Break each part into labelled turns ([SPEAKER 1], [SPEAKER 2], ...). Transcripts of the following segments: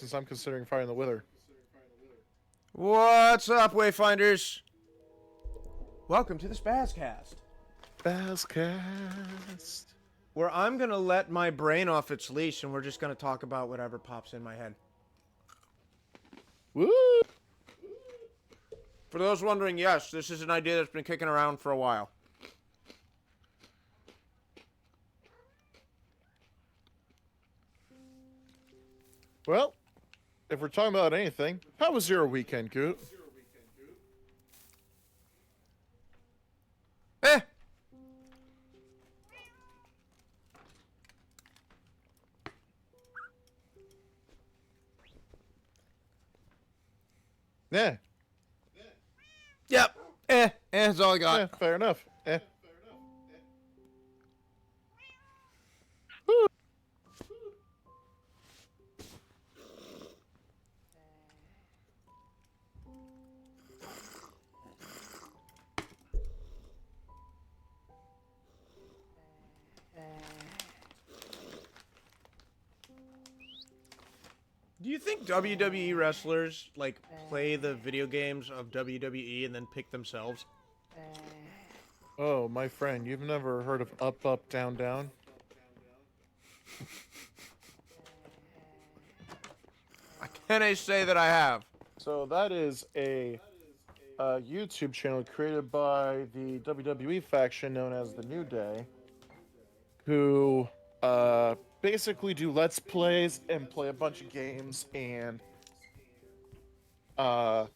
[SPEAKER 1] since I'm considering firing the Wither.
[SPEAKER 2] What's up, Wayfinders? Welcome to the Spazcast,
[SPEAKER 1] Spazcast.
[SPEAKER 2] where I'm gonna let my brain off its leash and we're just gonna talk about whatever pops in my head.
[SPEAKER 1] Woo!
[SPEAKER 2] For those wondering, yes, this is an idea that's been kicking around for a while.
[SPEAKER 1] Well, if we're talking about anything, how was your weekend, Goot?
[SPEAKER 2] Eh!
[SPEAKER 1] Yeah.
[SPEAKER 2] Yep. That's all I got.
[SPEAKER 1] Yeah, fair enough.
[SPEAKER 2] Do you think WWE wrestlers, like, play the video games of WWE and then pick themselves?
[SPEAKER 1] Oh, my friend, you've never heard of up, up, down, down?
[SPEAKER 2] Can I say that I have?
[SPEAKER 1] So that is a YouTube channel created by the WWE faction known as the New Day, who basically do Let's Plays and play a bunch of games. And long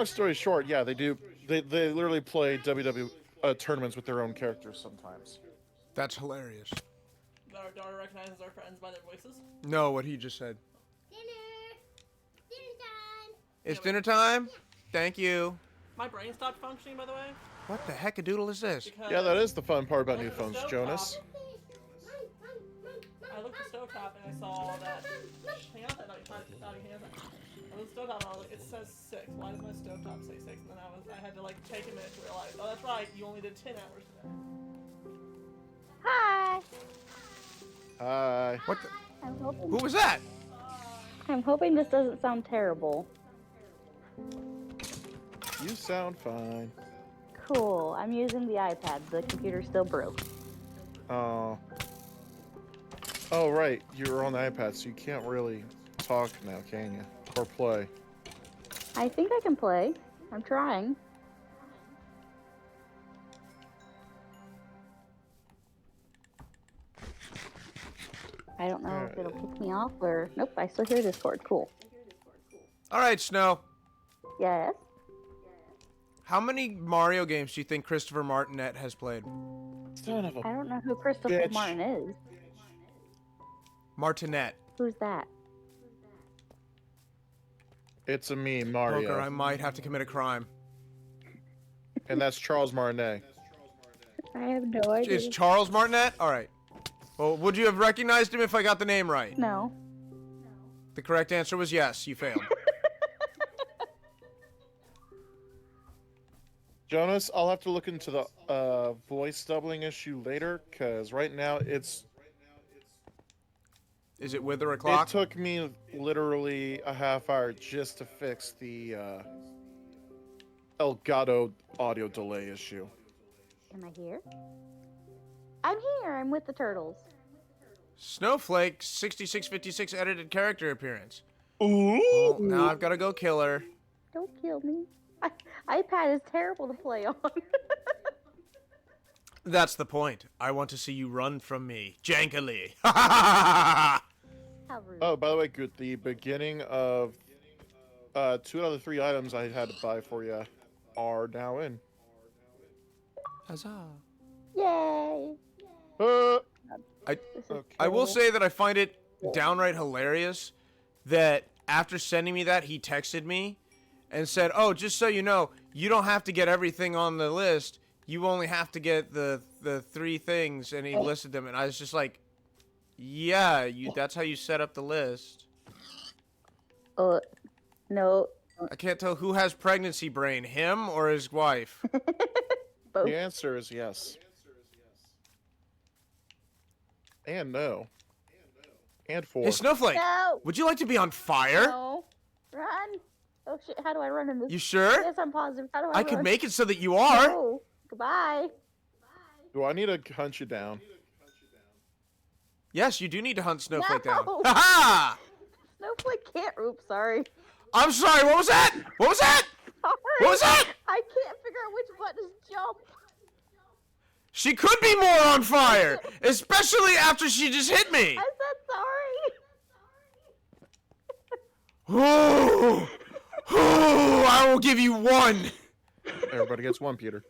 [SPEAKER 1] story short, yeah, they do. They literally play WWE tournaments with their own characters sometimes.
[SPEAKER 2] That's hilarious.
[SPEAKER 3] Our daughter recognizes our friends by their voices.
[SPEAKER 2] No, what he just said.
[SPEAKER 4] Dinner time.
[SPEAKER 2] It's dinner time? Thank you.
[SPEAKER 3] My brain stopped functioning, by the way.
[SPEAKER 2] What the heck a doodle is this?
[SPEAKER 3] Because
[SPEAKER 1] Yeah, that is the fun part about
[SPEAKER 3] I
[SPEAKER 1] new
[SPEAKER 3] looked at the
[SPEAKER 1] phones,
[SPEAKER 3] stovetop-
[SPEAKER 1] Jonas.
[SPEAKER 3] I looked at the stovetop and I saw that. Hang on, hang on. I looked at the stovetop and I was like, it says 6. Why does my stovetop say 6? And then I had to like take a minute to realize, oh, that's right. You only did 10 hours today.
[SPEAKER 4] Hi.
[SPEAKER 1] Hi.
[SPEAKER 2] What the?
[SPEAKER 4] I'm
[SPEAKER 2] Who was that?
[SPEAKER 4] hoping this doesn't sound terrible.
[SPEAKER 1] You sound fine.
[SPEAKER 4] Cool. I'm using the iPad. The computer still broke.
[SPEAKER 1] Oh. Oh, right. You're on the iPad, so you can't really talk now, can you? Or play.
[SPEAKER 4] I think I can play. I'm trying. I don't know if it'll kick me off or... Nope, I still hear Discord. Cool.
[SPEAKER 2] All right, Snow.
[SPEAKER 4] Yes?
[SPEAKER 2] How many Mario games do you think Christopher Martinet has played?
[SPEAKER 1] Son of a
[SPEAKER 4] I don't know who Christopher
[SPEAKER 1] Bitch.
[SPEAKER 4] Martin is.
[SPEAKER 2] Martinet.
[SPEAKER 4] Who's that?
[SPEAKER 1] It's a me, Mario.
[SPEAKER 2] Poker, I might have to commit a crime.
[SPEAKER 1] And that's Charles Martinet.
[SPEAKER 4] I have no idea.
[SPEAKER 2] Is Charles Martinet? All right. Well, would you have recognized him if I got the name right?
[SPEAKER 4] No.
[SPEAKER 2] The correct answer was yes. You failed.
[SPEAKER 1] Jonas, I'll have to look into the voice doubling issue later, because right now it's...
[SPEAKER 2] Is it with or a clock?
[SPEAKER 1] It took me literally a half hour just to fix the Elgato audio delay issue.
[SPEAKER 4] Am I here? I'm here. I'm with the turtles.
[SPEAKER 2] Snowflake 6656 edited character appearance.
[SPEAKER 1] Ooh!
[SPEAKER 2] Well, now I've got to go kill her.
[SPEAKER 4] Don't kill me. iPad is terrible to play on.
[SPEAKER 2] That's the point. I want to see you run from me. Jankily. Ha
[SPEAKER 4] How rude.
[SPEAKER 1] Oh, by the way, good. The beginning of 2 out of the 3 items I had to buy for you are now in.
[SPEAKER 2] Huzzah.
[SPEAKER 4] Yay!
[SPEAKER 2] I
[SPEAKER 4] This is
[SPEAKER 2] I will
[SPEAKER 4] terrible.
[SPEAKER 2] say that I find it downright hilarious that after sending me that, he texted me and said, "Oh, just so you know, you don't have to get everything on the list. You only have to get the 3 things," and he listed them. And I was just like, "Yeah, that's how you set up the list."
[SPEAKER 4] No.
[SPEAKER 2] I can't tell who has pregnancy brain, him or his wife.
[SPEAKER 4] Both.
[SPEAKER 1] The answer is yes. And no. And 4.
[SPEAKER 2] Hey, Snowflake,
[SPEAKER 4] No!
[SPEAKER 2] would you like to be on fire?
[SPEAKER 4] No. Run! Oh shit, how do I run in this?
[SPEAKER 2] You sure?
[SPEAKER 4] Yes, I'm positive. How do I
[SPEAKER 2] I
[SPEAKER 4] run?
[SPEAKER 2] could make it so that you are.
[SPEAKER 4] No. Goodbye.
[SPEAKER 1] Do I need to hunt you down?
[SPEAKER 2] Yes, you do need to hunt Snowflake down.
[SPEAKER 4] No.
[SPEAKER 2] Ha-ha!
[SPEAKER 4] Snowflake can't. Oops, sorry.
[SPEAKER 2] I'm sorry, what was that? What was that?
[SPEAKER 4] Sorry.
[SPEAKER 2] What was that?
[SPEAKER 4] I can't figure out which button is jump.
[SPEAKER 2] She could be more on fire, especially after she just hit me.
[SPEAKER 4] I said sorry.
[SPEAKER 2] Ooh, ooh, I will give you 1,
[SPEAKER 1] Everybody gets 1, Peter.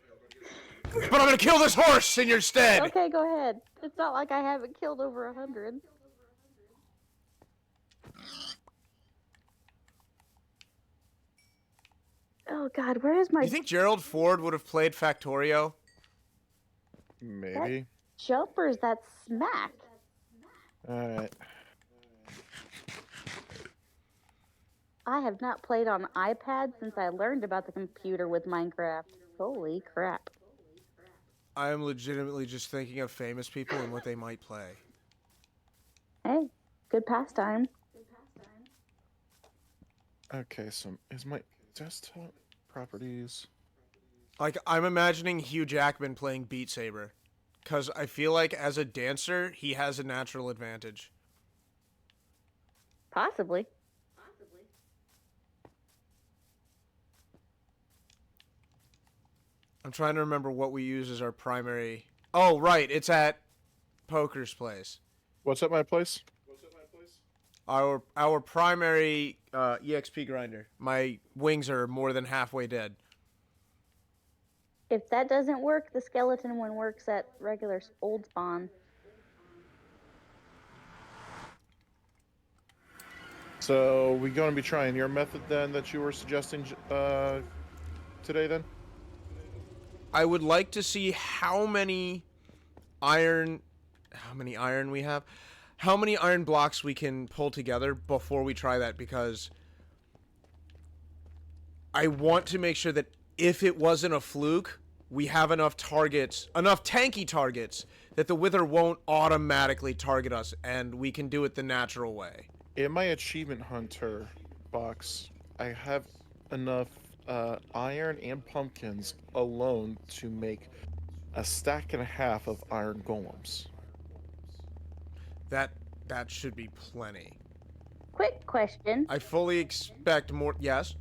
[SPEAKER 2] but I'm gonna kill this horse in your stead.
[SPEAKER 4] Okay, go ahead. It's not like I haven't killed over 100. Oh God, where is my
[SPEAKER 2] You think Gerald Ford would have played Factorio?
[SPEAKER 1] Maybe.
[SPEAKER 4] jumpers? That smack.
[SPEAKER 1] Alright.
[SPEAKER 4] I have not played on iPad since I learned about the computer with Minecraft. Holy crap.
[SPEAKER 2] I am legitimately just thinking of famous people and what they might play.
[SPEAKER 4] Hey, good pastime.
[SPEAKER 1] Okay, so is my desktop properties...
[SPEAKER 2] Like, I'm imagining Hugh Jackman playing Beat Saber. Because I feel like as a dancer, he has a natural advantage.
[SPEAKER 4] Possibly.
[SPEAKER 2] I'm trying to remember what we use as our primary... Oh, right, it's at Poker's place.
[SPEAKER 1] What's at my place?
[SPEAKER 2] Our primary EXP grinder. My wings are more than halfway dead.
[SPEAKER 4] If that doesn't work, the skeleton one works at regular old spawn.
[SPEAKER 1] So, we going to be trying your method then that you were suggesting today then?
[SPEAKER 2] I would like to see how many iron we have, how many iron blocks we can pull together before we try that, because I want to make sure that if it wasn't a fluke, we have enough targets, enough tanky targets, that the Wither won't automatically target us, and we can do it the natural way.
[SPEAKER 1] In my achievement hunter box, I have enough iron and pumpkins alone to make a stack and a half of iron golems.
[SPEAKER 2] That should be plenty.
[SPEAKER 4] Quick question.
[SPEAKER 2] I fully expect more. Yes?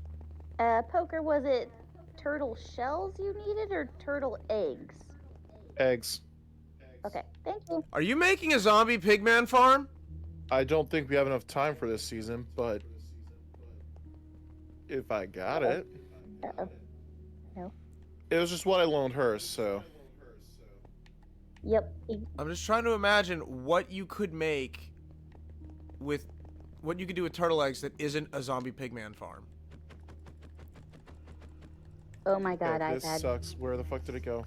[SPEAKER 4] Poker, was it turtle shells you needed or turtle eggs?
[SPEAKER 1] Eggs.
[SPEAKER 4] Okay, thank you.
[SPEAKER 2] Are you making a zombie pigman farm?
[SPEAKER 1] I don't think we have enough time for this season, but if I got it.
[SPEAKER 4] Uh-oh. No.
[SPEAKER 1] It was just what I loaned her, so.
[SPEAKER 4] Yep.
[SPEAKER 2] I'm just trying to imagine what you could make with what you could do with turtle eggs that isn't a zombie pigman farm.
[SPEAKER 4] Oh my God,
[SPEAKER 1] Yeah, this
[SPEAKER 4] iPad.
[SPEAKER 1] sucks. Where the fuck did it go?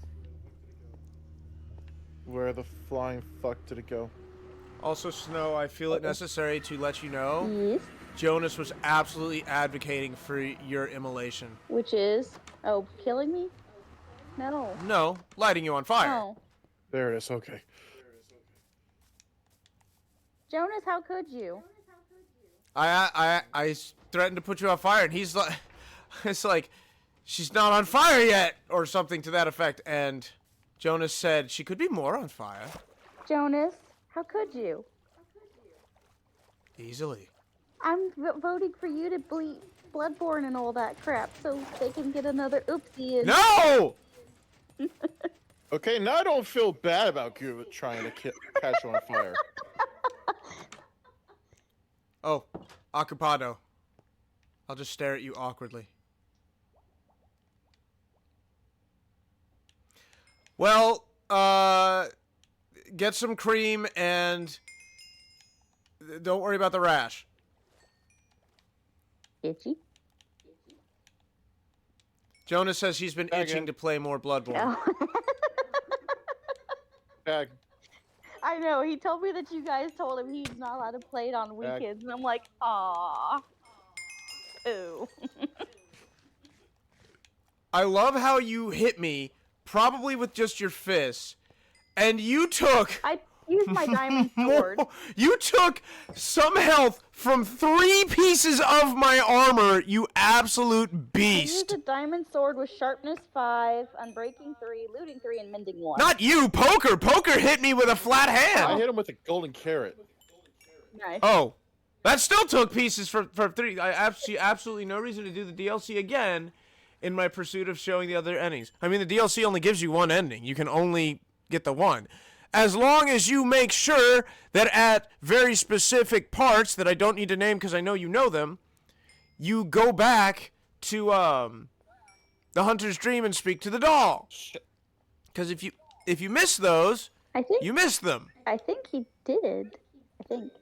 [SPEAKER 1] Where the flying fuck did it go?
[SPEAKER 2] Also, Snow, I feel it necessary to let you know
[SPEAKER 4] Yes.
[SPEAKER 2] Jonas was absolutely advocating for your immolation.
[SPEAKER 4] Which is? Oh, killing me? No.
[SPEAKER 2] No, lighting you on fire.
[SPEAKER 4] Oh.
[SPEAKER 1] There it is, okay.
[SPEAKER 4] Jonas, how could you?
[SPEAKER 2] I threatened to put you on fire, and he's like, it's like, she's not on fire yet, or something to that effect. And Jonas said she could be more on fire.
[SPEAKER 4] Jonas, how could you?
[SPEAKER 2] Easily.
[SPEAKER 4] I'm voting for you to bleed Bloodborne and all that crap so they can get another oopsie in.
[SPEAKER 2] No!
[SPEAKER 1] Okay, now I don't feel bad about you trying to catch you on fire.
[SPEAKER 2] Oh, occupado. I'll just stare at you awkwardly. Well, get some cream and don't worry about the rash.
[SPEAKER 4] Itchy?
[SPEAKER 2] Jonas says he's been itching to play more Bloodborne.
[SPEAKER 4] Oh.
[SPEAKER 1] Tag.
[SPEAKER 4] I know, he told me that you guys told him he's not allowed to play it on weekends, and I'm like, aww. Ooh.
[SPEAKER 2] I love how you hit me, probably with just your fists, and you took
[SPEAKER 4] use my diamond sword.
[SPEAKER 2] You took some health from 3 pieces of my armor, you absolute
[SPEAKER 4] I used
[SPEAKER 2] beast.
[SPEAKER 4] a diamond sword with sharpness 5, unbreaking 3, looting 3, and mending 1.
[SPEAKER 2] Not you, Poker. Poker hit me with a flat
[SPEAKER 1] I
[SPEAKER 2] hand.
[SPEAKER 1] hit him with a golden carrot.
[SPEAKER 4] Nice.
[SPEAKER 2] Oh, that still took pieces for 3. I see absolutely no reason to do the DLC again in my pursuit of showing the other endings. I mean, the DLC only gives you one ending. You can only get the one. As long as you make sure that at very specific parts that I don't need to name because I know you know them, you go back to the Hunter's Dream and speak to the doll. Because if you miss those,
[SPEAKER 4] I think
[SPEAKER 2] you miss them.
[SPEAKER 4] I think he did. I think.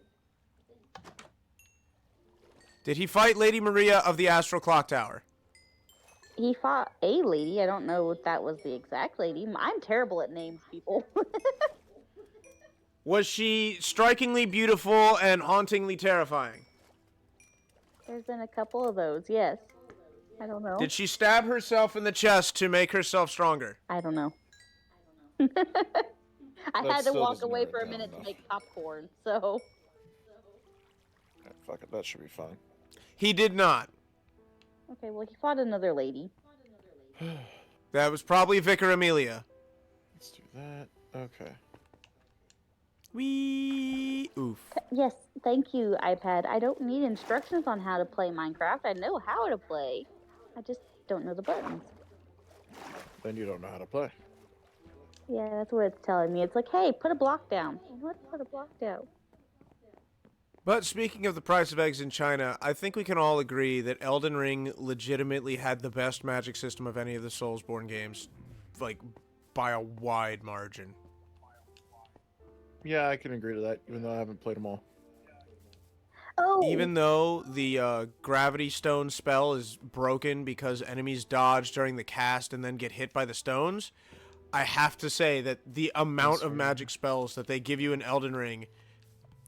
[SPEAKER 2] Did he fight Lady Maria of the Astral Clock Tower?
[SPEAKER 4] He fought a lady. I don't know if that was the exact lady. I'm terrible at names, people.
[SPEAKER 2] Was she strikingly beautiful and hauntingly terrifying?
[SPEAKER 4] There's been a couple of those, yes. I don't know.
[SPEAKER 2] Did she stab herself in the chest to make herself stronger?
[SPEAKER 4] I don't know. I had to
[SPEAKER 1] still
[SPEAKER 4] walk
[SPEAKER 1] doesn't
[SPEAKER 4] away
[SPEAKER 1] narrow
[SPEAKER 4] for a
[SPEAKER 1] it
[SPEAKER 4] minute
[SPEAKER 1] down
[SPEAKER 4] to
[SPEAKER 1] enough.
[SPEAKER 4] make popcorn, so.
[SPEAKER 1] Yeah, fuck it, that should be fine.
[SPEAKER 2] He did not.
[SPEAKER 4] Okay, well, he fought another lady.
[SPEAKER 2] That was probably Vicar Amelia.
[SPEAKER 1] Let's do that. Okay.
[SPEAKER 2] Oof.
[SPEAKER 4] Yes, thank you, iPad. I don't need instructions on how to play Minecraft. I know how to play. I just don't know the buttons.
[SPEAKER 1] Then you don't know how to play.
[SPEAKER 4] Yeah, that's what it's telling me. It's like, hey, put a block down. What? Put a block down.
[SPEAKER 2] But speaking of the price of eggs in China, I think we can all agree that Elden Ring legitimately had the best magic system of any of the Soulsborne games, like, by a wide margin.
[SPEAKER 1] Yeah, I can agree to that, even though I haven't played them all.
[SPEAKER 4] Oh,
[SPEAKER 2] Even though the gravity stone spell is broken because enemies dodge during the cast and then get hit by the stones, I have to say that the amount of magic spells that they give you in Elden Ring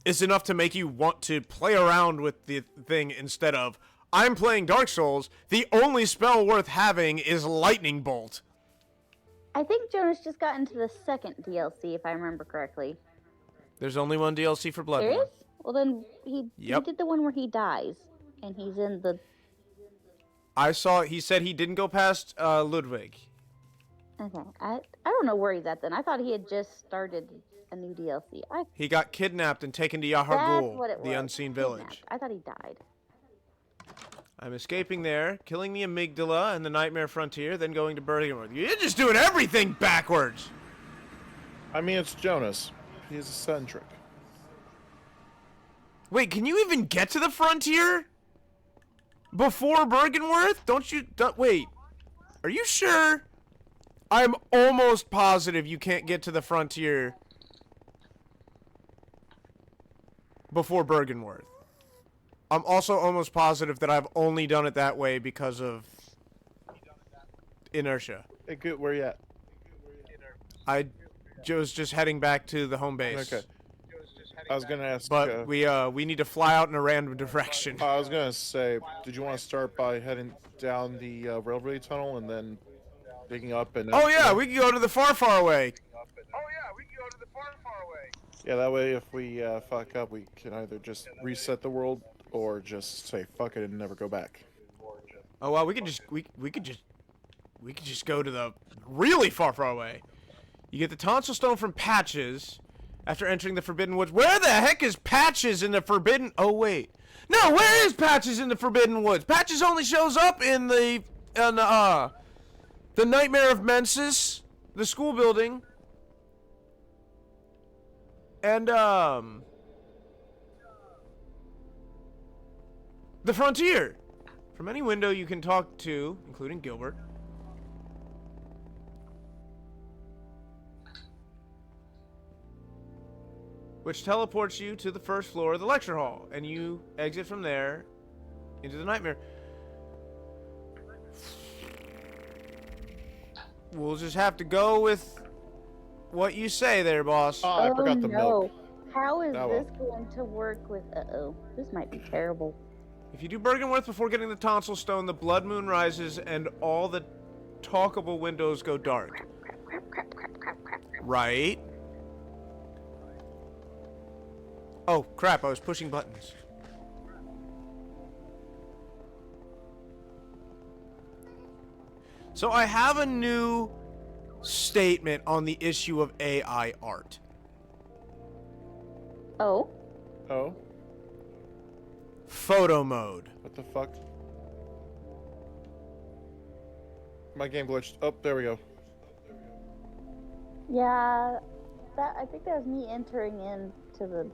[SPEAKER 2] is enough to make you want to play around with the thing instead of, I'm playing Dark Souls, the only spell worth having is Lightning Bolt.
[SPEAKER 4] I think Jonas just got into the second DLC, if I remember correctly.
[SPEAKER 2] There's only one DLC for
[SPEAKER 4] There
[SPEAKER 2] Bloodborne.
[SPEAKER 4] is? Well, then he did the one where he dies, and he's in the.
[SPEAKER 2] He said he didn't go past Ludwig.
[SPEAKER 4] Okay, I don't know where he's at then. I thought he had just started a new DLC.
[SPEAKER 2] He got kidnapped and taken to
[SPEAKER 4] That's
[SPEAKER 2] Yahar'gul,
[SPEAKER 4] what it was.
[SPEAKER 2] the Unseen
[SPEAKER 4] Kidnapped.
[SPEAKER 2] Village.
[SPEAKER 4] I thought he died.
[SPEAKER 2] I'm escaping there, killing the Amygdala and the Nightmare Frontier, then going to Bergenworth. You're just doing everything backwards!
[SPEAKER 1] I mean, it's Jonas. He's eccentric.
[SPEAKER 2] Wait, can you even get to the Frontier? Before Bergenworth? Wait. Are you sure? I'm almost positive you can't get to the Frontier before Bergenworth. I'm also almost positive that I've only done it that way because of inertia.
[SPEAKER 1] Hey, good. Where you at?
[SPEAKER 2] I was just heading back to the home base.
[SPEAKER 1] Okay. I was gonna ask.
[SPEAKER 2] But we need to fly out in a random direction.
[SPEAKER 1] I was gonna say, did you want to start by heading down the railway tunnel and then digging up and?
[SPEAKER 2] Oh yeah, we can go to the far, far away.
[SPEAKER 1] Yeah, that way if we fuck up, we can either just reset the world or just say fuck it and never go back.
[SPEAKER 2] Oh well, we could just go to the really far, far away. You get the tonsil stone from Patches after entering the Forbidden Woods. Where the heck is Patches in the Forbidden? Oh wait, no, where is Patches in the Forbidden Woods? Patches only shows up in the Nightmare of Mensis, the school building, and the Frontier. From any window you can talk to, including Gilbert. Which teleports you to the first floor of the lecture hall, and you exit from there into the nightmare. We'll just have to go with what you say there, boss.
[SPEAKER 1] Oh, I forgot the
[SPEAKER 4] no.
[SPEAKER 1] milk.
[SPEAKER 4] How is
[SPEAKER 1] Oh,
[SPEAKER 4] this
[SPEAKER 1] well.
[SPEAKER 4] going to work with? Uh-oh, this might be terrible.
[SPEAKER 2] If you do Bergenworth before getting the tonsil stone, the blood moon rises and all the talkable windows go dark.
[SPEAKER 4] Crap.
[SPEAKER 2] Right? Oh, crap, I was pushing buttons. So I have a new statement on the issue of AI art.
[SPEAKER 4] Oh?
[SPEAKER 1] Oh?
[SPEAKER 2] Photo mode.
[SPEAKER 1] What the fuck? My game glitched. Oh, there we go.
[SPEAKER 4] Yeah, I think that was me entering into the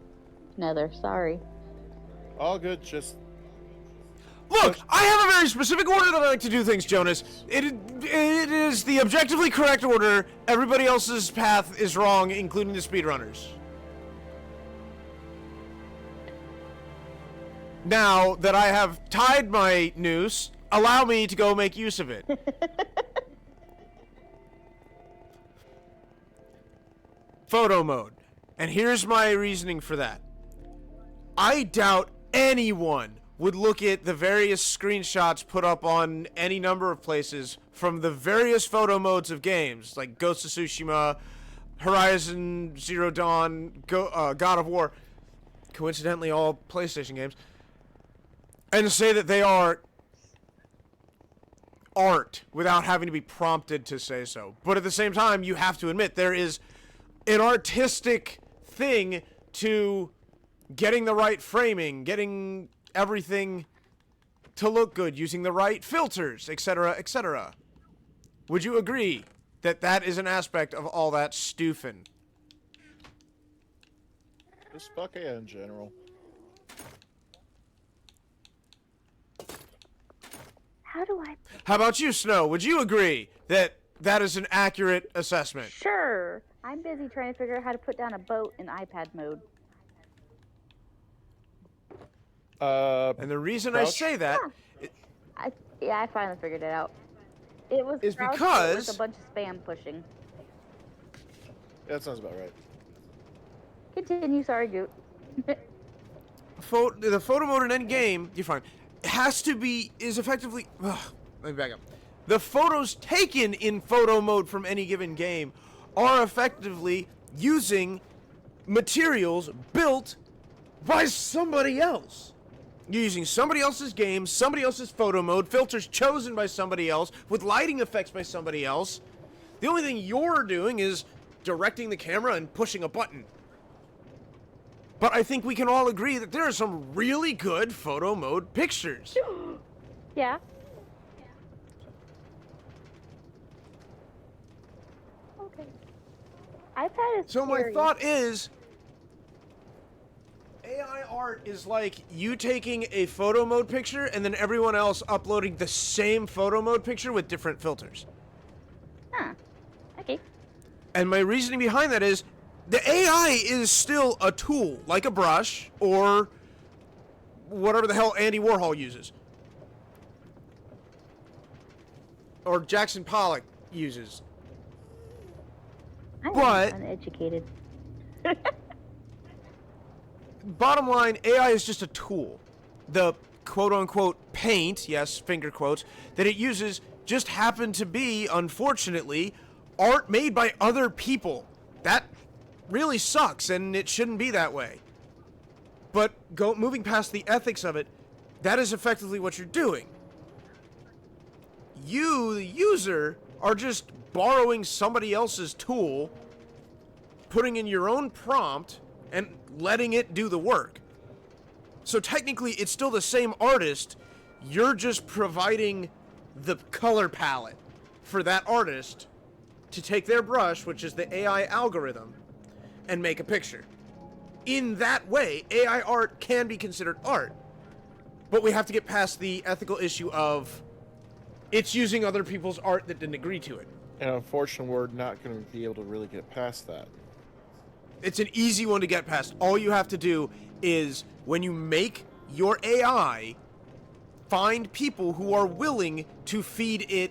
[SPEAKER 4] nether. Sorry.
[SPEAKER 1] All good, just...
[SPEAKER 2] Look, I have a very specific order that I like to do things, Jonas. It is the objectively correct order. Everybody else's path is wrong, including the speedrunners. Now that I have tied my noose, allow me to go make use of it. Photo mode. And here's my reasoning for that. I doubt anyone would look at the various screenshots put up on any number of places from the various photo modes of games, like Ghost of Tsushima, Horizon Zero Dawn, God of War, coincidentally all PlayStation games, and say that they are art without having to be prompted to say so. But at the same time, you have to admit there is an artistic thing to getting the right framing, getting everything to look good, using the right filters, etc., etc. Would you agree that that is an aspect of all that stoofing?
[SPEAKER 1] Just fuck AI in general.
[SPEAKER 4] How do I?
[SPEAKER 2] How about you, Snow? Would you agree that that is an accurate assessment?
[SPEAKER 4] Sure. I'm busy trying to figure out how to put down a boat in iPad mode.
[SPEAKER 2] And the reason I
[SPEAKER 1] Crouch?
[SPEAKER 2] say that
[SPEAKER 4] I finally figured it out. It was
[SPEAKER 2] is
[SPEAKER 4] crouched
[SPEAKER 2] because
[SPEAKER 4] with a bunch of spam pushing.
[SPEAKER 1] That sounds about right.
[SPEAKER 4] Continue, sorry, Goot.
[SPEAKER 2] the photo mode in any game, you're fine, is effectively, let me back up. The photos taken in photo mode from any given game are effectively using materials built by somebody else. You're using somebody else's game, somebody else's photo mode, filters chosen by somebody else, with lighting effects by somebody else. The only thing you're doing is directing the camera and pushing a button. But I think we can all agree that there are some really good photo mode pictures.
[SPEAKER 4] Yeah. Okay. iPad is
[SPEAKER 2] So my
[SPEAKER 4] scary.
[SPEAKER 2] thought is, AI art is like you taking a photo mode picture and then everyone else uploading the same photo mode picture with different filters.
[SPEAKER 4] Huh. Okay.
[SPEAKER 2] And my reasoning behind that is, the AI is still a tool, like a brush, or whatever the hell Andy Warhol uses. Or Jackson Pollock uses.
[SPEAKER 4] I'm
[SPEAKER 2] But-
[SPEAKER 4] uneducated.
[SPEAKER 2] Bottom line, AI is just a tool. The quote-unquote paint, yes, finger quotes, that it uses just happen to be, unfortunately, art made by other people. That really sucks, and it shouldn't be that way. But moving past the ethics of it, that is effectively what you're doing. You, the user, are just borrowing somebody else's tool, putting in your own prompt, and letting it do the work. So technically, it's still the same artist. You're just providing the color palette for that artist to take their brush, which is the AI algorithm, and make a picture. In that way, AI art can be considered art. But we have to get past the ethical issue of it's using other people's art that didn't agree to it.
[SPEAKER 1] And unfortunately, we're not going to be able to really get past that.
[SPEAKER 2] It's an easy one to get past. All you have to do is, when you make your AI, find people who are willing to feed it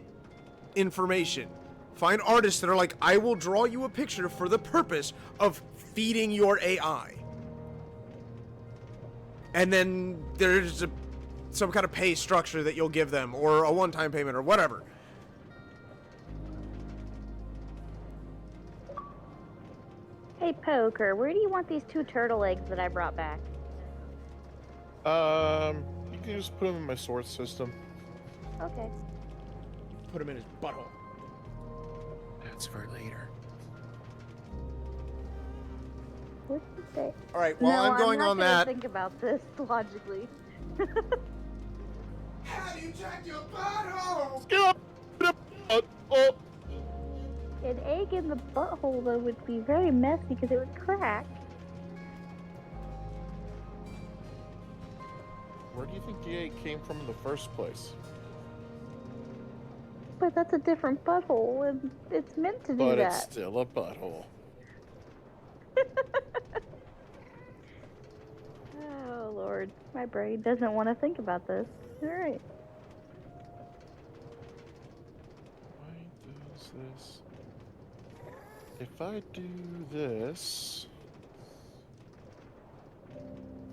[SPEAKER 2] information. Find artists that are like, I will draw you a picture for the purpose of feeding your AI. And then there's some kind of pay structure that you'll give them, or a one-time payment, or whatever.
[SPEAKER 4] Hey, Poker, where do you want these 2 turtle eggs that I brought back?
[SPEAKER 1] You can just put them in my source system.
[SPEAKER 4] Okay.
[SPEAKER 2] Put him in his butthole.
[SPEAKER 1] That's for later.
[SPEAKER 4] What did they?
[SPEAKER 2] All right, while
[SPEAKER 4] No,
[SPEAKER 2] I'm going
[SPEAKER 4] not
[SPEAKER 2] on
[SPEAKER 4] gonna
[SPEAKER 2] that.
[SPEAKER 4] think about this logically.
[SPEAKER 2] Have you checked your butthole?
[SPEAKER 1] Oh,
[SPEAKER 4] An egg in the butthole, though, would be very messy because it would crack.
[SPEAKER 1] where do you think the egg came from in the first place?
[SPEAKER 4] But that's a different butthole, and it's meant to do
[SPEAKER 1] But
[SPEAKER 4] that.
[SPEAKER 1] it's still a butthole.
[SPEAKER 4] Oh, Lord. My brain doesn't want to think about this. Alright.
[SPEAKER 1] Why does this? If I do this,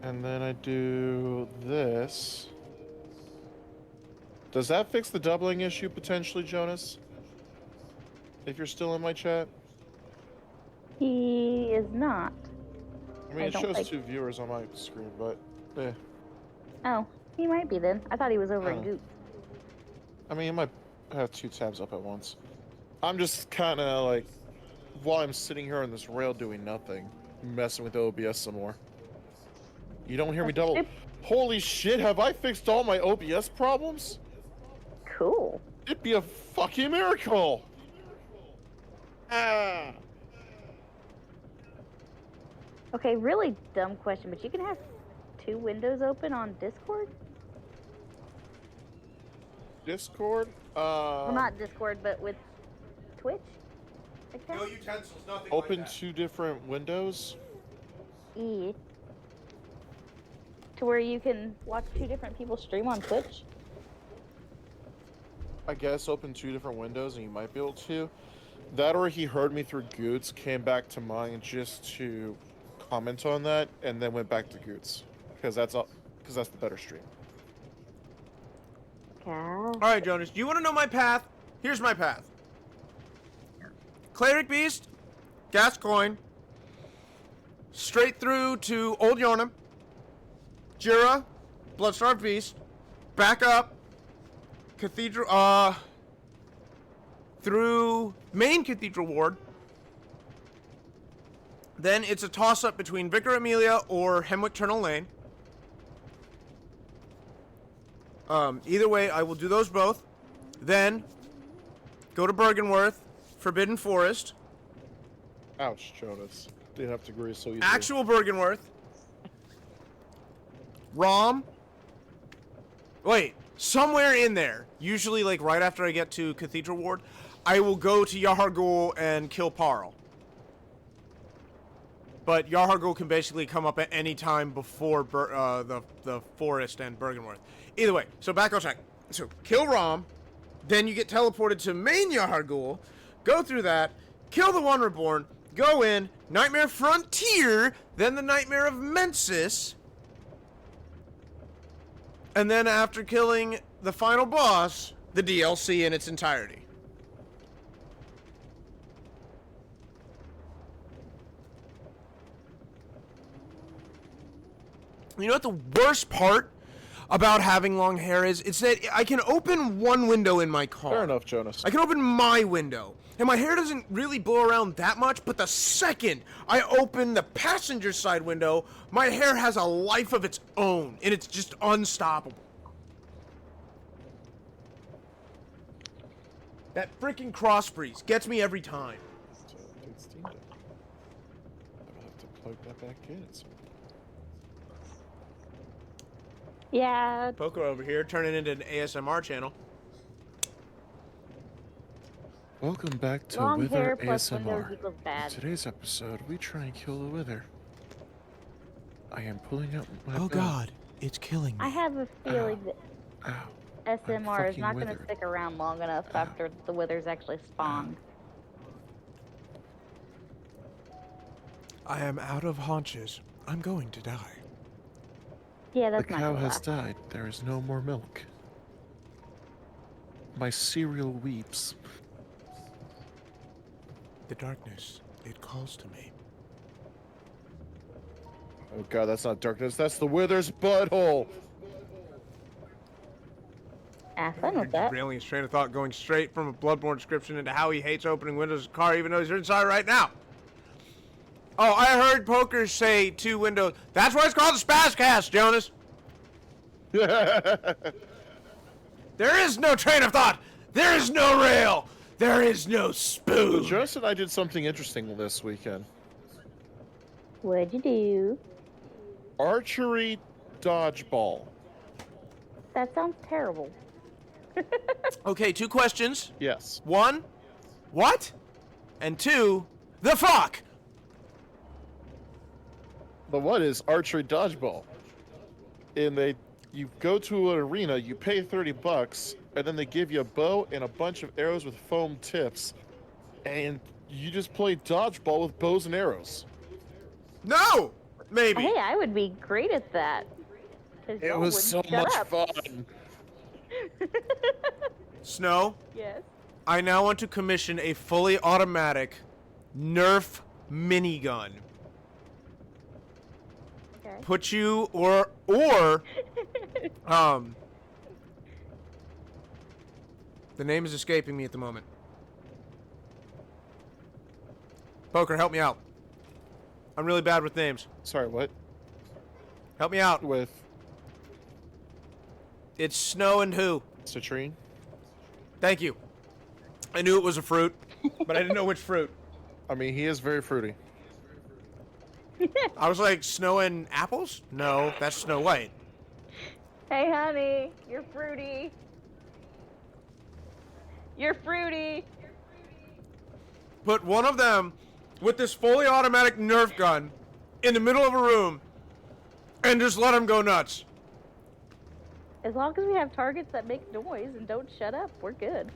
[SPEAKER 1] and then I do this, does that fix the doubling issue potentially, Jonas? If you're still in my chat?
[SPEAKER 4] He is not.
[SPEAKER 1] I mean,
[SPEAKER 4] I
[SPEAKER 1] it
[SPEAKER 4] don't
[SPEAKER 1] shows
[SPEAKER 4] like...
[SPEAKER 1] 2 viewers on my screen, but
[SPEAKER 4] Oh, he might be then. I thought he was over in
[SPEAKER 1] Oh.
[SPEAKER 4] Goop.
[SPEAKER 1] I mean, it might have 2 tabs up at once. I'm just kind of like, while I'm sitting here on this rail doing nothing, messing with OBS some more. You don't hear me double. Holy shit, have I fixed all my OBS problems?
[SPEAKER 4] Cool.
[SPEAKER 1] It'd be a fucking miracle! Ah!
[SPEAKER 4] Okay, really dumb question, but you can have 2 windows open on Discord?
[SPEAKER 1] Discord?
[SPEAKER 4] Well, not Discord, but with Twitch? Okay.
[SPEAKER 2] No utensils, nothing
[SPEAKER 1] Open
[SPEAKER 2] like that.
[SPEAKER 1] 2 different windows?
[SPEAKER 4] E. To where you can watch 2 different people stream on Twitch?
[SPEAKER 1] I guess open 2 different windows and you might be able to. That or he heard me through Goots, came back to mine just to comment on that, and then went back to Goots. Because that's the better stream.
[SPEAKER 4] Okay.
[SPEAKER 2] All right, Jonas, do you want to know my path? Here's my path. Cleric Beast, Gascoigne, straight through to Old Yharnam, Jura, Bloodstarved Beast, back up, Cathedral, through main Cathedral Ward. Then it's a toss-up between Vicar Amelia or Hemwick Turnell Lane. Either way, I will do those both. Then, go to Bergenworth, Forbidden Forest.
[SPEAKER 1] Ouch, Jonas. Didn't have to agree so easily.
[SPEAKER 2] Actual Bergenworth. Rom. Wait, somewhere in there, usually like right after I get to Cathedral Ward, I will go to Yahar'gul and kill Parl. But Yahar'gul can basically come up at any time before the forest and Bergenworth. Either way, so back on track. So kill Rom, then you get teleported to main Yahar'gul, go through that, kill the One Reborn, go in, Nightmare Frontier, then the Nightmare of Mensis, and then after killing the final boss, the DLC in its entirety. You know what the worst part about having long hair is? It's that I can open one window in my car.
[SPEAKER 1] Fair enough, Jonas.
[SPEAKER 2] I can open my window, and my hair doesn't really blow around that much, but the second I open the passenger side window, my hair has a life of its own, and it's just unstoppable. That freaking cross breeze gets me every time.
[SPEAKER 1] Dude, Steam Deck. I will have to plug that back in at some point.
[SPEAKER 4] Yeah.
[SPEAKER 2] Poco over here turning into an ASMR channel.
[SPEAKER 1] Welcome back to
[SPEAKER 4] Long
[SPEAKER 1] Wither
[SPEAKER 4] hair plus
[SPEAKER 1] ASMR.
[SPEAKER 4] windows equals bad.
[SPEAKER 1] In today's episode, we try and kill the Wither. I am pulling out my
[SPEAKER 2] Oh
[SPEAKER 1] bow.
[SPEAKER 2] God, it's killing me.
[SPEAKER 4] I have a feeling that
[SPEAKER 1] Ow.
[SPEAKER 4] SMR is
[SPEAKER 1] fucking
[SPEAKER 4] not going to
[SPEAKER 1] withered.
[SPEAKER 4] stick around long enough after the withers actually spawn.
[SPEAKER 2] I am out of haunches. I'm going to die.
[SPEAKER 4] Yeah,
[SPEAKER 1] The
[SPEAKER 4] that's not
[SPEAKER 1] cow
[SPEAKER 4] gonna
[SPEAKER 1] has
[SPEAKER 4] last.
[SPEAKER 1] died. There is no more milk. My cereal weeps.
[SPEAKER 2] The darkness, it calls to me.
[SPEAKER 1] Oh god, that's not darkness. That's the Wither's butthole.
[SPEAKER 4] Have fun with that.
[SPEAKER 2] Derailing his train of thought, going straight from a Bloodborne description into how he hates opening windows of a car, even though he's inside right now. Oh, I heard Poker say 2 windows. That's why it's called the Spazcast, Jonas. There is no train of thought. There is no rail. There is no spoon.
[SPEAKER 1] Jonas and I did something interesting this weekend.
[SPEAKER 4] What'd you do?
[SPEAKER 1] Archery dodgeball.
[SPEAKER 4] That sounds terrible.
[SPEAKER 2] Okay, 2 questions.
[SPEAKER 1] Yes.
[SPEAKER 2] 1, what? And 2, the fuck?
[SPEAKER 1] The one is archery dodgeball. And you go to an arena, you pay $30, and then they give you a bow and a bunch of arrows with foam tips, and you just play dodgeball with bows and arrows.
[SPEAKER 2] No! Maybe.
[SPEAKER 4] Hey, I would be great at that. 'Cause
[SPEAKER 1] It
[SPEAKER 4] y'all
[SPEAKER 1] was
[SPEAKER 4] wouldn't
[SPEAKER 1] so
[SPEAKER 4] shut
[SPEAKER 1] much
[SPEAKER 4] up.
[SPEAKER 1] fun.
[SPEAKER 2] Snow,
[SPEAKER 4] Yes.
[SPEAKER 2] I now want to commission a fully automatic Nerf minigun.
[SPEAKER 4] Okay.
[SPEAKER 2] Put you or the name is escaping me at the moment. Poker, help me out. I'm really bad with names.
[SPEAKER 1] Sorry, what?
[SPEAKER 2] Help me out.
[SPEAKER 1] With
[SPEAKER 2] It's Snow and who?
[SPEAKER 1] citrine?
[SPEAKER 2] Thank you. I knew it was a fruit, but I didn't know which fruit.
[SPEAKER 1] I mean, he is very fruity.
[SPEAKER 2] I was like, Snow and apples? No, that's Snow White.
[SPEAKER 4] Hey, honey, you're fruity. You're fruity.
[SPEAKER 2] Put one of them with this fully automatic Nerf gun in the middle of a room and just let them go nuts.
[SPEAKER 4] As long as we have targets that make noise and don't shut up, we're good.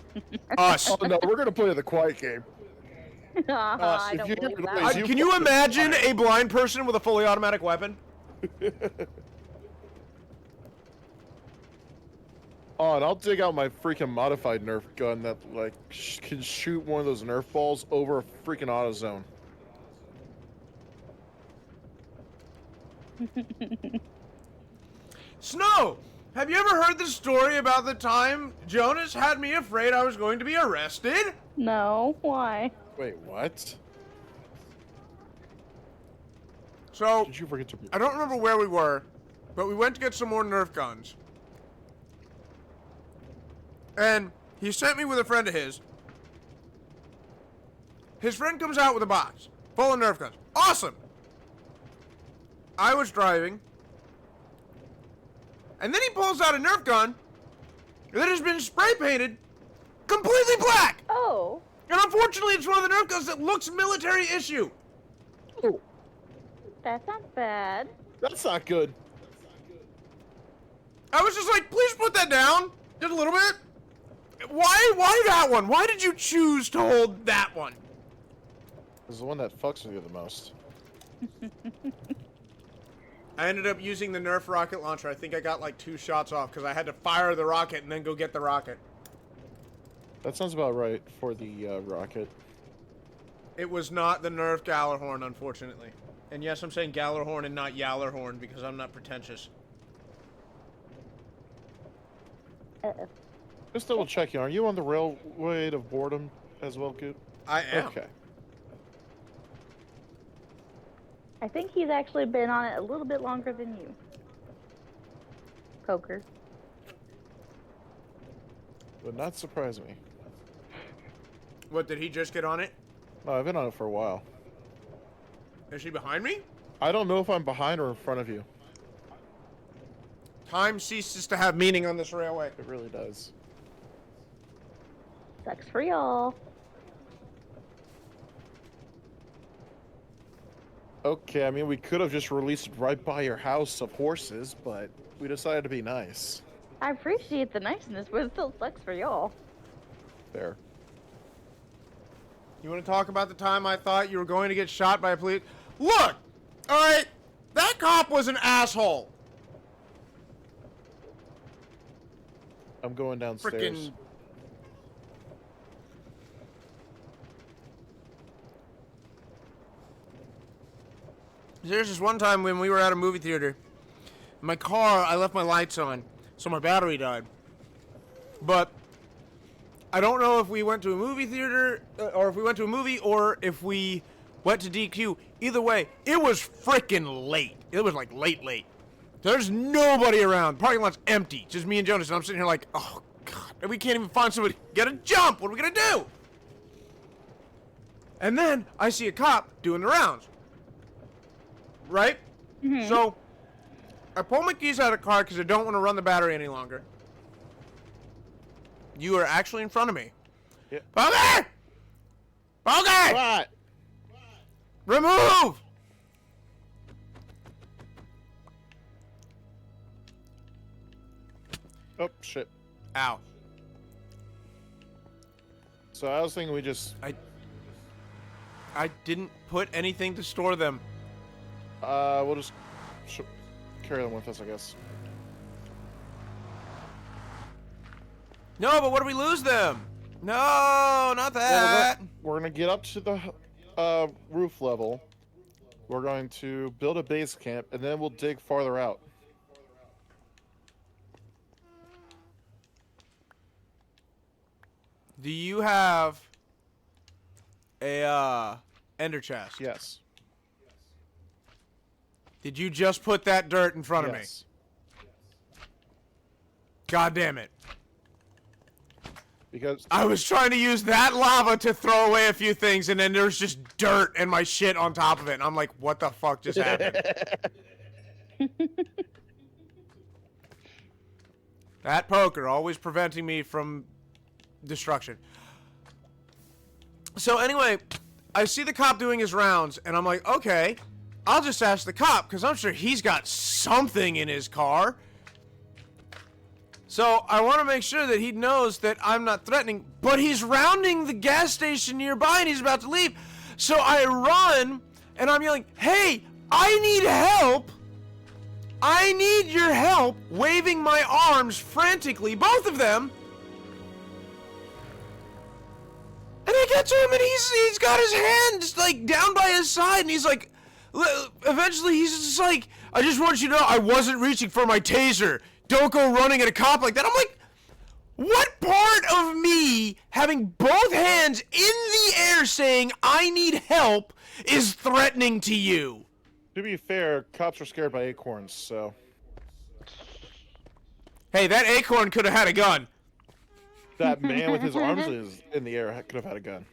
[SPEAKER 2] Us.
[SPEAKER 1] Oh no, we're gonna play the quiet game.
[SPEAKER 4] I
[SPEAKER 1] if
[SPEAKER 4] don't
[SPEAKER 1] you
[SPEAKER 4] believe
[SPEAKER 1] hear
[SPEAKER 4] that.
[SPEAKER 1] noise,
[SPEAKER 2] Can you imagine a blind person with a fully automatic weapon?
[SPEAKER 1] Oh, and I'll dig out my freaking modified Nerf gun that like can shoot one of those Nerf balls over a freaking auto zone.
[SPEAKER 2] Snow, have you ever heard the story about the time Jonas had me afraid I was going to be arrested?
[SPEAKER 4] No, why?
[SPEAKER 1] Wait, what?
[SPEAKER 2] So,
[SPEAKER 1] Did you forget to?
[SPEAKER 2] I don't remember where we were, but we went to get some more Nerf guns. And he sent me with a friend of his. His friend comes out with a box full of Nerf guns. Awesome! I was driving. And then he pulls out a Nerf gun that has been spray painted completely black!
[SPEAKER 4] Oh,
[SPEAKER 2] And unfortunately, it's one of the Nerf guns that looks military issue.
[SPEAKER 1] Oh,
[SPEAKER 4] that's not bad.
[SPEAKER 1] that's not good.
[SPEAKER 2] I was just like, please put that down. Just a little bit. Why that one? Why did you choose to hold that one?
[SPEAKER 1] This is the one that fucks with you the most.
[SPEAKER 2] I ended up using the Nerf rocket launcher. I think I got like 2 shots off because I had to fire the rocket and then go get the rocket.
[SPEAKER 1] That sounds about right for the rocket.
[SPEAKER 2] It was not the Nerf Gallarhorn, unfortunately. And yes, I'm saying Gallarhorn and not Yallarhorn because I'm not pretentious.
[SPEAKER 4] Uh-oh.
[SPEAKER 1] Just double checking. Are you on the railway of boredom as well, Goot?
[SPEAKER 2] I am.
[SPEAKER 1] Okay.
[SPEAKER 4] I think he's actually been on it a little bit longer than you. Poker.
[SPEAKER 1] Would not surprise me.
[SPEAKER 2] What, did he just get on it?
[SPEAKER 1] No, I've been on it for a while.
[SPEAKER 2] Is she behind me?
[SPEAKER 1] I don't know if I'm behind or in front of you.
[SPEAKER 2] Time ceases to have meaning on this railway.
[SPEAKER 1] It really does.
[SPEAKER 4] Sucks for y'all.
[SPEAKER 1] Okay, I mean, we could have just released it right by your house of horses, but we decided to be nice.
[SPEAKER 4] I appreciate the niceness, but it still sucks for y'all.
[SPEAKER 1] There.
[SPEAKER 2] You want to talk about the time I thought you were going to get shot by a police? Look! Alright, that cop was an asshole.
[SPEAKER 1] I'm going downstairs.
[SPEAKER 2] Frickin' There's this one time when we were at a movie theater. In my car, I left my lights on, so my battery died. But I don't know if we went to a movie theater, or if we went to a movie, or if we went to DQ. Either way, it was freaking late. It was like late. There's nobody around. Parking lot's empty. Just me and Jonas, and I'm sitting here like, oh god, and we can't even find somebody. Get a jump. What are we gonna do? And then I see a cop doing the rounds. Right? Mm-hmm. So I pull my keys out of the car because I don't want to run the battery any longer. You are actually in front of me.
[SPEAKER 1] Yeah.
[SPEAKER 2] Bogey!
[SPEAKER 1] What?
[SPEAKER 2] Remove!
[SPEAKER 1] Oh, shit.
[SPEAKER 2] Ow.
[SPEAKER 1] So I was thinking we just...
[SPEAKER 2] I didn't put anything to store them.
[SPEAKER 1] We'll just carry them with us, I guess.
[SPEAKER 2] No, but what if we lose them? No, not that.
[SPEAKER 1] Well, we're gonna get up to the roof level. We're going to build a base camp, and then we'll dig farther out.
[SPEAKER 2] Do you have a ender chest?
[SPEAKER 1] Yes.
[SPEAKER 2] Did you just put that dirt in front of me? God damn it.
[SPEAKER 1] Because
[SPEAKER 2] I was trying to use that lava to throw away a few things, and then there's just dirt and my shit on top of it. And I'm like, what the fuck just happened? That poker always preventing me from destruction. So anyway, I see the cop doing his rounds, and I'm like, okay, I'll just ask the cop, because I'm sure he's got something in his car. So I want to make sure that he knows that I'm not threatening, but he's rounding the gas station nearby and he's about to leave. So I run and I'm yelling, hey, I need help. I need your help, waving my arms frantically, both of them. And I get to him and he's got his hand just like down by his side and he's like, eventually he's just like, I just want you to know I wasn't reaching for my taser. Don't go running at a cop like that. I'm like, what part of me having both hands in the air saying I need help is threatening to you?
[SPEAKER 1] to be fair, cops are scared by acorns, so...
[SPEAKER 2] Hey, that acorn could have had a gun.
[SPEAKER 1] That man with his arms in the air could have had a gun.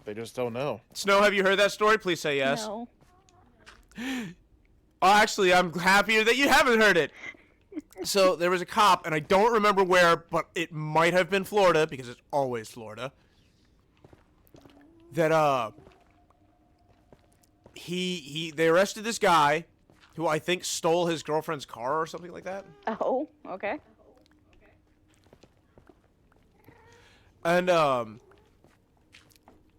[SPEAKER 1] They just don't know.
[SPEAKER 2] Snow, have you heard that story? Please say yes.
[SPEAKER 4] No.
[SPEAKER 2] Oh, actually, I'm happier that you haven't heard it. So there was a cop, and I don't remember where, but it might have been Florida, because it's always Florida. That, they arrested this guy who I think stole his girlfriend's car or something like that.
[SPEAKER 4] Oh, okay.
[SPEAKER 2] And,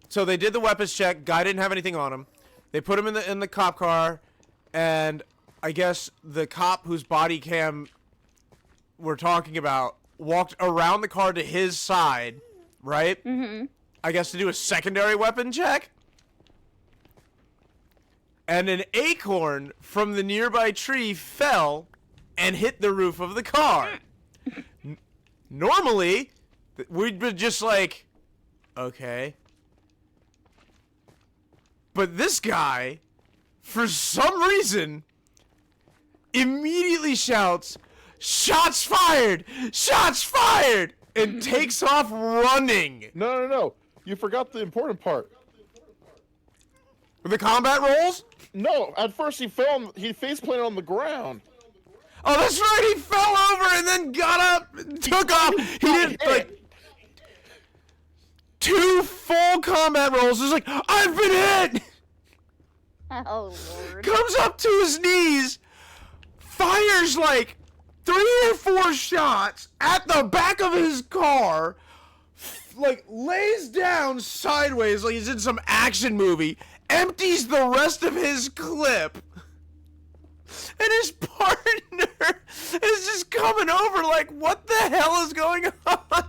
[SPEAKER 2] so they did the weapons check. Guy didn't have anything on him. They put him in the cop car, and I guess the cop whose body cam we're talking about walked around the car to his side, right? Mm-hmm. I guess to do a secondary weapon check. And an acorn from the nearby tree fell and hit the roof of the car. Normally, we'd be just like, okay. But this guy, for some reason, immediately shouts, "Shots fired! Shots fired!" and takes off running.
[SPEAKER 1] No. You forgot the important part.
[SPEAKER 2] The combat rolls?
[SPEAKER 1] No, at first he face planted on the ground.
[SPEAKER 2] Oh, that's right, he fell over and then got up and took off. He did, like, 2 full combat rolls. He's like, I've been hit!
[SPEAKER 4] Oh, Lord.
[SPEAKER 2] Comes up to his knees, fires like 3 or 4 shots at the back of his car, like lays down sideways like he's in some action movie, empties the rest of his clip, and his partner is just coming over like, what the hell is going on?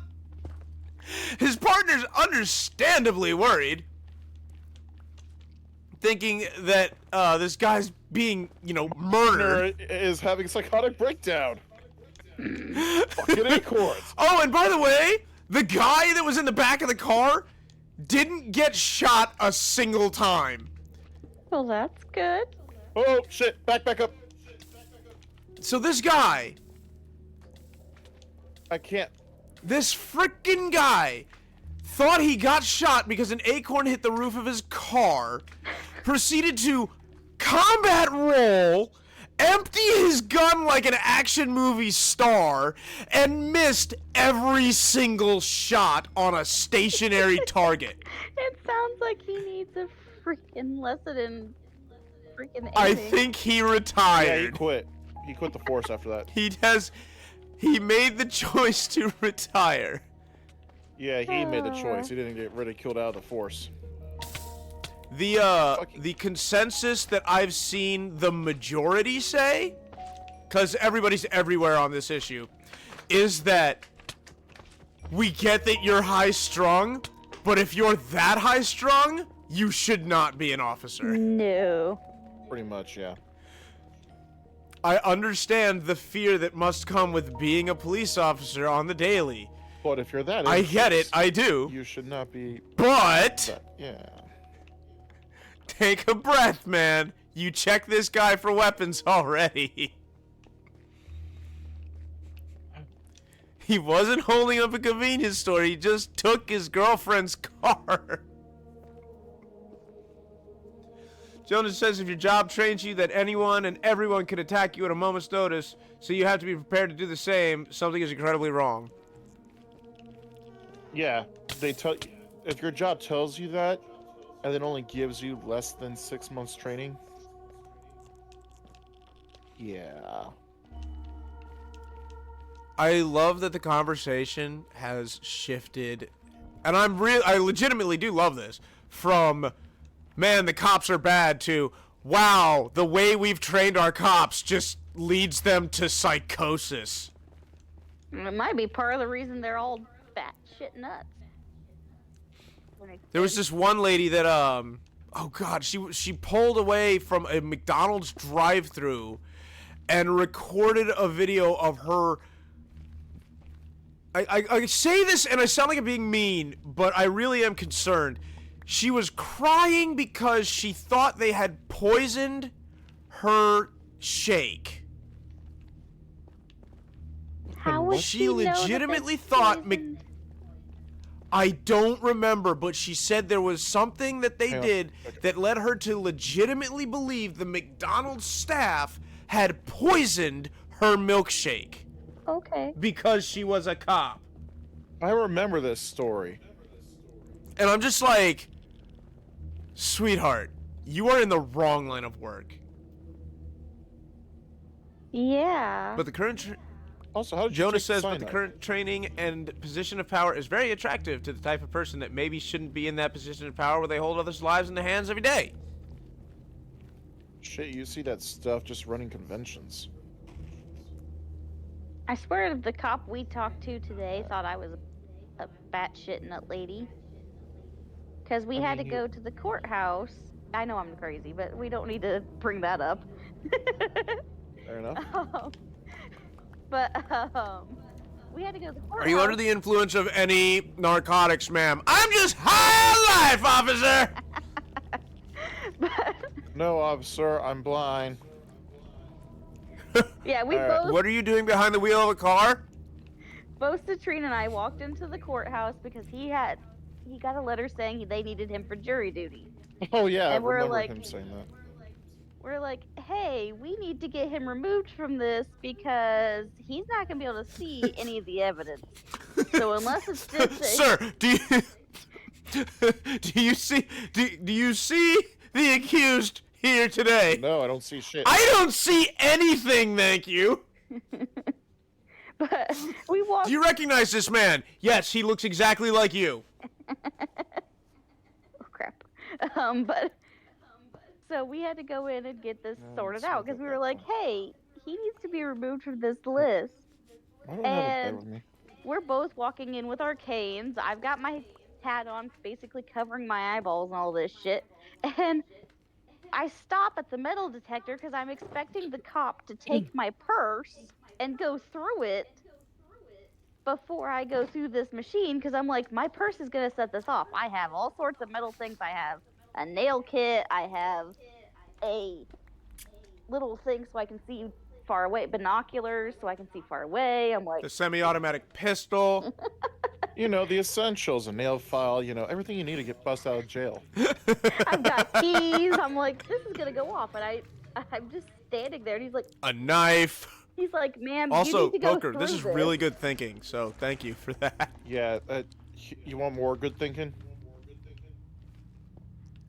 [SPEAKER 2] His partner's understandably worried. thinking that this guy's being, murdered.
[SPEAKER 1] Is having psychotic breakdown. Fucking acorns.
[SPEAKER 2] Oh, and by the way, the guy that was in the back of the car didn't get shot a single time.
[SPEAKER 4] Well, that's good.
[SPEAKER 1] Oh shit! Back up.
[SPEAKER 2] So this guy,
[SPEAKER 1] I can't.
[SPEAKER 2] this frickin' guy, thought he got shot because an acorn hit the roof of his car, proceeded to combat roll, empty his gun like an action movie star, and missed every single shot on a stationary target.
[SPEAKER 4] It sounds like he needs a freaking lesson in freaking aiming.
[SPEAKER 2] I think he
[SPEAKER 1] Yeah, he
[SPEAKER 2] retired.
[SPEAKER 1] quit. He quit the force after that.
[SPEAKER 2] He made the choice to retire.
[SPEAKER 1] Yeah, he made the choice. He didn't get ridiculed out of the force.
[SPEAKER 2] The consensus that I've seen the majority say, because everybody's everywhere on this issue, is that we get that you're high strung, but if you're that high strung, you should not be an officer.
[SPEAKER 4] No.
[SPEAKER 1] Pretty much, yeah.
[SPEAKER 2] I understand the fear that must come with being a police officer on the daily.
[SPEAKER 1] But if you're that,
[SPEAKER 2] I get it, I do.
[SPEAKER 1] You should not be.
[SPEAKER 2] But
[SPEAKER 1] Yeah.
[SPEAKER 2] take a breath, man. You check this guy for weapons already. He wasn't holding up a convenience store. He just took his girlfriend's car. Jonas says if your job trains you that anyone and everyone can attack you at a moment's notice, so you have to be prepared to do the same, something is incredibly wrong.
[SPEAKER 1] Yeah. They tell. If your job tells you that, and then only gives you less than 6 months training. Yeah.
[SPEAKER 2] I love that the conversation has shifted, and I legitimately do love this, from, man, the cops are bad, to, wow, the way we've trained our cops just leads them to psychosis.
[SPEAKER 4] It might be part of the reason they're all fat shit nuts.
[SPEAKER 2] There was this one lady that, oh god, she pulled away from a McDonald's drive-thru and recorded a video of her. I say this and I sound like I'm being mean, but I really am concerned. She was crying because she thought they had poisoned her shake.
[SPEAKER 4] How would
[SPEAKER 2] She
[SPEAKER 4] she know that
[SPEAKER 2] legitimately
[SPEAKER 4] that's
[SPEAKER 2] thought
[SPEAKER 4] poison?
[SPEAKER 2] I don't remember, but she said there was something that they
[SPEAKER 1] Hang on.
[SPEAKER 2] did that led her to legitimately believe the McDonald's staff had poisoned her milkshake
[SPEAKER 4] Okay.
[SPEAKER 2] because she was a cop.
[SPEAKER 1] I remember this story.
[SPEAKER 2] And I'm just like, sweetheart, you are in the wrong line of work.
[SPEAKER 4] Yeah.
[SPEAKER 2] But the current
[SPEAKER 1] Also, how did you
[SPEAKER 2] Jonas
[SPEAKER 1] take
[SPEAKER 2] says, but the
[SPEAKER 1] cyanide?
[SPEAKER 2] current training and position of power is very attractive to the type of person that maybe shouldn't be in that position of power where they hold others' lives in their hands every day.
[SPEAKER 1] Shit, you see that stuff just running conventions.
[SPEAKER 4] I swear the cop we talked to today thought I was a batshit nut lady. Because we had to go to the courthouse. I know I'm crazy, but we don't need to bring that up.
[SPEAKER 1] Fair enough.
[SPEAKER 4] But we had to go to the courthouse.
[SPEAKER 2] Are you under the influence of any narcotics, ma'am? I'm just high on life, officer!
[SPEAKER 4] But,
[SPEAKER 1] No, officer, I'm blind.
[SPEAKER 4] yeah, we
[SPEAKER 1] Alright,
[SPEAKER 4] both,
[SPEAKER 2] What are you doing behind the wheel of a car?
[SPEAKER 4] both Citrine and I walked into the courthouse because he got a letter saying they needed him for jury duty.
[SPEAKER 1] Oh yeah, I
[SPEAKER 4] And we're
[SPEAKER 1] remember
[SPEAKER 4] like-
[SPEAKER 1] him saying that.
[SPEAKER 4] We're like, hey, we need to get him removed from this because he's not gonna be able to see any of the evidence. So unless it's just
[SPEAKER 2] Sir, do you see the accused here today?
[SPEAKER 1] No, I don't see shit.
[SPEAKER 2] I don't see anything, thank you.
[SPEAKER 4] but we walked.
[SPEAKER 2] Do you recognize this man? Yes, he looks exactly like you.
[SPEAKER 4] Oh, crap. But so we had to go in and get this sorted
[SPEAKER 1] let's
[SPEAKER 4] out
[SPEAKER 1] look
[SPEAKER 4] because
[SPEAKER 1] at
[SPEAKER 4] we
[SPEAKER 1] that
[SPEAKER 4] were like,
[SPEAKER 1] one.
[SPEAKER 4] hey, he needs to be removed from this list.
[SPEAKER 1] I don't have it there
[SPEAKER 4] and-
[SPEAKER 1] with me.
[SPEAKER 4] We're both walking in with our canes. I've got my hat on, basically covering my eyeballs and all this shit. And I stop at the metal detector because I'm expecting the cop to take my purse and go through it before I go through this machine because I'm like, my purse is going to set this off. I have all sorts of metal things. I have a nail kit. I have a little thing so I can see far away, binoculars so I can see far away. I'm like,
[SPEAKER 2] The semi-automatic pistol.
[SPEAKER 1] You know, the essentials, a nail file, you know, everything you need to get busted out of jail.
[SPEAKER 4] I've got keys. I'm like, this is gonna go off, and I'm just standing there, and he's like,
[SPEAKER 2] A knife.
[SPEAKER 4] he's like, ma'am, you
[SPEAKER 2] Also,
[SPEAKER 4] need to go
[SPEAKER 2] Poker,
[SPEAKER 4] through
[SPEAKER 2] this is really good thinking, so thank you for that.
[SPEAKER 1] Yeah, you want more good thinking?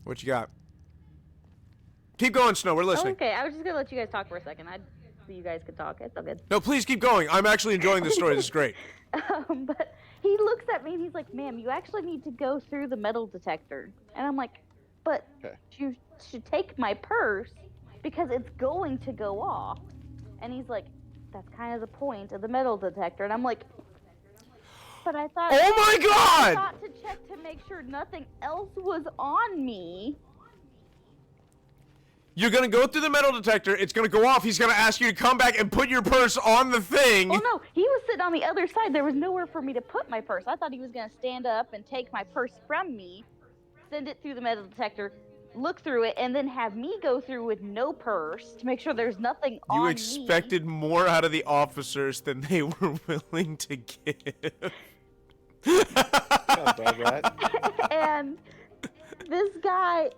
[SPEAKER 2] What you got? Keep going, Snow. We're
[SPEAKER 4] Oh,
[SPEAKER 2] listening.
[SPEAKER 4] okay, I was just gonna let you guys talk for a second. So you guys could talk. It's all good.
[SPEAKER 2] No, please keep going. I'm actually enjoying this story. This is great.
[SPEAKER 4] But he looks at me and he's like, ma'am, you actually need to go through the metal detector. And I'm like, but
[SPEAKER 1] Okay.
[SPEAKER 4] you should take my purse because it's going to go off. And he's like, that's kind of the point of the metal detector. And I'm like, but I thought,
[SPEAKER 2] Oh my
[SPEAKER 4] I
[SPEAKER 2] God!
[SPEAKER 4] thought to check to make sure nothing else was on me.
[SPEAKER 2] You're gonna go through the metal detector. It's gonna go off. He's gonna ask you to come back and put your purse on the thing.
[SPEAKER 4] Well, no, he was sitting on the other side. There was nowhere for me to put my purse. I thought he was going to stand up and take my purse from me, send it through the metal detector, look through it, and then have me go through with no purse to make sure there's nothing on
[SPEAKER 2] You
[SPEAKER 4] me.
[SPEAKER 2] expected more out of the officers than they were willing to give.
[SPEAKER 1] Not bad, right?
[SPEAKER 4] And this guy,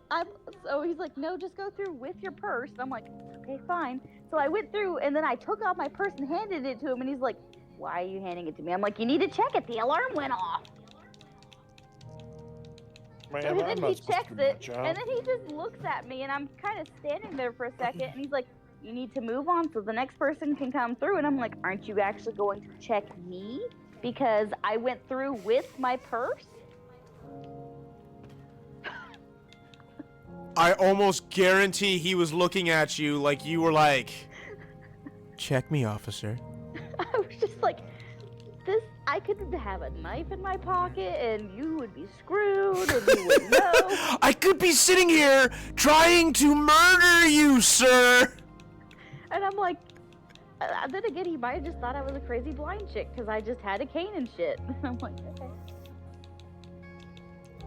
[SPEAKER 4] so he's like, no, just go through with your purse. And I'm like, okay, fine. So I went through, and then I took out my purse and handed it to him, and he's like, why are you handing it to me? I'm like, you need to check it. The alarm went off.
[SPEAKER 1] Man,
[SPEAKER 4] And
[SPEAKER 1] I'm
[SPEAKER 4] then
[SPEAKER 1] not
[SPEAKER 4] he
[SPEAKER 1] supposed to
[SPEAKER 4] checks
[SPEAKER 1] do my
[SPEAKER 4] it,
[SPEAKER 1] job.
[SPEAKER 4] and then he just looks at me, and I'm kind of standing there for a second, and he's like, you need to move on so the next person can come through. And I'm like, aren't you actually going to check me? Because I went through with my purse?
[SPEAKER 2] I almost guarantee he was looking at you like you were like, check me, officer.
[SPEAKER 4] I was just like, this, I could have a knife in my pocket, and you would be screwed, and you would know.
[SPEAKER 2] I could be sitting here trying to murder you, sir.
[SPEAKER 4] And I'm like, then again, he might have just thought I was a crazy blind chick, because I just had a cane and shit. I'm like, okay.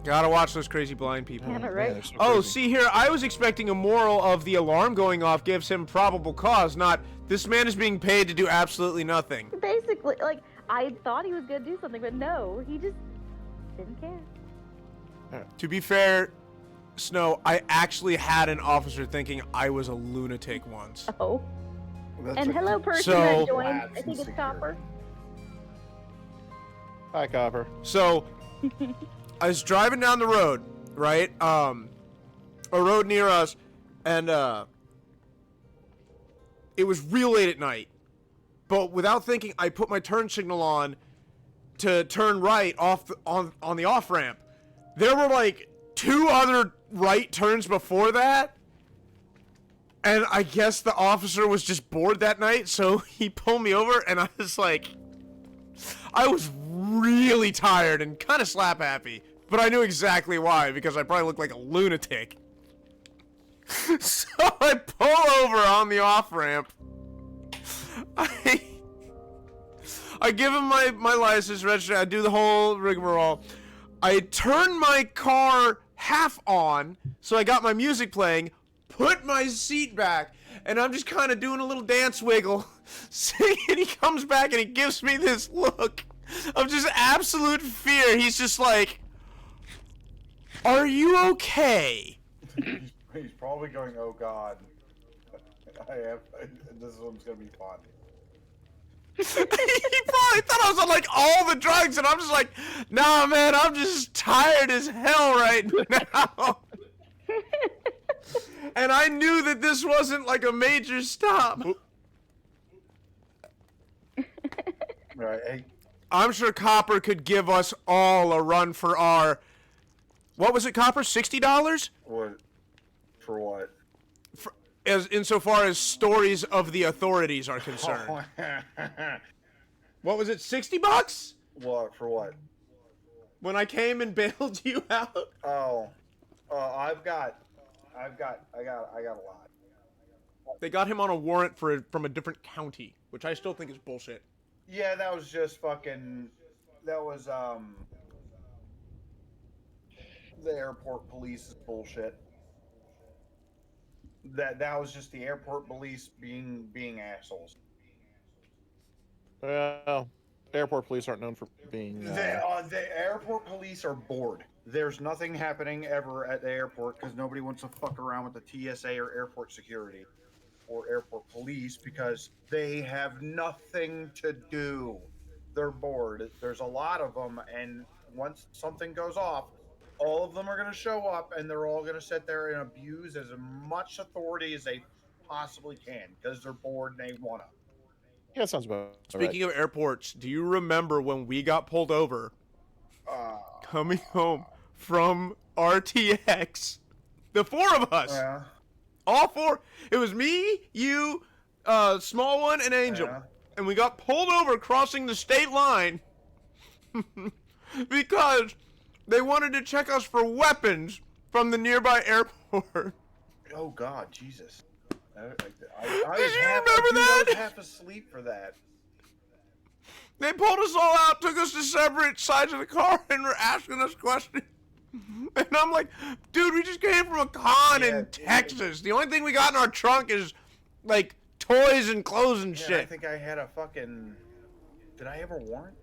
[SPEAKER 2] Gotta watch those crazy blind people.
[SPEAKER 4] Yeah,
[SPEAKER 1] Man,
[SPEAKER 4] right.
[SPEAKER 1] they're so
[SPEAKER 2] Oh,
[SPEAKER 1] crazy.
[SPEAKER 2] see here, I was expecting a moral of the alarm going off gives him probable cause, not this man is being paid to do absolutely nothing.
[SPEAKER 4] Basically, like, I thought he was going to do something, but no, he just didn't care.
[SPEAKER 2] To be fair, Snow, I actually had an officer thinking I was a lunatic once.
[SPEAKER 4] Oh.
[SPEAKER 1] That's
[SPEAKER 4] And
[SPEAKER 1] a-
[SPEAKER 4] hello, person
[SPEAKER 2] So-
[SPEAKER 4] that joined.
[SPEAKER 1] Labs
[SPEAKER 4] I think it's
[SPEAKER 1] insecure.
[SPEAKER 4] Copper.
[SPEAKER 1] Hi, Copper.
[SPEAKER 2] So, I was driving down the road, right? A road near us, and it was real late at night. But without thinking, I put my turn signal on to turn right off on the off ramp. There were like 2 other right turns before that, and I guess the officer was just bored that night, so he pulled me over, and I was like, I was really tired and kind of slap happy, but I knew exactly why, because I probably looked like a lunatic. So I pull over on the off ramp. I give him my license, register. I do the whole rigmarole. I turn my car half on, so I got my music playing, put my seat back, and I'm just kind of doing a little dance wiggle, singing. He comes back and he gives me this look of just absolute fear. He's just like, "Are you okay?"
[SPEAKER 1] He's probably going, oh God. This one's gonna be fun.
[SPEAKER 2] He probably thought I was on like all the drugs, and I'm just like, nah, man, I'm just tired as hell right now. And I knew that this wasn't like a major stop.
[SPEAKER 1] Right. Hey,
[SPEAKER 2] I'm sure Copper could give us all a run for our, what was it, Copper? $60?
[SPEAKER 1] what? For what?
[SPEAKER 2] As insofar as stories of the authorities are concerned. What was it, $60?
[SPEAKER 1] What? For what?
[SPEAKER 2] When I came and bailed you out?
[SPEAKER 1] Oh, I've got
[SPEAKER 5] I got a lot.
[SPEAKER 2] They got him on a warrant from a different county, which I still think is bullshit.
[SPEAKER 5] Yeah, that was just fucking. That was the airport police is bullshit. That was just the airport police being assholes.
[SPEAKER 1] Well, airport police aren't known for being.
[SPEAKER 5] The airport police are bored. There's nothing happening ever at the airport because nobody wants to fuck around with the TSA or airport security or airport police because they have nothing to do. They're bored. There's a lot of them, and once something goes off, all of them are going to show up and they're all going to sit there and abuse as much authority as they possibly can because they're bored and they want to.
[SPEAKER 1] Yeah, that sounds about
[SPEAKER 2] Speaking
[SPEAKER 1] right.
[SPEAKER 2] of airports, do you remember when we got pulled over coming home from RTX? The four of us.
[SPEAKER 5] Yeah.
[SPEAKER 2] All four. It was me, you, small one, and Angel.
[SPEAKER 5] Yeah.
[SPEAKER 2] And we got pulled over crossing the state line because they wanted to check us for weapons from the nearby airport.
[SPEAKER 5] Oh God, Jesus! I
[SPEAKER 2] Did you remember that?
[SPEAKER 5] I was half asleep for that.
[SPEAKER 2] They pulled us all out, took us to separate sides of the car, and were asking us questions. And I'm like, dude, we just came from a con in Texas. The only thing we got in our trunk is, like, toys and clothes and shit.
[SPEAKER 5] I think I had a fucking... Did I have a warrant?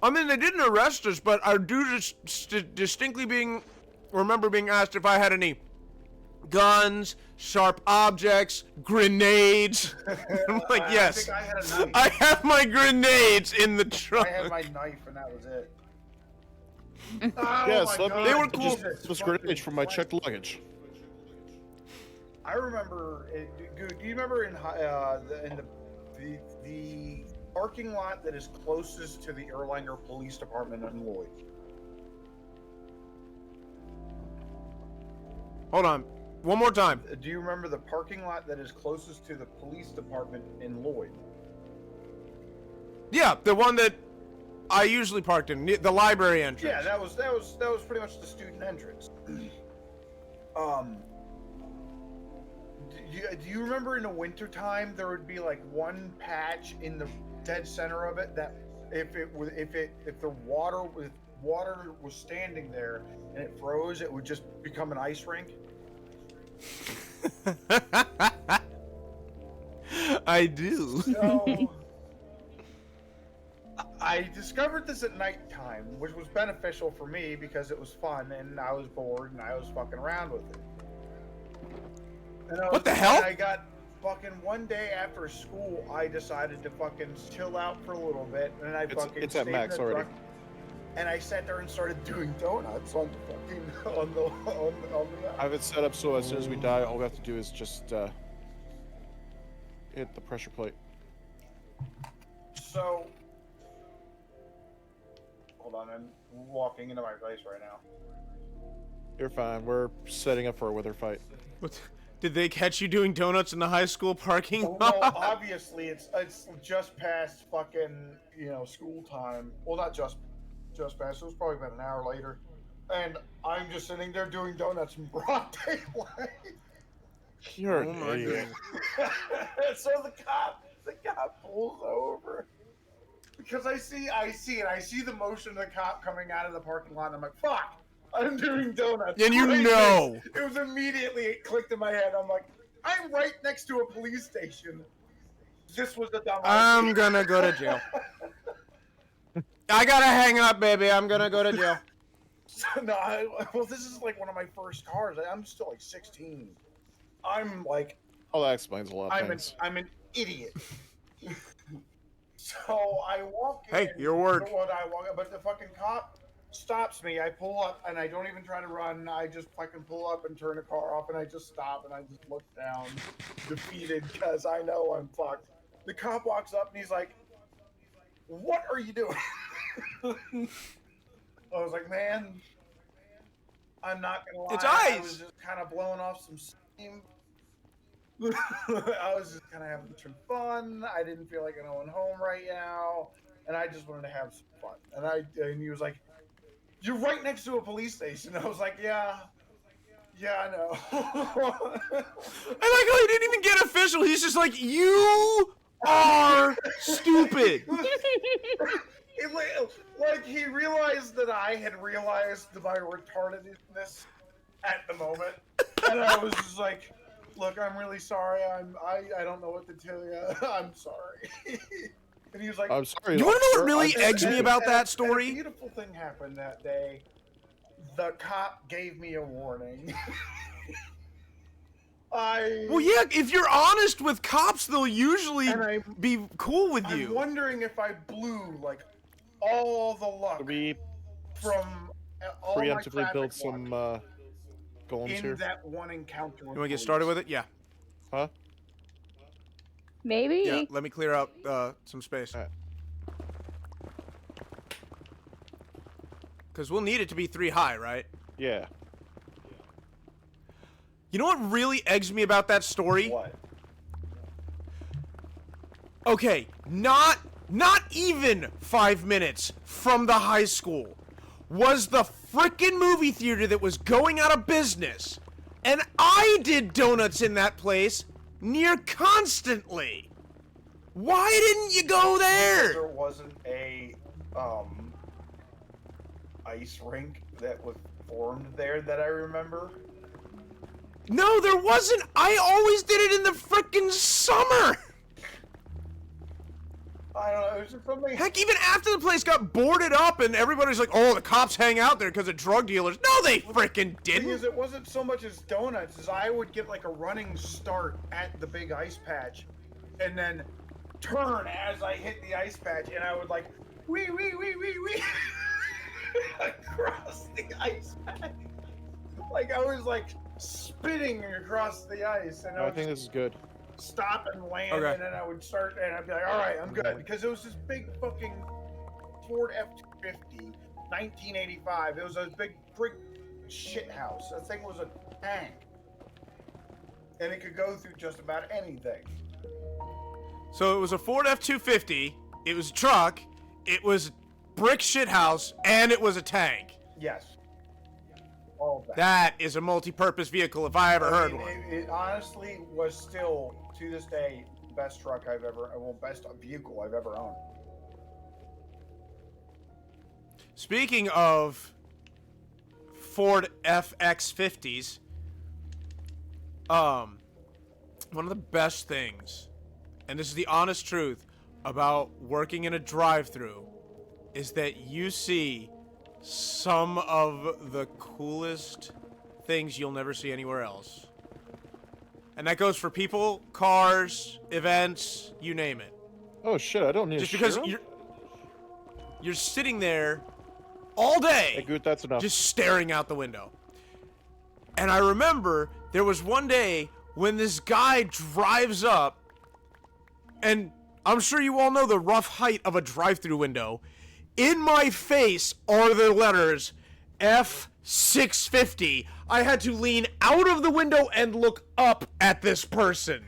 [SPEAKER 2] I mean, they didn't arrest us, but I do distinctly remember being asked if I had any guns, sharp objects, grenades. I'm like, yes.
[SPEAKER 5] I think I had a knife.
[SPEAKER 2] I have my grenades in the trunk.
[SPEAKER 5] I had my knife and that was it.
[SPEAKER 1] Yes,
[SPEAKER 5] my
[SPEAKER 1] let me.
[SPEAKER 5] God,
[SPEAKER 2] They were cool.
[SPEAKER 5] Jesus
[SPEAKER 1] This
[SPEAKER 5] fucking
[SPEAKER 1] grenades from my
[SPEAKER 5] Christ.
[SPEAKER 1] checked luggage.
[SPEAKER 5] I remember. Do you remember in the parking lot that is closest to the Erlanger Police Department in Lloyd?
[SPEAKER 2] Hold on. One more time.
[SPEAKER 5] Do you remember the parking lot that is closest to the police department in Lloyd?
[SPEAKER 2] Yeah, the one that I usually parked in, the library entrance.
[SPEAKER 5] Yeah, that was pretty much the student entrance. Do you remember in the wintertime there would be like one patch in the dead center of it that if the water was standing there and it froze, it would just become an ice rink?
[SPEAKER 2] I do.
[SPEAKER 5] So I discovered this at nighttime, which was beneficial for me because it was fun and I was bored and I was fucking around with it.
[SPEAKER 2] What the hell?
[SPEAKER 5] I got fucking one day after school, I decided to fucking chill out for a little bit, and I fucking
[SPEAKER 1] it's at
[SPEAKER 5] stayed
[SPEAKER 1] max
[SPEAKER 5] in the
[SPEAKER 1] already.
[SPEAKER 5] truck, and I sat there and started doing donuts on the fucking on the.
[SPEAKER 1] I have it set up so as soon as we die, all we have to do is just hit the pressure plate.
[SPEAKER 5] So, hold on, I'm walking into my place right now.
[SPEAKER 1] You're fine. We're setting up for a wither fight.
[SPEAKER 2] What? Did they catch you doing donuts in the high school parking lot?
[SPEAKER 5] Well, obviously, it's just past fucking school time. Well, not just past. It was probably about an hour later, and I'm just sitting there doing donuts in broad daylight.
[SPEAKER 1] You're
[SPEAKER 2] Oh
[SPEAKER 1] an
[SPEAKER 2] my
[SPEAKER 1] idiot.
[SPEAKER 5] So the cop pulls over because I see the motion of the cop coming out of the parking lot, and I'm like, fuck. I'm doing donuts.
[SPEAKER 2] And you
[SPEAKER 5] right
[SPEAKER 2] know.
[SPEAKER 5] there. It was immediately, it clicked in my head. I'm like, I'm right next to a police station. This was the dumb
[SPEAKER 2] I'm
[SPEAKER 5] idea.
[SPEAKER 2] gonna go to jail. I gotta hang up, baby. I'm gonna go to jail.
[SPEAKER 5] No, well, this is like one of my first cars. I'm still like 16. I'm like,
[SPEAKER 1] Oh, that explains a lot of things.
[SPEAKER 5] I'm an idiot. So I walk in.
[SPEAKER 2] Hey, your word.
[SPEAKER 5] But the fucking cop stops me. I pull up and I don't even try to run. I just fucking pull up and turn the car off and I just stop and I just look down, defeated because I know I'm fucked. The cop walks up and he's like, "What are you doing?" I was like, "Man, I'm not gonna lie.
[SPEAKER 2] It's
[SPEAKER 5] I
[SPEAKER 2] ice."
[SPEAKER 5] was just kind of blowing off some steam." I was just kind of having some fun. I didn't feel like going home right now, and I just wanted to have some fun. And he was like, you're right next to a police station. I was like, yeah, I know.
[SPEAKER 2] I like how he didn't even get official. He's just like, you are stupid.
[SPEAKER 5] Like he realized that I had realized my retardedness at the moment, and I was just like, "Look, I'm really sorry. I don't know what to tell you. I'm sorry." And he was like,
[SPEAKER 1] I'm sorry.
[SPEAKER 2] You want to know what
[SPEAKER 1] officer.
[SPEAKER 2] really eggs me about that
[SPEAKER 5] And a
[SPEAKER 2] story?
[SPEAKER 5] beautiful thing happened that day. The cop gave me a warning.
[SPEAKER 2] Well, yeah, if you're honest with cops, they'll usually be cool with
[SPEAKER 5] I'm
[SPEAKER 2] you.
[SPEAKER 5] wondering if I blew like all the luck
[SPEAKER 1] We
[SPEAKER 5] from all my
[SPEAKER 1] preemptively
[SPEAKER 5] traffic
[SPEAKER 1] build some
[SPEAKER 5] luck
[SPEAKER 1] golems
[SPEAKER 5] in
[SPEAKER 1] here.
[SPEAKER 5] that one encounter.
[SPEAKER 2] You want to get started with it? Yeah.
[SPEAKER 1] Huh?
[SPEAKER 4] Maybe.
[SPEAKER 2] Yeah, let me clear out some space.
[SPEAKER 1] Alright.
[SPEAKER 2] Because we'll need it to be 3 high, right?
[SPEAKER 1] Yeah.
[SPEAKER 2] You know what really eggs me about that story?
[SPEAKER 5] What?
[SPEAKER 2] Okay, not even 5 minutes from the high school was the frickin' movie theater that was going out of business. And I did donuts in that place near constantly. Why didn't you go there?
[SPEAKER 5] There wasn't a ice rink that was formed there that I remember.
[SPEAKER 2] No, there wasn't. I always did it in the frickin' summer.
[SPEAKER 5] I don't know. It was just something.
[SPEAKER 2] Heck, even after the place got boarded up and everybody's like, oh, the cops hang out there because of drug dealers. No, they frickin'
[SPEAKER 5] Thing
[SPEAKER 2] didn't.
[SPEAKER 5] is, it wasn't so much as donuts as I would get like a running start at the big ice patch, and then turn as I hit the ice patch, and I would like wee across the ice patch. Like I was like spinning across the ice, and
[SPEAKER 1] No, I think this is good.
[SPEAKER 5] stop and land,
[SPEAKER 2] Okay.
[SPEAKER 5] and then I would start, and I'd be like, all right, I'm good, because it was this big fucking Ford F-250, 1985. It was a big brick shit house. That thing was a tank, and it could go through just about anything.
[SPEAKER 2] So it was a Ford F-250, it was a truck, it was brick shithouse, and it was a tank.
[SPEAKER 5] Yes. All of that.
[SPEAKER 2] That is a multi-purpose vehicle if I ever heard one.
[SPEAKER 5] It honestly was still, to this day, the best truck I've ever, well, best vehicle I've ever owned.
[SPEAKER 2] Speaking of Ford FX50s, one of the best things, and this is the honest truth about working in a drive-thru, is that you see some of the coolest things you'll never see anywhere else. And that goes for people, cars, events, you name it.
[SPEAKER 1] Oh shit! I don't need.
[SPEAKER 2] Just
[SPEAKER 1] a
[SPEAKER 2] because
[SPEAKER 1] shiro?
[SPEAKER 2] you're sitting there all day,
[SPEAKER 1] Hey, Goot, that's enough.
[SPEAKER 2] just staring out the window. And I remember there was one day when this guy drives up, and I'm sure you all know the rough height of a drive-thru window. In my face are the letters F650. I had to lean out of the window and look up at this person.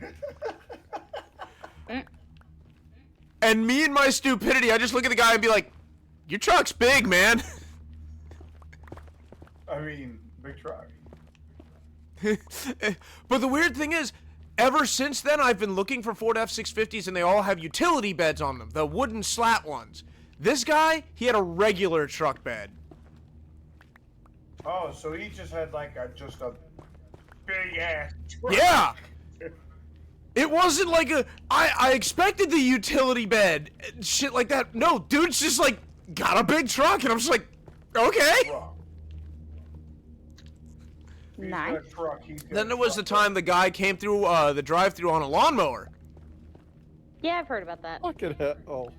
[SPEAKER 2] And me and my stupidity, I just look at the guy and be like, your truck's big, man.
[SPEAKER 5] I mean, big truck.
[SPEAKER 2] But the weird thing is, ever since then, I've been looking for Ford F650s, and they all have utility beds on them, the wooden slat ones. This guy, he had a regular truck bed.
[SPEAKER 5] Oh, so he just had like just a big ass truck.
[SPEAKER 2] Yeah! It wasn't like I expected the utility bed, shit like that. No, dude's just like, got a big truck, and I'm just like, okay.
[SPEAKER 5] Truck. He's got
[SPEAKER 4] Nice.
[SPEAKER 5] a truck, he's got
[SPEAKER 2] Then
[SPEAKER 5] a
[SPEAKER 2] there was the
[SPEAKER 5] truck.
[SPEAKER 2] time the guy came through the drive-thru on a lawnmower.
[SPEAKER 4] Yeah, I've heard about that.
[SPEAKER 1] Fucking hell. Oh.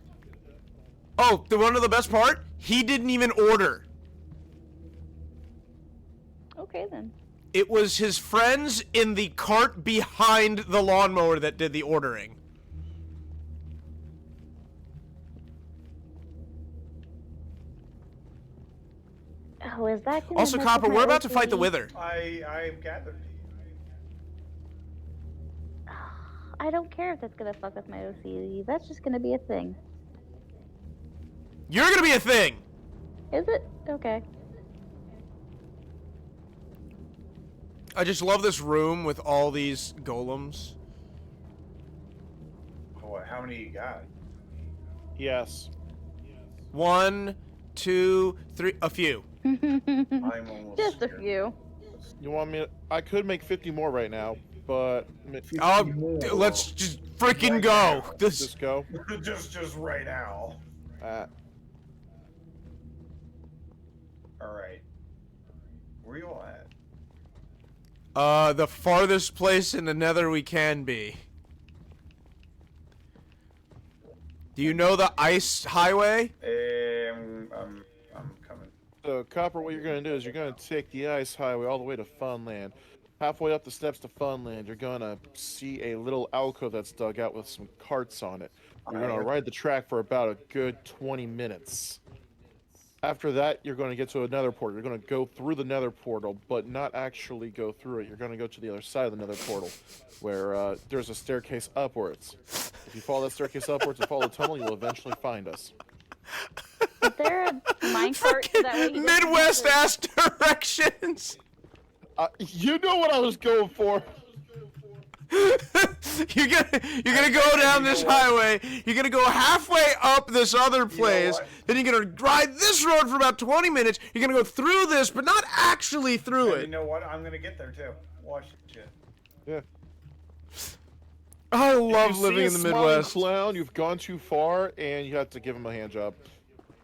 [SPEAKER 2] Oh, the one of the best part? He didn't even order.
[SPEAKER 4] Okay then.
[SPEAKER 2] It was his friends in the cart behind the lawnmower that did the ordering.
[SPEAKER 4] Oh, is that gonna
[SPEAKER 2] Also,
[SPEAKER 4] mess
[SPEAKER 2] Copper,
[SPEAKER 4] with my
[SPEAKER 2] we're about to fight the
[SPEAKER 4] OCD?
[SPEAKER 2] Wither.
[SPEAKER 5] I've gathered.
[SPEAKER 4] I don't care if that's gonna fuck with my OCD. That's just gonna be a thing.
[SPEAKER 2] You're gonna be a thing.
[SPEAKER 4] Is it? Okay.
[SPEAKER 2] I just love this room with all these golems.
[SPEAKER 5] Oh, how many you got?
[SPEAKER 1] Yes.
[SPEAKER 2] 1, 2, 3, a few.
[SPEAKER 5] I'm almost
[SPEAKER 4] Just a
[SPEAKER 5] scared.
[SPEAKER 4] few.
[SPEAKER 1] You want me? I could make 50 more right now, but
[SPEAKER 2] Oh,
[SPEAKER 5] more.
[SPEAKER 2] let's just freaking
[SPEAKER 5] Right
[SPEAKER 2] go.
[SPEAKER 5] now.
[SPEAKER 2] This
[SPEAKER 1] just go.
[SPEAKER 5] just right now.
[SPEAKER 1] Uh,
[SPEAKER 5] All right. Where you all at?
[SPEAKER 2] the farthest place in the Nether we can be. Do you know the ice highway?
[SPEAKER 5] I'm coming.
[SPEAKER 1] so, Copper, what you're going to do is you're going to take the ice highway all the way to Funland. Halfway up the steps to Funland, you're going to see a little alcove that's dug out with some carts on it. You're going to ride the track for about a good 20 minutes. After that, you're going to get to a nether portal. You're going to go through the nether portal, but not actually go through it. You're going to go to the other side of the nether portal, where there's a staircase upwards. If you follow that staircase upwards and follow the tunnel, you'll eventually find us.
[SPEAKER 4] Is there a minecart that way? you don't
[SPEAKER 2] Midwest
[SPEAKER 4] have to-
[SPEAKER 2] ass directions.
[SPEAKER 1] You know what I was going for.
[SPEAKER 2] you're gonna go down this highway. You're gonna go halfway up this other place.
[SPEAKER 5] what?
[SPEAKER 2] Then you're gonna ride this road for about 20 minutes. You're gonna go through this, but not actually through
[SPEAKER 5] And you
[SPEAKER 2] it.
[SPEAKER 5] know what? I'm gonna get there too. Watch this shit.
[SPEAKER 1] Yeah.
[SPEAKER 2] I
[SPEAKER 1] If
[SPEAKER 2] love
[SPEAKER 1] you
[SPEAKER 2] living
[SPEAKER 1] see
[SPEAKER 2] in the
[SPEAKER 1] a smiling
[SPEAKER 2] Midwest.
[SPEAKER 1] clown, you've gone too far, and you have to give him a hand job.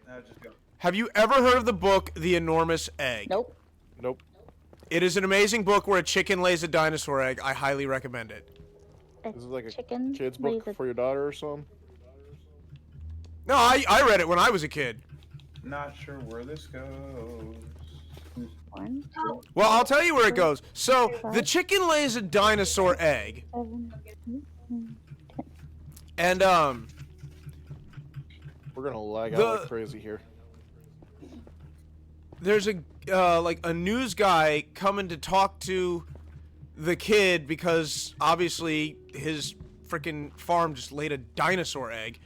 [SPEAKER 5] No, just go.
[SPEAKER 2] Have you ever heard of the book The Enormous Egg?
[SPEAKER 4] Nope.
[SPEAKER 1] Nope.
[SPEAKER 2] It is an amazing book where a chicken lays a dinosaur egg. I highly recommend it.
[SPEAKER 1] This is like a
[SPEAKER 4] chicken
[SPEAKER 1] kid's
[SPEAKER 4] lays
[SPEAKER 1] book
[SPEAKER 4] a-
[SPEAKER 1] for your daughter or something.
[SPEAKER 2] No, I read it when I was a kid.
[SPEAKER 5] Not sure where this goes.
[SPEAKER 4] 1, 2,
[SPEAKER 2] Well, I'll tell you where it goes. So, the chicken lays a dinosaur egg.
[SPEAKER 4] 7, 8, 9, 10.
[SPEAKER 2] And,
[SPEAKER 1] We're gonna lag out
[SPEAKER 2] The-
[SPEAKER 1] like crazy here.
[SPEAKER 2] there's a news guy coming to talk to the kid because obviously his freaking farm just laid a dinosaur egg.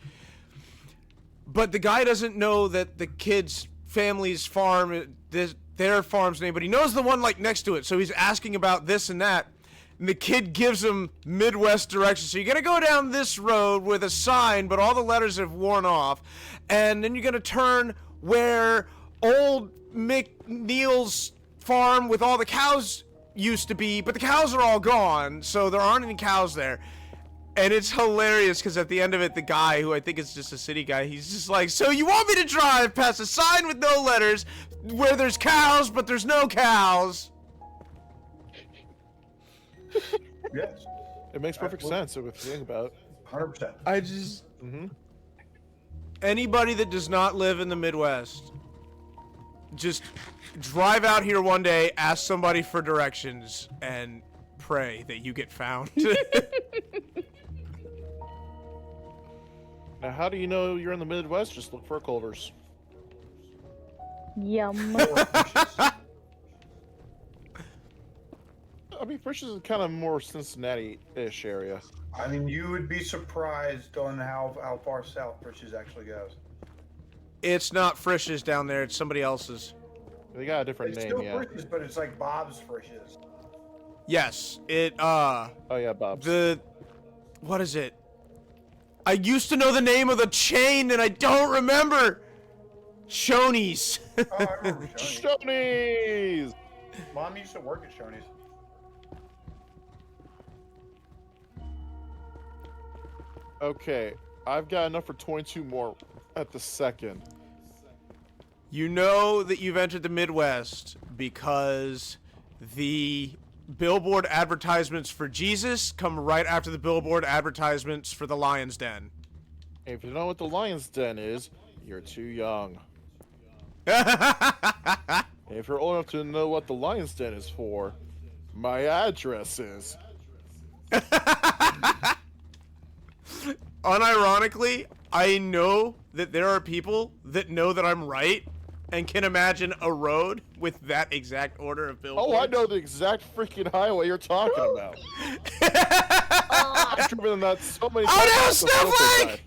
[SPEAKER 2] But the guy doesn't know that the kid's family's farm, their farm's name, but he knows the one like next to it. So he's asking about this and that. And the kid gives him Midwest directions. So you're going to go down this road with a sign, but all the letters have worn off. And then you're going to turn where old McNeil's farm with all the cows used to be, but the cows are all gone, so there aren't any cows there. And it's hilarious because at the end of it, the guy, who I think is just a city guy, he's just like, so you want me to drive past a sign with no letters where there's cows, but there's no cows?
[SPEAKER 5] Yes.
[SPEAKER 1] It makes perfect sense if you think about it.
[SPEAKER 5] 100%.
[SPEAKER 2] I just...
[SPEAKER 1] Mm-hmm.
[SPEAKER 2] Anybody that does not live in the Midwest, just drive out here one day, ask somebody for directions, and pray that you get found.
[SPEAKER 1] Now, how do you know you're in the Midwest? Just look for Culver's.
[SPEAKER 4] Yum.
[SPEAKER 1] I mean, Frisch's is kind of more Cincinnati-ish area.
[SPEAKER 5] I mean, you would be surprised on how far south Frisch's actually goes.
[SPEAKER 2] It's not Frisch's down there, it's somebody else's.
[SPEAKER 1] They got a different
[SPEAKER 5] It's
[SPEAKER 1] name,
[SPEAKER 5] still
[SPEAKER 1] yeah.
[SPEAKER 5] Frisch's, but it's like Bob's Frisch's.
[SPEAKER 2] Yes,
[SPEAKER 1] Oh yeah, Bob's.
[SPEAKER 2] what is it? I used to know the name of the chain and I don't remember. Shoney's.
[SPEAKER 5] Oh, I remember Shoney's.
[SPEAKER 1] Shoney's!
[SPEAKER 5] Mom used to work at Shoney's.
[SPEAKER 1] Okay, I've got enough for 22 more at the second.
[SPEAKER 2] You know that you've entered the Midwest because the billboard advertisements for Jesus come right after the billboard advertisements for the Lion's Den.
[SPEAKER 1] If you know what the Lion's Den is, you're too young. If you're old enough to know what the Lion's Den is for, my address is.
[SPEAKER 2] Unironically, I know that there are people that know that I'm right and can imagine a road with that exact order of billboards.
[SPEAKER 1] Oh, I know the exact freaking highway you're talking about. I've driven that so many times.
[SPEAKER 2] Oh no,
[SPEAKER 1] it's a filthy
[SPEAKER 2] Snowflake!
[SPEAKER 1] drive.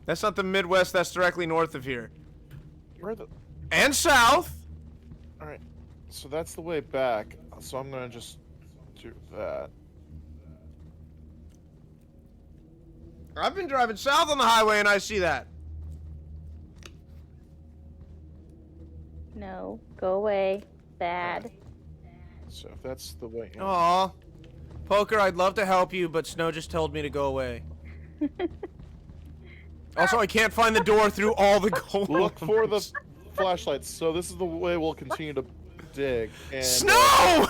[SPEAKER 2] That's not the Midwest, that's directly north of here.
[SPEAKER 1] Where the?
[SPEAKER 2] And south.
[SPEAKER 1] All right. So that's the way back. So I'm gonna just do that.
[SPEAKER 2] I've been driving south on the highway and I see that.
[SPEAKER 4] No, go away. Bad.
[SPEAKER 1] So if that's the way.
[SPEAKER 2] Aw. Poker, I'd love to help you, but Snow just told me to go away. Also, I can't find the door through all the gold.
[SPEAKER 1] Look for the flashlights. So this is the way we'll continue to dig. And,
[SPEAKER 2] Snow!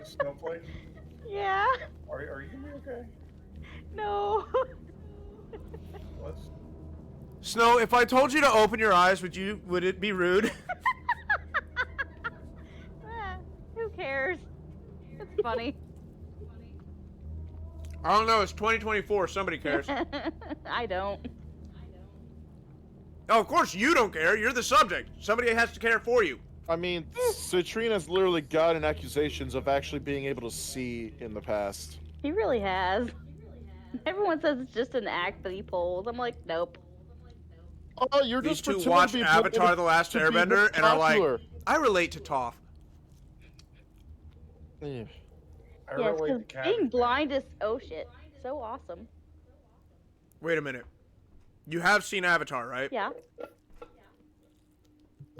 [SPEAKER 5] Snowflake,
[SPEAKER 4] Yeah.
[SPEAKER 5] are you okay?
[SPEAKER 4] No.
[SPEAKER 5] Let's.
[SPEAKER 2] Snow, if I told you to open your eyes, would it be rude?
[SPEAKER 4] Who cares? It's funny.
[SPEAKER 2] I don't know, it's 2024, somebody cares.
[SPEAKER 4] I don't.
[SPEAKER 2] Oh, of course you don't care, you're the subject. Somebody has to care for you.
[SPEAKER 1] I mean, Citrina's literally gotten accusations of actually being able to see in the past.
[SPEAKER 4] He really has. Everyone says it's just an act that he pulls. I'm like, nope.
[SPEAKER 1] Oh, you're
[SPEAKER 2] These
[SPEAKER 1] just
[SPEAKER 2] two
[SPEAKER 1] pretending
[SPEAKER 2] watch
[SPEAKER 1] to be
[SPEAKER 2] Avatar The Last
[SPEAKER 1] to be
[SPEAKER 2] Airbender and are like,
[SPEAKER 1] popular.
[SPEAKER 2] I relate to Toph.
[SPEAKER 1] Yeah.
[SPEAKER 5] I
[SPEAKER 4] Yes,
[SPEAKER 5] relate to
[SPEAKER 4] because
[SPEAKER 5] Cabbage
[SPEAKER 4] being
[SPEAKER 5] Man.
[SPEAKER 4] blind is oh shit, so awesome.
[SPEAKER 2] Wait a minute. You have seen Avatar, right?
[SPEAKER 4] Yeah,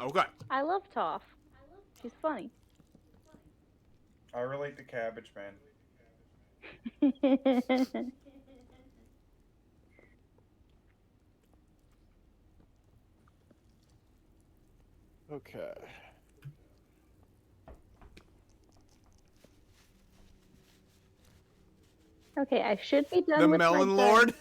[SPEAKER 2] Okay.
[SPEAKER 4] I love Toph. She's funny.
[SPEAKER 5] I relate to Cabbage Man.
[SPEAKER 1] Okay.
[SPEAKER 4] Okay, I should be done
[SPEAKER 2] The
[SPEAKER 4] with
[SPEAKER 2] Melon
[SPEAKER 4] my
[SPEAKER 2] Lord?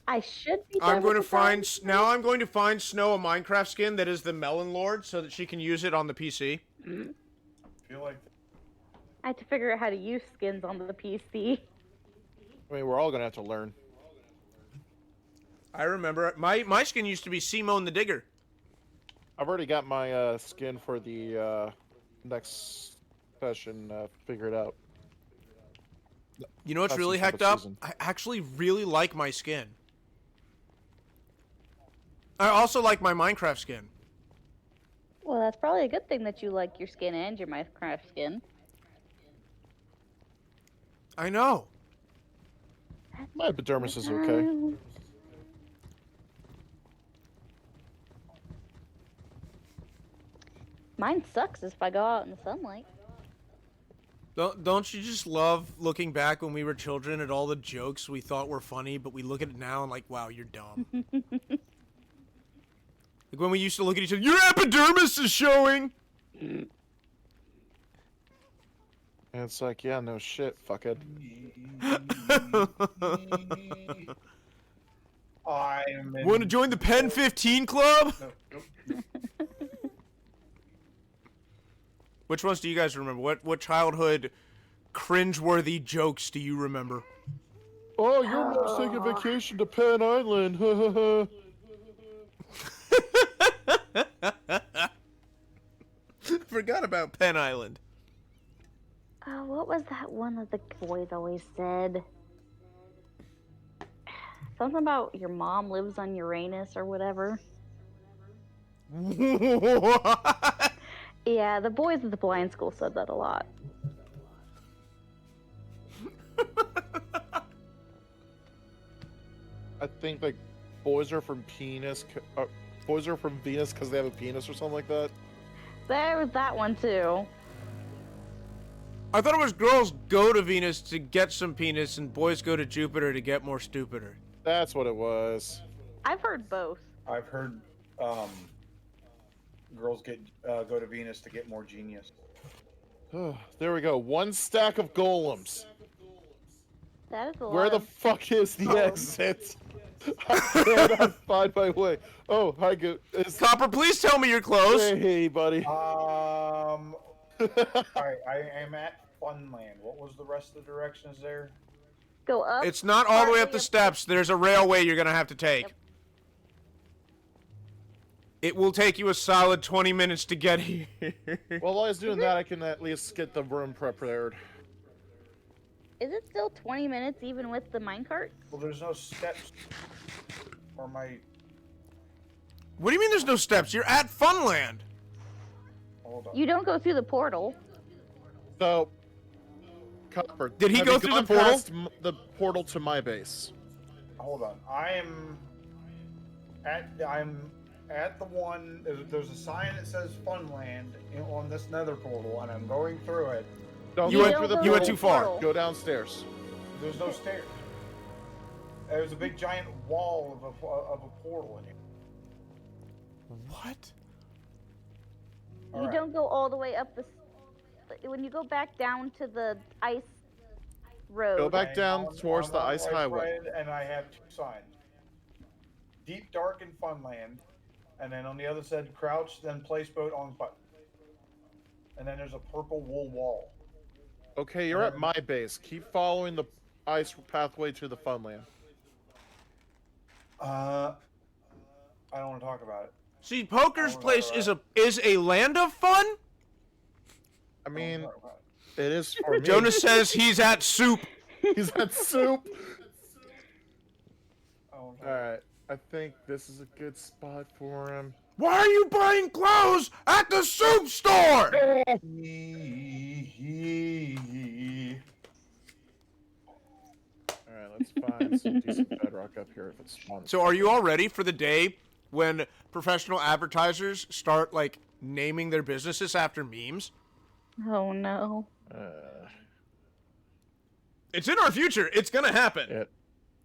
[SPEAKER 4] I should be done
[SPEAKER 2] I'm going to
[SPEAKER 4] with the
[SPEAKER 2] find
[SPEAKER 4] guns.
[SPEAKER 2] now. I'm going to find Snow a Minecraft skin that is the Melon Lord, so that she can use it on the PC.
[SPEAKER 5] I feel like
[SPEAKER 4] I had to figure out how to use skins on the PC.
[SPEAKER 1] I mean, we're all gonna have to learn.
[SPEAKER 2] I remember my skin used to be Simone the Digger.
[SPEAKER 1] I've already got my skin for the next session figured out.
[SPEAKER 2] You know what's
[SPEAKER 1] That's
[SPEAKER 2] really
[SPEAKER 1] some sort
[SPEAKER 2] hecked
[SPEAKER 1] of
[SPEAKER 2] up?
[SPEAKER 1] season.
[SPEAKER 2] I actually really like my skin. I also like my Minecraft skin.
[SPEAKER 4] Well, that's probably a good thing that you like your skin and your Minecraft skin.
[SPEAKER 2] I know.
[SPEAKER 1] My epidermis is okay.
[SPEAKER 4] Mine sucks if I go out in the sunlight.
[SPEAKER 2] Don't you just love looking back when we were children at all the jokes we thought were funny, but we look at it now and like, wow, you're dumb. Like when we used to look at each other, your epidermis is showing.
[SPEAKER 1] And it's like, yeah, no shit, fuckhead.
[SPEAKER 5] I'm in...
[SPEAKER 2] Want to join the Pen 15 Club?
[SPEAKER 5] No, nope.
[SPEAKER 2] Which ones do you guys remember? What childhood cringeworthy jokes do you remember?
[SPEAKER 1] Oh, your mom's taking vacation to Penn Island.
[SPEAKER 2] Forgot about Penn Island.
[SPEAKER 4] What was that one that the boys always said? Something about your mom lives on Uranus or whatever.
[SPEAKER 2] What?
[SPEAKER 4] Yeah, the boys at the blind school said that a lot.
[SPEAKER 1] I think like boys are from boys are from Venus because they have a penis or something like that.
[SPEAKER 4] There was that one too.
[SPEAKER 2] I thought it was girls go to Venus to get some penis and boys go to Jupiter to get more stupider.
[SPEAKER 1] That's what it was.
[SPEAKER 4] I've heard both.
[SPEAKER 5] I've heard girls go to Venus to get more genius.
[SPEAKER 1] There we go. One stack of golems.
[SPEAKER 4] That is a lot.
[SPEAKER 1] Where the fuck is the exit? I cannot find my way. Oh, hi, good.
[SPEAKER 2] Copper, please tell me you're close.
[SPEAKER 1] Hey, buddy.
[SPEAKER 5] Alright, I am at Funland. What was the rest of the directions there?
[SPEAKER 4] Go up.
[SPEAKER 2] It's not all the way up the
[SPEAKER 4] partly
[SPEAKER 2] steps. There's a railway you're going to have to take.
[SPEAKER 4] Yep.
[SPEAKER 2] It will take you a solid 20 minutes to get here.
[SPEAKER 1] Well, while I was doing that, I can at least get the room prepared.
[SPEAKER 4] Is it still 20 minutes even with the minecart?
[SPEAKER 5] Well, there's no steps. Or my...
[SPEAKER 2] What do you mean there's no steps? You're at Funland.
[SPEAKER 5] Hold on.
[SPEAKER 4] You don't go through the portal.
[SPEAKER 1] So, Copper,
[SPEAKER 2] Did he
[SPEAKER 1] have
[SPEAKER 2] go
[SPEAKER 1] you
[SPEAKER 2] through the
[SPEAKER 1] gone
[SPEAKER 2] portal?
[SPEAKER 1] past the portal to my base?
[SPEAKER 5] Hold on. I'm at the one. There's a sign that says Funland on this nether portal, and I'm going through it.
[SPEAKER 1] Don't
[SPEAKER 2] You
[SPEAKER 1] go
[SPEAKER 2] went-
[SPEAKER 1] through the
[SPEAKER 2] you went
[SPEAKER 1] portal.
[SPEAKER 2] too far.
[SPEAKER 4] portal.
[SPEAKER 1] Go downstairs.
[SPEAKER 5] There's no stairs. There's a big giant wall of a portal in here.
[SPEAKER 2] What?
[SPEAKER 4] You
[SPEAKER 5] Alright.
[SPEAKER 4] don't go all the way up the. When you go back down to the ice road.
[SPEAKER 1] Go back
[SPEAKER 5] And
[SPEAKER 1] down
[SPEAKER 5] on-
[SPEAKER 1] towards
[SPEAKER 5] on
[SPEAKER 1] the ice highway.
[SPEAKER 5] side, and I have 2 signs. Deep, dark, and Funland. And then on the other side, crouch, then place boat on button. And then there's a purple wool wall.
[SPEAKER 1] Okay, you're at my base. Keep following the ice pathway to the Funland.
[SPEAKER 5] I don't want to talk about it.
[SPEAKER 2] See, Poker's
[SPEAKER 5] Oh,
[SPEAKER 2] place
[SPEAKER 5] right.
[SPEAKER 2] is a land of fun.
[SPEAKER 1] I
[SPEAKER 5] I
[SPEAKER 1] mean,
[SPEAKER 5] don't want to talk about
[SPEAKER 1] it is for me.
[SPEAKER 2] Jonas says he's at soup.
[SPEAKER 1] He's at soup.
[SPEAKER 5] it. I don't wanna talk
[SPEAKER 1] All right, I think this is a good spot for him.
[SPEAKER 2] Why are you buying clothes at the soup store?
[SPEAKER 5] about it.
[SPEAKER 1] All right, let's find some decent bedrock up here if it's spawned.
[SPEAKER 2] So, are you all ready for the day when professional advertisers start like naming their businesses after memes?
[SPEAKER 4] Oh no.
[SPEAKER 2] It's in our future. It's gonna happen.
[SPEAKER 1] It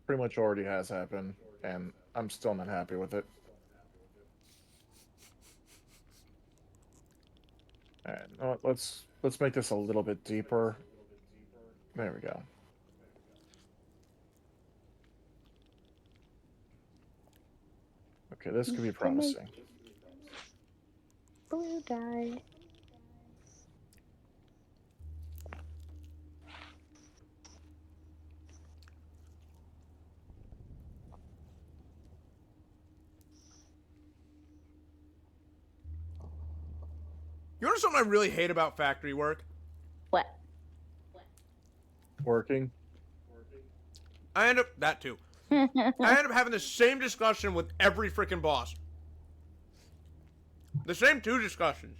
[SPEAKER 1] pretty much already has happened, and I'm still not happy with it. All right, you know what, let's make this a little bit deeper. There we go. Okay, this could be promising.
[SPEAKER 4] Blue dye.
[SPEAKER 2] You know something I really hate about factory work?
[SPEAKER 4] What?
[SPEAKER 1] Working.
[SPEAKER 2] I end up that too. I end up having the same discussion with every freaking boss. The same 2 discussions.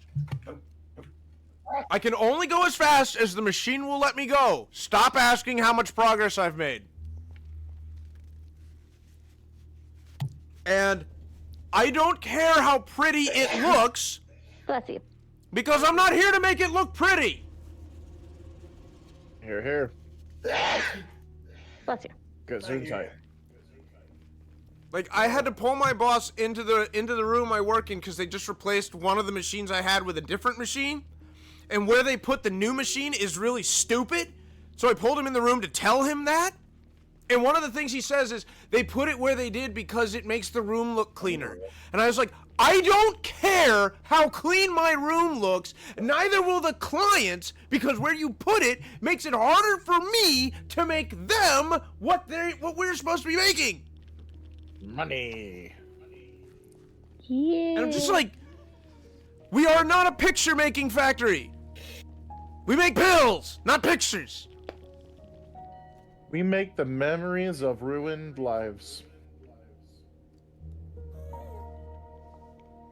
[SPEAKER 2] I can only go as fast as the machine will let me go. Stop asking how much progress I've made. And I don't care how pretty it looks
[SPEAKER 4] Bless you.
[SPEAKER 2] because I'm not here to make it look pretty.
[SPEAKER 1] Here, here.
[SPEAKER 4] Bless you.
[SPEAKER 1] Good, zoom tight.
[SPEAKER 2] Like, I had to pull my boss into the room I work in because they just replaced one of the machines I had with a different machine. And where they put the new machine is really stupid. So I pulled him in the room to tell him that. And one of the things he says is, they put it where they did because it makes the room look cleaner. And I was like, I don't care how clean my room looks, neither will the clients, because where you put it makes it harder for me to make them what we're supposed to be making.
[SPEAKER 1] Money.
[SPEAKER 4] Yeah.
[SPEAKER 2] And I'm just like, we are not a picture-making factory. We make pills, not pictures.
[SPEAKER 1] We make the memories of ruined lives.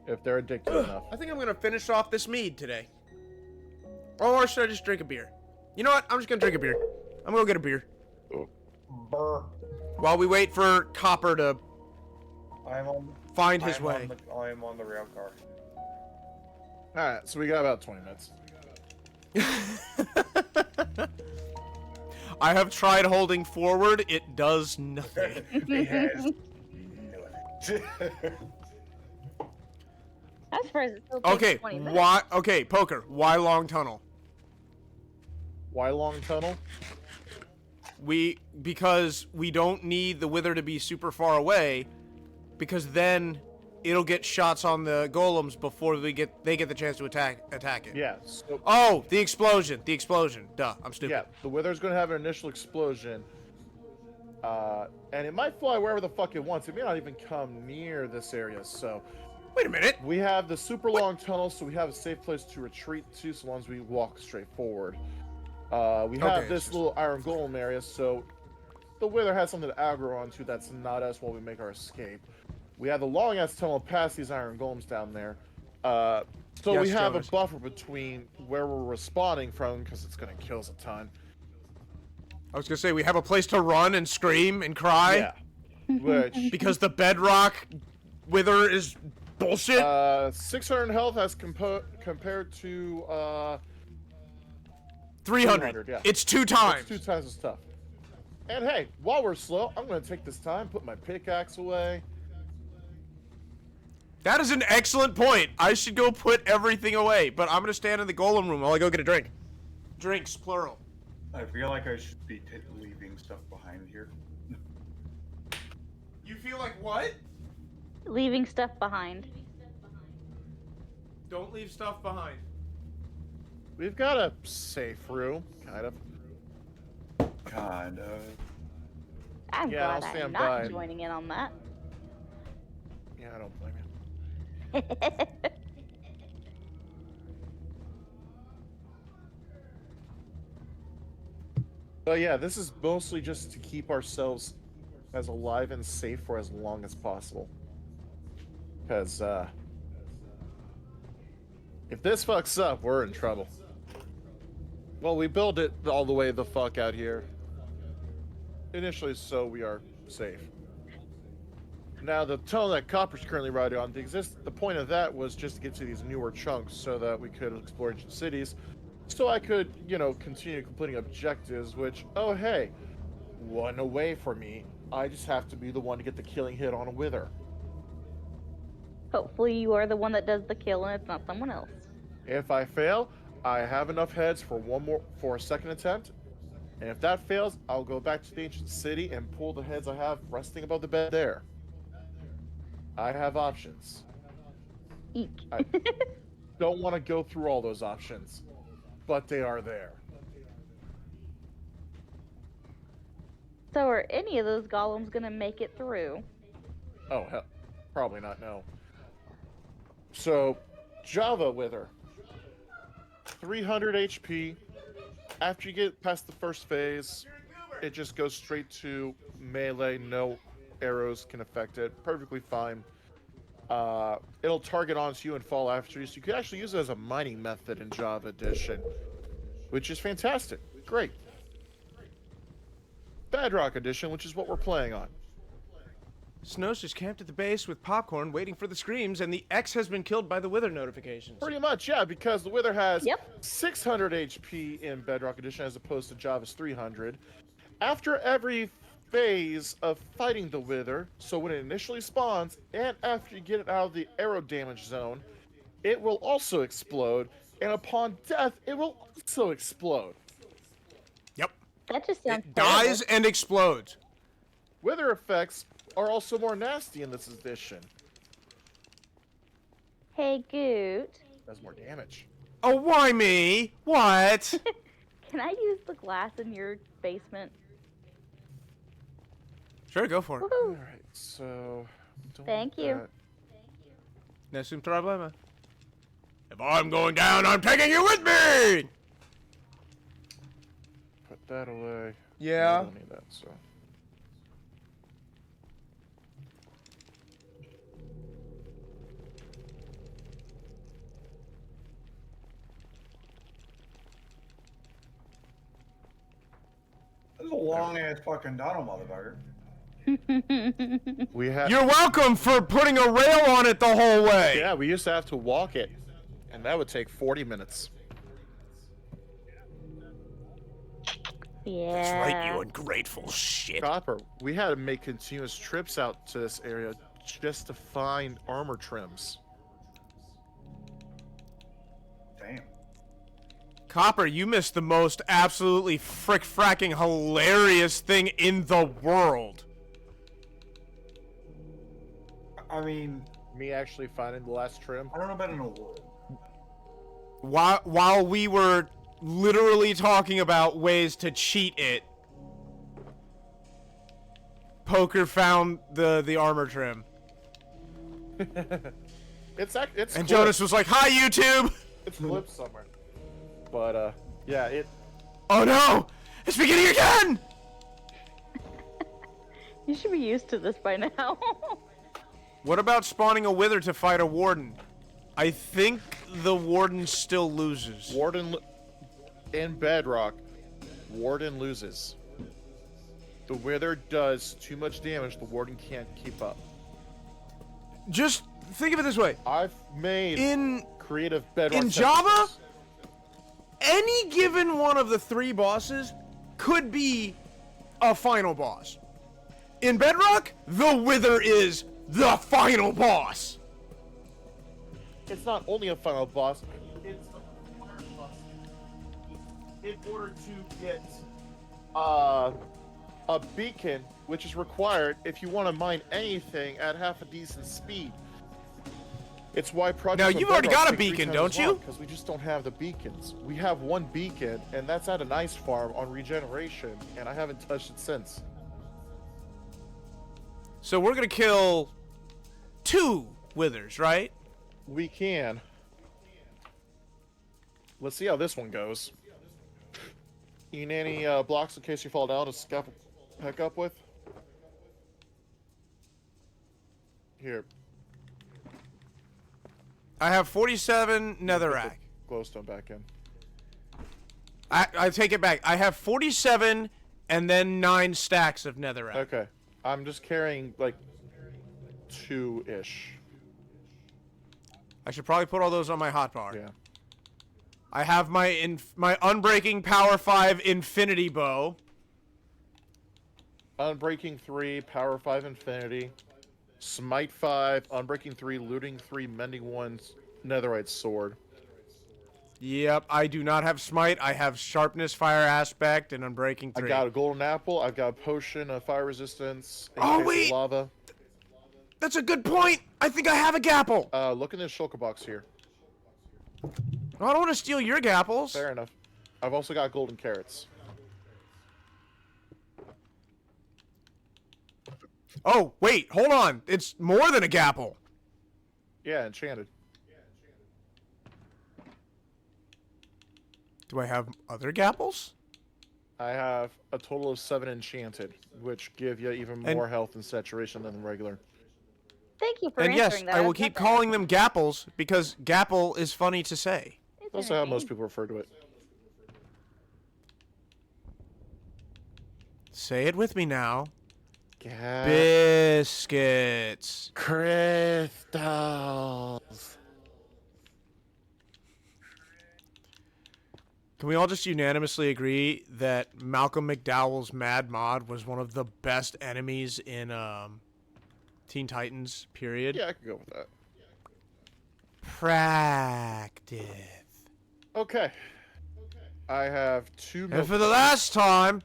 [SPEAKER 1] If they're addictive enough.
[SPEAKER 2] I think I'm gonna finish off this mead today. Or should I just drink a beer? You know what? I'm just gonna drink a beer. I'm gonna go get a beer.
[SPEAKER 5] Burr.
[SPEAKER 2] While we wait for Copper to
[SPEAKER 5] I'm on.
[SPEAKER 2] find his
[SPEAKER 5] I'm
[SPEAKER 2] way.
[SPEAKER 5] I am on the rail car.
[SPEAKER 1] Alright, so we got about 20 minutes.
[SPEAKER 2] I have tried holding forward. It does nothing.
[SPEAKER 5] He has nothing.
[SPEAKER 4] I'm surprised it still takes
[SPEAKER 2] Okay,
[SPEAKER 4] 20 minutes.
[SPEAKER 2] why? Okay, Poker. Why long tunnel?
[SPEAKER 1] Why long tunnel?
[SPEAKER 2] Because we don't need the wither to be super far away, because then it'll get shots on the golems before they get the chance to attack it.
[SPEAKER 1] Yeah, so,
[SPEAKER 2] Oh, the explosion. The explosion. Duh, I'm stupid.
[SPEAKER 1] yeah, the wither's gonna have an initial explosion. And it might fly wherever the fuck it wants. It may not even come near this area, so...
[SPEAKER 2] Wait a minute.
[SPEAKER 1] We have the super long tunnel, so we have a safe place to retreat to so long as we walk straight forward. We have
[SPEAKER 2] Okay,
[SPEAKER 1] this
[SPEAKER 2] it's
[SPEAKER 1] little iron golem area, so the Wither has something to aggro onto that's not us while we make our escape. We have the long ass tunnel past these iron golems down there. So
[SPEAKER 2] Yes,
[SPEAKER 1] we have
[SPEAKER 2] Jonas.
[SPEAKER 1] a buffer between where we're respawning from, because it's going to kill us a ton.
[SPEAKER 2] I was gonna say we have a place to run and scream and cry.
[SPEAKER 1] Yeah. Which,
[SPEAKER 2] Because the bedrock wither is bullshit.
[SPEAKER 1] 600 health as compared to
[SPEAKER 2] 300.
[SPEAKER 1] yeah.
[SPEAKER 2] It's 2 times.
[SPEAKER 1] It's 2 times as tough. And hey, while we're slow, I'm going to take this time, put my pickaxe away.
[SPEAKER 2] That is an excellent point. I should go put everything away, but I'm gonna stand in the golem room while I go get a drink. Drinks, plural.
[SPEAKER 5] I feel like I should be leaving stuff behind here.
[SPEAKER 2] You feel like what?
[SPEAKER 4] Leaving stuff behind.
[SPEAKER 2] Don't leave stuff behind.
[SPEAKER 1] We've got a safe room, kind of.
[SPEAKER 5] Kind of.
[SPEAKER 4] I'm
[SPEAKER 1] Yeah, I'll
[SPEAKER 4] glad I'm
[SPEAKER 1] stand
[SPEAKER 4] not
[SPEAKER 1] by.
[SPEAKER 4] joining in on that.
[SPEAKER 1] Yeah, I don't blame you. But yeah, this is mostly just to keep ourselves as alive and safe for as long as possible. Because, if this fucks up, we're in trouble. Well, we build it all the way the fuck out here. Initially, so we are safe. Now, the tunnel that Copper's currently riding on, the point of that was just to get to these newer chunks so that we could explore ancient cities. So I could, continue completing objectives, which, oh hey, one away from me. I just have to be the one to get the killing hit on a wither.
[SPEAKER 4] Hopefully you are the one that does the kill and it's not someone else.
[SPEAKER 1] If I fail, I have enough heads for a second attempt. And if that fails, I'll go back to the ancient city and pull the heads I have resting above the bed there. I have options.
[SPEAKER 4] Eek.
[SPEAKER 1] I don't want to go through all those options, but they are there.
[SPEAKER 4] So are any of those golems gonna make it through?
[SPEAKER 1] Oh, hell, probably not, no. So, Java Wither. 300 HP. After you get past the first phase, it just goes straight to melee, no arrows can affect it. Perfectly fine. It'll target onto you and fall after you, so you could actually use it as a mining method in Java Edition, which is fantastic. Great. Bedrock Edition, which is what we're playing on.
[SPEAKER 2] Snow's just camped at the base with popcorn waiting for the screams, and the X has been killed by the wither notifications.
[SPEAKER 1] Pretty much, yeah, because the Wither has
[SPEAKER 4] Yep.
[SPEAKER 1] 600 HP in Bedrock Edition as opposed to Java's 300. After every phase of fighting the Wither, so when it initially spawns, and after you get it out of the arrow damage zone, it will also explode, and upon death, it will also explode.
[SPEAKER 2] Yep.
[SPEAKER 4] That just sounds
[SPEAKER 2] It dies and explodes.
[SPEAKER 1] Wither effects are also more nasty in this edition.
[SPEAKER 4] Hey, Goot.
[SPEAKER 1] Does more damage.
[SPEAKER 2] Oh, why me? What?
[SPEAKER 4] Can I use the glass in your basement?
[SPEAKER 2] Sure, go for it.
[SPEAKER 4] Woohoo!
[SPEAKER 1] Alright, so... don't
[SPEAKER 4] Thank
[SPEAKER 1] want
[SPEAKER 4] you.
[SPEAKER 1] that.
[SPEAKER 2] Nessun problema. If I'm going down, I'm taking you with me!
[SPEAKER 1] Put that away.
[SPEAKER 2] Yeah.
[SPEAKER 1] I don't need that, so...
[SPEAKER 5] This is a long ass fucking tunnel, motherfucker.
[SPEAKER 1] We have...
[SPEAKER 2] You're welcome for putting a rail on it the whole way.
[SPEAKER 1] Yeah, we used to have to walk it, and that would take 40 minutes.
[SPEAKER 4] Yeah.
[SPEAKER 2] That's right, you ungrateful shit.
[SPEAKER 1] Copper, we had to make continuous trips out to this area just to find armor trims.
[SPEAKER 5] Damn.
[SPEAKER 2] Copper, you missed the most absolutely frick-fracking hilarious thing in the world.
[SPEAKER 5] I mean,
[SPEAKER 1] Me actually finding the last trim.
[SPEAKER 5] I don't know about an award.
[SPEAKER 2] While we were literally talking about ways to cheat it, Poker found the armor trim.
[SPEAKER 1] It's
[SPEAKER 2] And
[SPEAKER 1] clipped.
[SPEAKER 2] Jonas was like, "Hi, YouTube!"
[SPEAKER 1] It's flipped somewhere. But yeah,
[SPEAKER 2] Oh no! It's beginning again!
[SPEAKER 4] You should be used to this by now.
[SPEAKER 2] What about spawning a wither to fight a warden? I think the warden still loses.
[SPEAKER 1] In Bedrock, warden loses. The wither does too much damage. The warden can't keep up.
[SPEAKER 2] Just think of it this way.
[SPEAKER 1] I've made
[SPEAKER 2] In
[SPEAKER 1] creative Bedrock.
[SPEAKER 2] in Java, any given one of the 3 bosses could be a final boss. In Bedrock, the Wither is the final boss.
[SPEAKER 1] It's not only a final boss. It's a boss. In order to get a beacon, which is required if you want to mine anything at half a decent speed. It's why projects.
[SPEAKER 2] Now,
[SPEAKER 1] on
[SPEAKER 2] you've already
[SPEAKER 1] Bedrock
[SPEAKER 2] got a
[SPEAKER 1] take 3
[SPEAKER 2] beacon,
[SPEAKER 1] times
[SPEAKER 2] don't you?
[SPEAKER 1] Because we just don't have the beacons. We have 1 beacon, and that's at an ice farm on regeneration, and I haven't touched it since.
[SPEAKER 2] So we're gonna kill 2 withers, right?
[SPEAKER 1] We can. Let's see how this one goes. You need any blocks in case you fall down to scalpel pick up with? Here.
[SPEAKER 2] I have 47 netherrack.
[SPEAKER 1] Glowstone back in.
[SPEAKER 2] I take it back. I have 47 and then 9 stacks of netherrack.
[SPEAKER 1] Okay. I'm just carrying like 2-ish.
[SPEAKER 2] I should probably put all those on my hotbar.
[SPEAKER 1] Yeah.
[SPEAKER 2] I have my my Unbreaking Power 5 Infinity Bow.
[SPEAKER 1] Unbreaking 3, Power 5 Infinity, Smite 5, Unbreaking 3, Looting 3, Mending 1, Netherite Sword.
[SPEAKER 2] Yep, I do not have Smite. I have Sharpness, Fire Aspect, and Unbreaking 3.
[SPEAKER 1] I got a Golden Apple, I've got a Potion of Fire Resistance, in
[SPEAKER 2] Oh,
[SPEAKER 1] case of
[SPEAKER 2] wait!
[SPEAKER 1] Lava.
[SPEAKER 2] That's a good point! I think I have a Gapple!
[SPEAKER 1] Look in this shulker box here.
[SPEAKER 2] I don't want to steal your Gapples.
[SPEAKER 1] Fair enough. I've also got Golden Carrots.
[SPEAKER 2] Oh, wait, hold on. It's more than a Gapple.
[SPEAKER 1] Yeah, enchanted.
[SPEAKER 2] Do I have other Gapples?
[SPEAKER 1] I have a total of 7 enchanted, which give you even
[SPEAKER 2] And-
[SPEAKER 1] more health and saturation than regular.
[SPEAKER 4] Thank you for
[SPEAKER 2] And yes,
[SPEAKER 4] answering that.
[SPEAKER 2] I will
[SPEAKER 4] I've got
[SPEAKER 2] keep
[SPEAKER 4] that.
[SPEAKER 2] calling them Gapples because Gapple is funny to say.
[SPEAKER 4] It's
[SPEAKER 1] That's how most
[SPEAKER 4] entertaining.
[SPEAKER 1] people refer to it.
[SPEAKER 2] Say it with me now.
[SPEAKER 1] Yeah.
[SPEAKER 2] Biscuits.
[SPEAKER 1] Crystals.
[SPEAKER 2] Can we all just unanimously agree that Malcolm McDowell's Mad Mod was one of the best enemies in Teen Titans, period?
[SPEAKER 1] Yeah, I could go with that.
[SPEAKER 2] Practice.
[SPEAKER 1] Okay. I have 2
[SPEAKER 2] And
[SPEAKER 1] milk.
[SPEAKER 2] for the last time,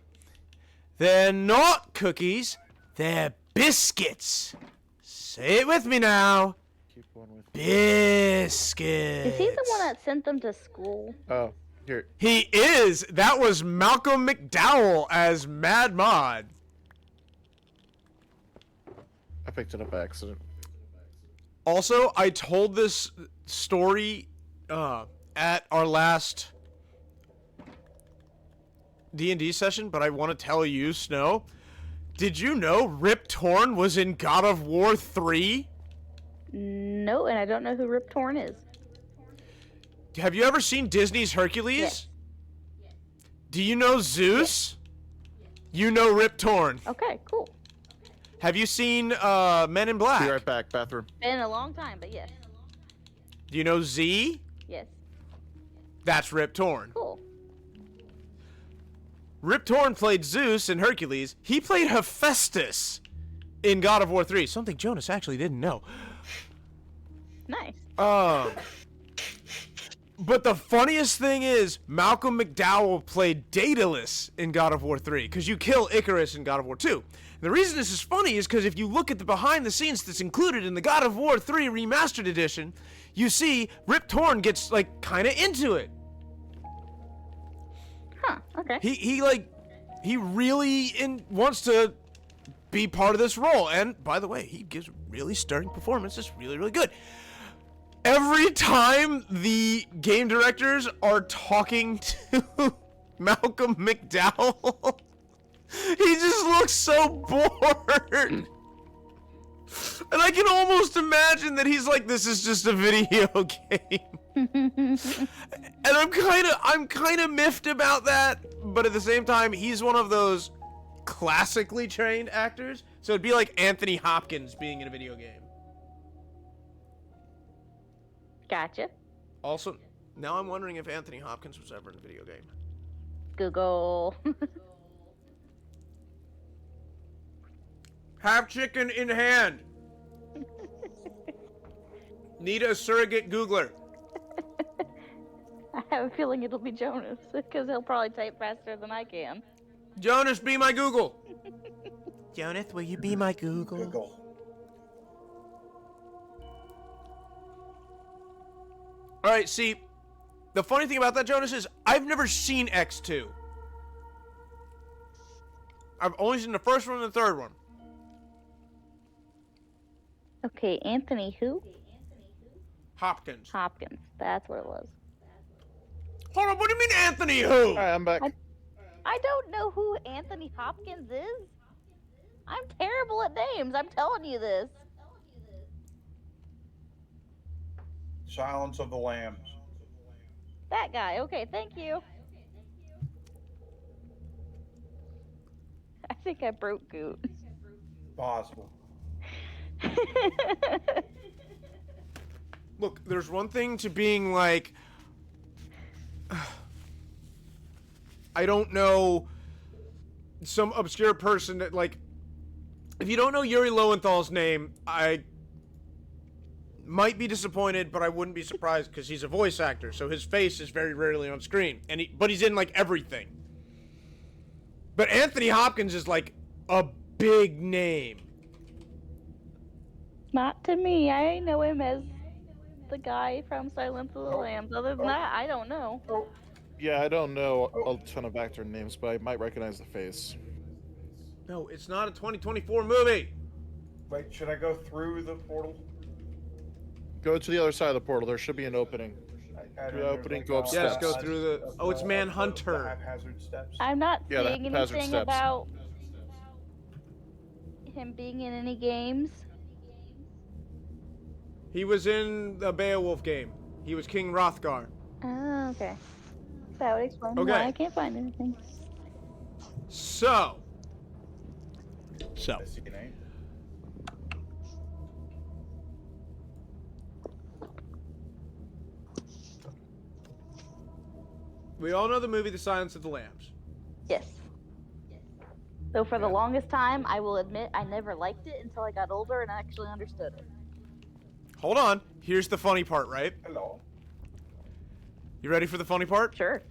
[SPEAKER 2] they're not cookies, they're biscuits. Say it with me now.
[SPEAKER 1] Keep going with.
[SPEAKER 2] Biscuits.
[SPEAKER 4] Is he the one that sent them to school?
[SPEAKER 1] Oh, here.
[SPEAKER 2] He is. That was Malcolm McDowell as Mad Mod.
[SPEAKER 1] I picked it up by accident.
[SPEAKER 2] Also, I told this story at our last D&D session, but I want to tell you, Snow. Did you know Rip Torn was in God of War 3?
[SPEAKER 4] No, and I don't know who Rip Torn is.
[SPEAKER 2] Have you ever seen Disney's Hercules?
[SPEAKER 4] Yes.
[SPEAKER 2] Do you know Zeus? You know Rip Torn.
[SPEAKER 4] Okay, cool.
[SPEAKER 2] Have you seen Men in Black?
[SPEAKER 1] Be right back, bathroom.
[SPEAKER 4] Been a long time, but yes.
[SPEAKER 2] Do you know Z?
[SPEAKER 4] Yes.
[SPEAKER 2] That's Rip Torn.
[SPEAKER 4] Cool.
[SPEAKER 2] Rip Torn played Zeus in Hercules. He played Hephaestus in God of War 3. Something Jonas actually didn't know.
[SPEAKER 4] Nice.
[SPEAKER 2] But the funniest thing is, Malcolm McDowell played Daedalus in God of War 3, because you kill Icarus in God of War 2. And the reason this is funny is because if you look at the behind the scenes that's included in the God of War 3 Remastered Edition, you see Rip Torn gets, like, kind of into it.
[SPEAKER 4] Huh, okay.
[SPEAKER 2] He really wants to be part of this role. And, by the way, he gives really stirring performance. It's really, really good. Every time the game directors are talking to Malcolm McDowell. He just looks so bored. And I can almost imagine that he's like, this is just a video game. And I'm kind of miffed about that, but at the same time, he's one of those classically trained actors. So it'd be like Anthony Hopkins being in a video game.
[SPEAKER 4] Gotcha.
[SPEAKER 2] Also, now I'm wondering if Anthony Hopkins was ever in a video game.
[SPEAKER 4] Google.
[SPEAKER 2] Have chicken in hand. Need a surrogate Googler.
[SPEAKER 4] I have a feeling it'll be Jonas, because he'll probably type faster than I can.
[SPEAKER 2] Jonas, be my Google. Jonas, will you be my Google?
[SPEAKER 5] Google.
[SPEAKER 2] All right, see, the funny thing about that, Jonas, is I've never seen X2. I've only seen the first one and the third one.
[SPEAKER 4] Okay, Anthony who?
[SPEAKER 2] Hopkins.
[SPEAKER 4] Hopkins. That's what it was.
[SPEAKER 2] Hold on, what do you mean Anthony who?
[SPEAKER 1] All right, I'm back.
[SPEAKER 4] I don't know who Anthony Hopkins is. I'm terrible at names. I'm telling you this.
[SPEAKER 5] Silence of the Lambs.
[SPEAKER 4] That guy. Okay, thank you. I think I broke Goot.
[SPEAKER 5] Possible.
[SPEAKER 2] Look, there's one thing to being like, I don't know, some obscure person that, like, if you don't know Yuri Lowenthal's name, I might be disappointed, but I wouldn't be surprised because he's a voice actor, so his face is very rarely on screen, but he's in like everything. But Anthony Hopkins is like a big name.
[SPEAKER 4] Not to me. I know him as the guy from Silence of the Lambs. Other than that, I don't know.
[SPEAKER 1] Yeah, I don't know a ton of actor names, but I might recognize the face.
[SPEAKER 2] No, it's not a 2024 movie.
[SPEAKER 5] Wait, should I go through the portal?
[SPEAKER 1] Go to the other side of the portal. There should be an opening. Through the opening, go up
[SPEAKER 2] Yes,
[SPEAKER 1] steps.
[SPEAKER 2] go through the. Oh, it's Manhunter.
[SPEAKER 5] Haphazard steps.
[SPEAKER 4] I'm not
[SPEAKER 1] Yeah, the
[SPEAKER 4] seeing
[SPEAKER 1] haphazard
[SPEAKER 4] anything
[SPEAKER 1] steps.
[SPEAKER 4] about him being in any games.
[SPEAKER 2] He was in the Beowulf game. He was King Hrothgar.
[SPEAKER 4] Oh, okay. That would explain
[SPEAKER 2] Okay.
[SPEAKER 4] why I can't find anything.
[SPEAKER 2] So.
[SPEAKER 5] I see your name.
[SPEAKER 2] We all know the movie The Silence of the Lambs.
[SPEAKER 4] Yes. So for the longest time, I will admit I never liked it until I got older and actually understood it.
[SPEAKER 2] Hold on. Here's the funny part, right?
[SPEAKER 5] Hello.
[SPEAKER 2] You ready for the funny part?
[SPEAKER 4] Sure.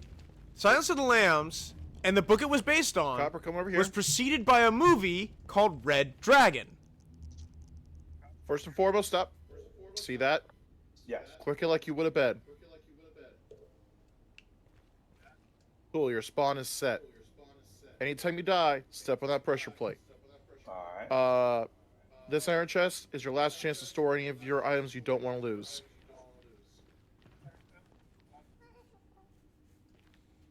[SPEAKER 2] Silence of the Lambs, and the book it was based on,
[SPEAKER 1] Copper, come over here.
[SPEAKER 2] was preceded by a movie called Red Dragon.
[SPEAKER 1] First and foremost, stop. See that?
[SPEAKER 5] Yes.
[SPEAKER 1] Click it like you would a bed. Cool, your spawn is set. Anytime you die, step on that pressure plate.
[SPEAKER 5] Alright.
[SPEAKER 1] This iron chest is your last chance to store any of your items you don't want to lose.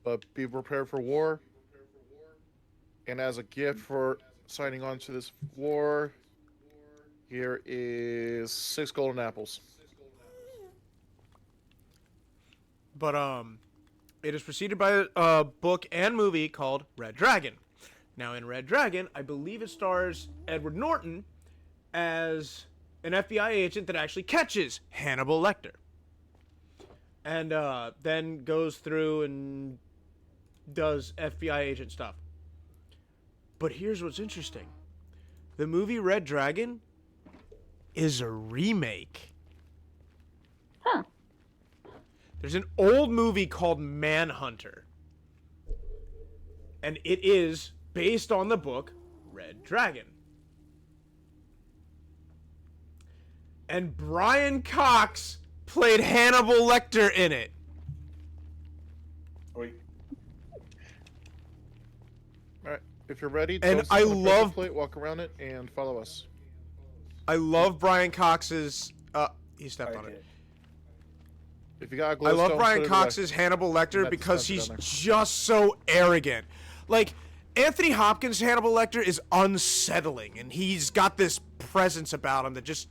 [SPEAKER 1] But be prepared for war. And as a gift for signing on to this war, here is 6 golden apples.
[SPEAKER 2] But it is preceded by a book and movie called Red Dragon. Now in Red Dragon, I believe it stars Edward Norton as an FBI agent that actually catches Hannibal Lecter. And then goes through and does FBI agent stuff. But here's what's interesting. The movie Red Dragon is a remake.
[SPEAKER 4] Huh.
[SPEAKER 2] There's an old movie called Manhunter. And it is based on the book Red Dragon. And Brian Cox played Hannibal Lecter in it.
[SPEAKER 5] Wait.
[SPEAKER 1] All right, if you're ready,
[SPEAKER 2] And
[SPEAKER 1] don't sit
[SPEAKER 2] I
[SPEAKER 1] on the pressure
[SPEAKER 2] love-
[SPEAKER 1] plate, walk around it, and follow us.
[SPEAKER 2] I love Brian Cox's... he stepped
[SPEAKER 5] I
[SPEAKER 2] on it.
[SPEAKER 5] did.
[SPEAKER 1] If you got a
[SPEAKER 2] I
[SPEAKER 1] glowstone,
[SPEAKER 2] love
[SPEAKER 1] put
[SPEAKER 2] Brian
[SPEAKER 1] it
[SPEAKER 2] Cox's
[SPEAKER 1] away.
[SPEAKER 2] Hannibal Lecter
[SPEAKER 1] That
[SPEAKER 2] because
[SPEAKER 1] dispenser
[SPEAKER 2] he's
[SPEAKER 1] down there.
[SPEAKER 2] just so arrogant. Like, Anthony Hopkins' Hannibal Lecter is unsettling, and he's got this presence about him that just,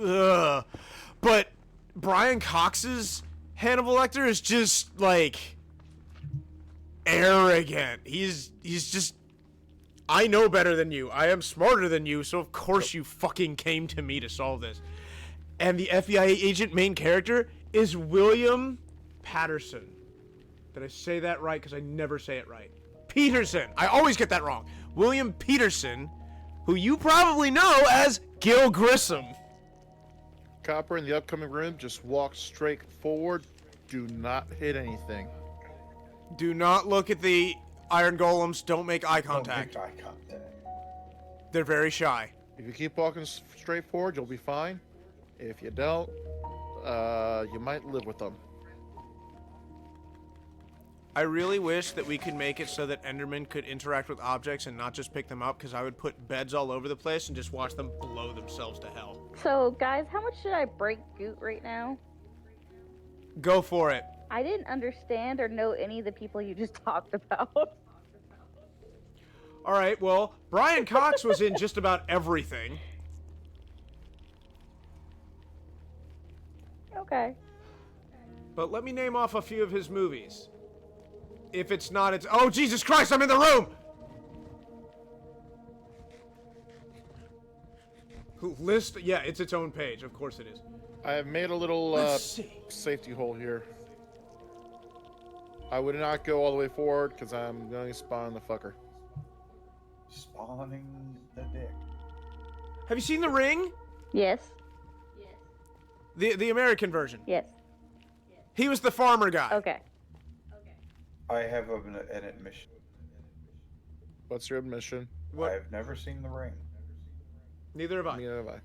[SPEAKER 2] ugh. But Brian Cox's Hannibal Lecter is just, like, arrogant. He's just, I know better than you. I am smarter than you, so of course you fucking came to me to solve this. And the FBI agent main character is William Patterson. Did I say that right? Because I never say it right. Peterson. I always get that wrong. William Peterson, who you probably know as Gil Grissom.
[SPEAKER 1] Copper in the upcoming room, just walk straight forward. Do not hit anything.
[SPEAKER 2] Do not look at the iron golems. Don't make eye
[SPEAKER 5] Don't
[SPEAKER 2] contact.
[SPEAKER 5] make eye contact.
[SPEAKER 2] They're very shy.
[SPEAKER 1] If you keep walking straight forward, you'll be fine. If you don't, you might live with them.
[SPEAKER 2] I really wish that we could make it so that Endermen could interact with objects and not just pick them up, because I would put beds all over the place and just watch them blow themselves to hell.
[SPEAKER 4] So, guys, how much should I break Goot right now?
[SPEAKER 2] Go for it.
[SPEAKER 4] I didn't understand or know any of the people you just talked about.
[SPEAKER 2] All right, well, Brian Cox was in just about everything.
[SPEAKER 4] Okay.
[SPEAKER 2] But let me name off a few of his movies. If it's not, it's... Oh, Jesus Christ, I'm in the room! List... Yeah, it's its own page. Of course it is.
[SPEAKER 1] I have made a little
[SPEAKER 2] Let's see.
[SPEAKER 1] safety hole here. I would not go all the way forward because I'm going to spawn the fucker.
[SPEAKER 5] Spawning the dick.
[SPEAKER 2] Have you seen The Ring?
[SPEAKER 4] Yes.
[SPEAKER 2] The American version.
[SPEAKER 4] Yes.
[SPEAKER 2] He was the farmer guy.
[SPEAKER 4] Okay.
[SPEAKER 5] I have an admission.
[SPEAKER 1] What's your admission?
[SPEAKER 2] What?
[SPEAKER 5] I've never seen The Ring.
[SPEAKER 2] Neither have I.
[SPEAKER 1] Neither have I.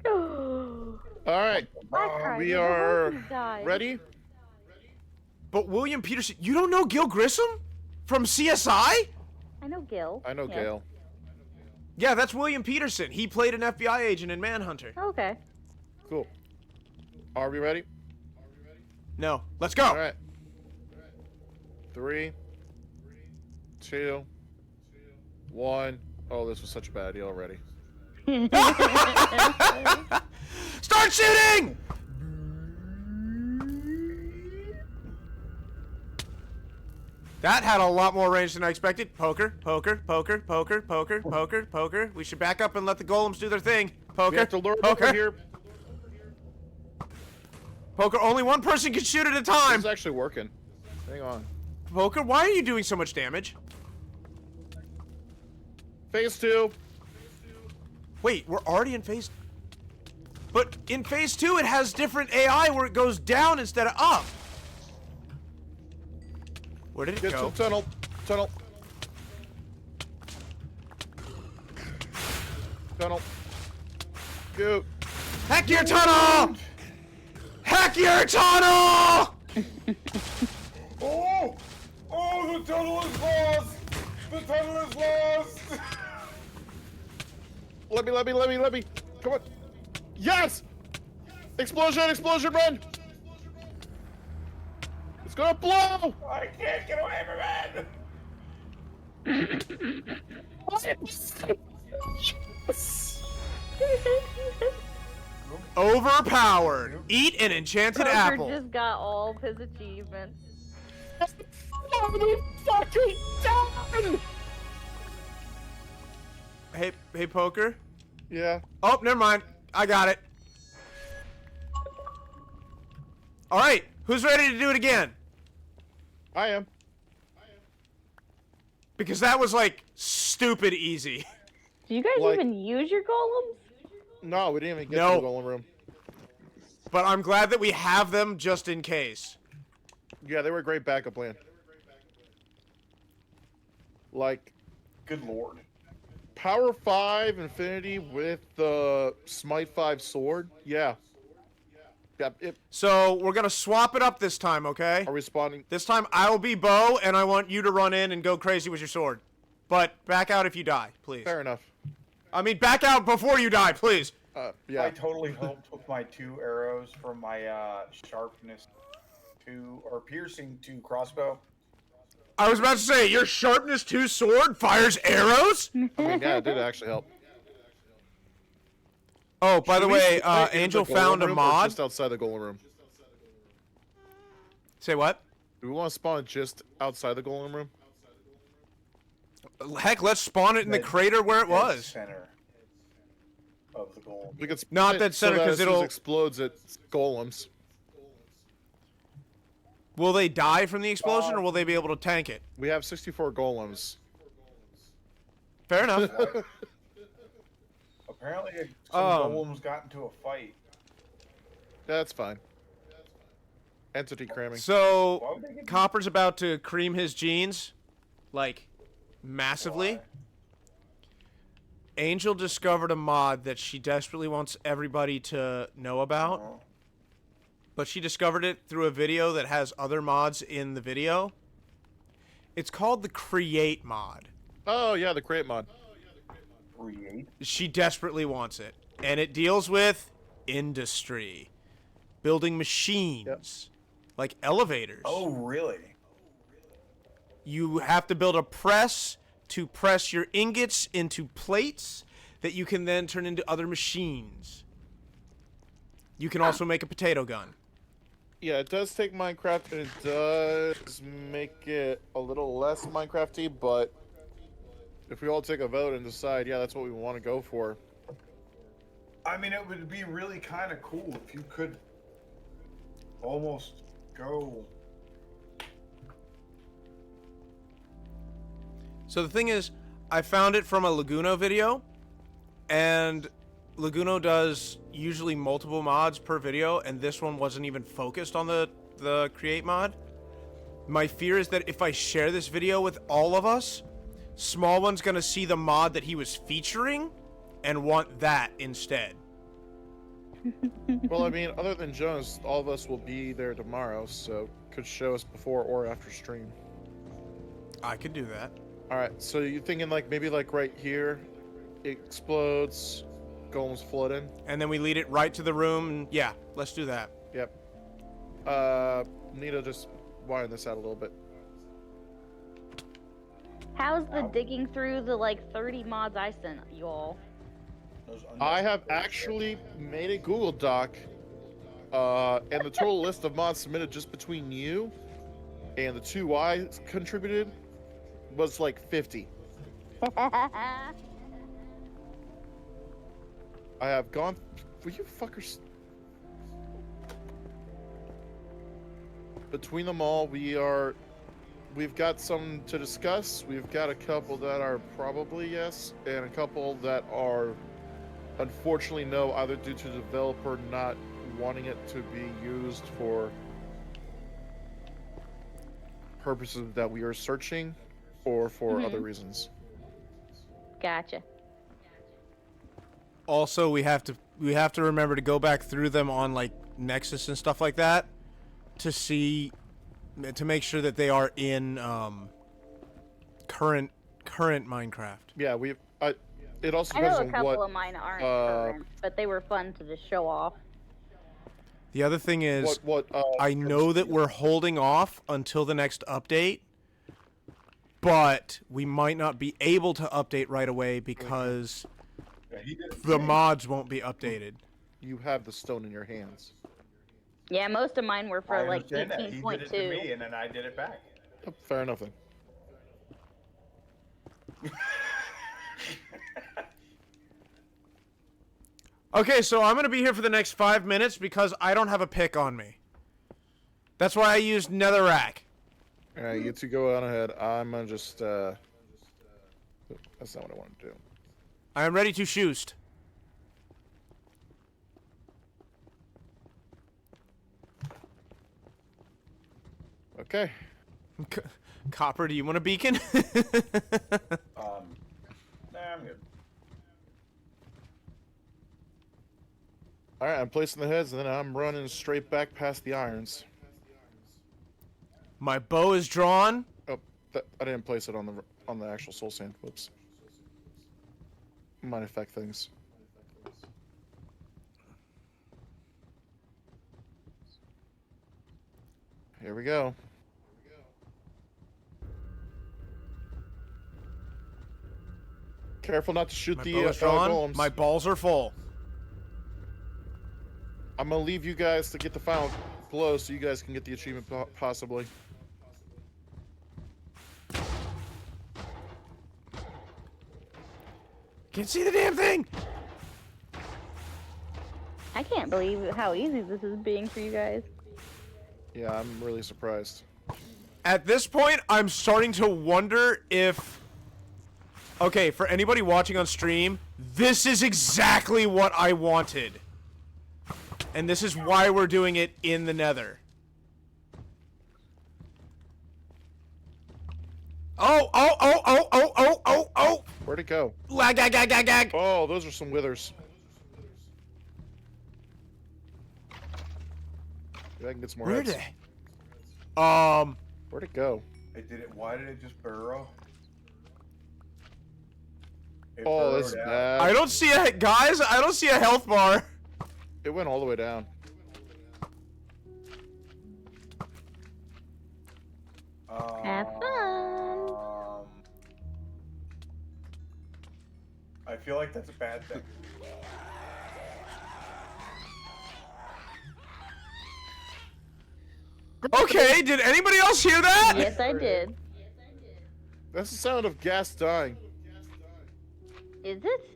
[SPEAKER 4] I
[SPEAKER 1] All right,
[SPEAKER 4] cried.
[SPEAKER 1] we
[SPEAKER 4] The
[SPEAKER 1] are
[SPEAKER 4] horses died.
[SPEAKER 1] ready.
[SPEAKER 2] But William Peterson... You don't know Gil Grissom? From CSI?
[SPEAKER 4] I know Gil.
[SPEAKER 1] I know
[SPEAKER 4] Yes.
[SPEAKER 1] Gale.
[SPEAKER 2] Yeah, that's William Peterson. He played an FBI agent in Manhunter.
[SPEAKER 4] Okay.
[SPEAKER 1] Cool. Are we ready?
[SPEAKER 2] No. Let's go!
[SPEAKER 1] All right. 3, 2, 1. Oh, this was such a bad idea already.
[SPEAKER 2] Start shooting! That had a lot more range than I expected. Poker, poker, poker, poker, poker, poker, poker. We should back up and let the golems do their thing. Poker,
[SPEAKER 1] We have to lure them
[SPEAKER 2] poker,
[SPEAKER 1] over here.
[SPEAKER 2] poker. Only one person can shoot at a
[SPEAKER 1] This
[SPEAKER 2] time.
[SPEAKER 1] is actually working. Hang on.
[SPEAKER 2] Poker, why are you doing so much damage?
[SPEAKER 1] Phase 2.
[SPEAKER 2] Wait, we're already in phase... But in phase 2, it has different AI where it goes down instead of up. Where did it
[SPEAKER 1] Get to
[SPEAKER 2] go?
[SPEAKER 1] the tunnel. Tunnel. Tunnel. Go.
[SPEAKER 2] Hack your tunnel! Hack your tunnel!
[SPEAKER 5] Oh! Oh, the tunnel is lost! The tunnel is lost!
[SPEAKER 1] Let me. Come on. Yes! Explosion, explosion, run! It's gonna blow!
[SPEAKER 5] I can't get away from it!
[SPEAKER 2] Overpowered. Eat an enchanted
[SPEAKER 4] Poker
[SPEAKER 2] apple.
[SPEAKER 4] just got all of his achievements.
[SPEAKER 1] Fucking done!
[SPEAKER 2] Hey, Poker.
[SPEAKER 1] Yeah.
[SPEAKER 2] Oh, never mind. I got it. All right, who's ready to do it again?
[SPEAKER 1] I am.
[SPEAKER 2] Because that was like stupid easy.
[SPEAKER 4] Do you guys
[SPEAKER 1] Like-
[SPEAKER 4] even use your golems?
[SPEAKER 1] No, we didn't even get
[SPEAKER 2] No.
[SPEAKER 1] to the golem room.
[SPEAKER 2] But I'm glad that we have them just in case.
[SPEAKER 1] Yeah, they were a great backup plan. Like,
[SPEAKER 5] Good lord.
[SPEAKER 1] Power 5 Infinity with the Smite 5 sword? Yeah. Yeah,
[SPEAKER 2] So we're gonna swap it up this time, okay?
[SPEAKER 1] are we spawning?
[SPEAKER 2] This time I will be Bo, and I want you to run in and go crazy with your sword. But back out if you die, please.
[SPEAKER 1] Fair enough.
[SPEAKER 2] I mean, back out before you die, please.
[SPEAKER 1] Yeah.
[SPEAKER 5] I totally helped with my 2 arrows from my sharpness 2 or piercing 2 crossbow.
[SPEAKER 2] I was about to say, your sharpness 2 sword fires arrows?
[SPEAKER 1] I mean, yeah, it did actually help.
[SPEAKER 2] Oh, by the
[SPEAKER 1] Should we
[SPEAKER 2] way,
[SPEAKER 1] spawn in
[SPEAKER 2] Angel
[SPEAKER 1] the golem
[SPEAKER 2] found a
[SPEAKER 1] room or
[SPEAKER 2] mod.
[SPEAKER 1] just outside the golem room.
[SPEAKER 2] Say what?
[SPEAKER 1] Do we want to spawn it just outside the golem room?
[SPEAKER 2] Heck, let's spawn it in the crater where it
[SPEAKER 5] Dead
[SPEAKER 2] was.
[SPEAKER 5] center of the goal.
[SPEAKER 1] We could
[SPEAKER 2] Not
[SPEAKER 1] split it
[SPEAKER 2] that center,
[SPEAKER 1] so that
[SPEAKER 2] 'cause
[SPEAKER 1] as soon as
[SPEAKER 2] it'll-
[SPEAKER 1] it explodes, it golems.
[SPEAKER 2] Will they die from the explosion, or will they be able to tank it?
[SPEAKER 1] We have 64 golems.
[SPEAKER 2] Fair enough.
[SPEAKER 5] Apparently, some golems got into a fight.
[SPEAKER 1] That's fine. Entity cramming.
[SPEAKER 2] So,
[SPEAKER 5] Why would they get
[SPEAKER 2] Copper's about to cream his jeans, like, massively.
[SPEAKER 5] Why?
[SPEAKER 2] Angel discovered a mod that she desperately wants everybody to know about,
[SPEAKER 5] Oh.
[SPEAKER 2] but she discovered it through a video that has other mods in the video. It's called the Create mod.
[SPEAKER 1] Oh, yeah, the crate mod.
[SPEAKER 5] Create.
[SPEAKER 2] She desperately wants it, and it deals with industry, building machines, like elevators.
[SPEAKER 5] Oh, really?
[SPEAKER 2] You have to build a press to press your ingots into plates that you can then turn into other machines. You can also make a potato gun.
[SPEAKER 1] Yeah, it does take Minecraft, and it does make it a little less Minecrafty, but if we all take a vote and decide, yeah, that's what we want to go for.
[SPEAKER 5] I mean, it would be really kind of cool if you could almost go.
[SPEAKER 2] So the thing is, I found it from a Laguno video, and Laguno does usually multiple mods per video, and this one wasn't even focused on the Create mod. My fear is that if I share this video with all of us, Small One's gonna see the mod that he was featuring and want that instead.
[SPEAKER 1] Well, I mean, other than Jonas, all of us will be there tomorrow, so could show us before or after stream.
[SPEAKER 2] I could do that.
[SPEAKER 1] All right, so you're thinking like maybe like right here, it explodes, golems flood in.
[SPEAKER 2] And then we lead it right to the room, and yeah, let's do that.
[SPEAKER 1] Yep. Nita, just widen this out a little bit.
[SPEAKER 4] How's the digging through the like 30 mods I sent you all?
[SPEAKER 1] I have actually made a Google Doc, and the total list of mods submitted just between you and the 2 I contributed was like 50. I have gone. Will you fuckers? Between them all, we've got some to discuss. We've got a couple that are probably yes, and a couple that are unfortunately no, either due to the developer not wanting it to be used for purposes that we are searching or for other reasons.
[SPEAKER 4] Gotcha.
[SPEAKER 2] Also, we have to remember to go back through them on like Nexus and stuff like that to make sure that they are in current Minecraft.
[SPEAKER 1] Yeah, it also
[SPEAKER 4] I know
[SPEAKER 1] depends
[SPEAKER 4] a
[SPEAKER 1] on
[SPEAKER 4] couple
[SPEAKER 1] what
[SPEAKER 4] of mine aren't current, but they were fun to just show off.
[SPEAKER 2] The other thing is,
[SPEAKER 1] what
[SPEAKER 2] I know that we're holding off until the next update, but we might not be able to update right away because
[SPEAKER 5] Yeah, he did it
[SPEAKER 2] the
[SPEAKER 5] to me.
[SPEAKER 2] mods won't be updated.
[SPEAKER 1] you have the stone in your hands.
[SPEAKER 4] Yeah, most of mine were
[SPEAKER 5] I
[SPEAKER 4] for like
[SPEAKER 5] understand that. He did it to
[SPEAKER 4] 18.2.
[SPEAKER 5] me, and then I did it back.
[SPEAKER 1] Oh, fair enough then.
[SPEAKER 2] Okay, so I'm gonna be here for the next 5 minutes because I don't have a pick on me. That's why I used netherrack.
[SPEAKER 1] All right, you two go on ahead. I'm gonna just. That's not what I want to do.
[SPEAKER 2] I am ready to shoot.
[SPEAKER 1] Okay.
[SPEAKER 2] Copper, do you want a beacon?
[SPEAKER 5] Nah, I'm good.
[SPEAKER 1] All right, I'm placing the heads, and then I'm running straight back past the irons.
[SPEAKER 2] My bow is drawn.
[SPEAKER 1] Oh, I didn't place it on the actual soul sand. Whoops. Might affect things. Here we go. Careful not to shoot
[SPEAKER 2] My
[SPEAKER 1] the
[SPEAKER 2] bow is drawn.
[SPEAKER 1] golems.
[SPEAKER 2] My balls are full.
[SPEAKER 1] I'm gonna leave you guys to get the final blow so you guys can get the achievement possibly.
[SPEAKER 2] Can't see the damn thing.
[SPEAKER 4] I can't believe how easy this is being for you guys.
[SPEAKER 1] Yeah, I'm really surprised.
[SPEAKER 2] At this point, I'm starting to wonder if... Okay, for anybody watching on stream, this is exactly what I wanted. And this is why we're doing it in the Nether. Oh!
[SPEAKER 1] Where'd it go?
[SPEAKER 2] Lag.
[SPEAKER 1] Oh, those are some withers. Maybe I can get some more
[SPEAKER 2] Where'd
[SPEAKER 1] hits.
[SPEAKER 2] it?
[SPEAKER 1] Where'd it go?
[SPEAKER 5] Why did it just burrow? It
[SPEAKER 1] Oh,
[SPEAKER 5] burrowed
[SPEAKER 1] this is
[SPEAKER 5] out.
[SPEAKER 1] bad.
[SPEAKER 2] I don't see a... Guys, I don't see a health bar.
[SPEAKER 1] It went all the way down.
[SPEAKER 4] Have fun.
[SPEAKER 5] I feel like that's a bad thing.
[SPEAKER 2] Okay, did anybody else hear that?
[SPEAKER 4] Yes, I did.
[SPEAKER 1] That's the sound of gas dying.
[SPEAKER 4] Is it?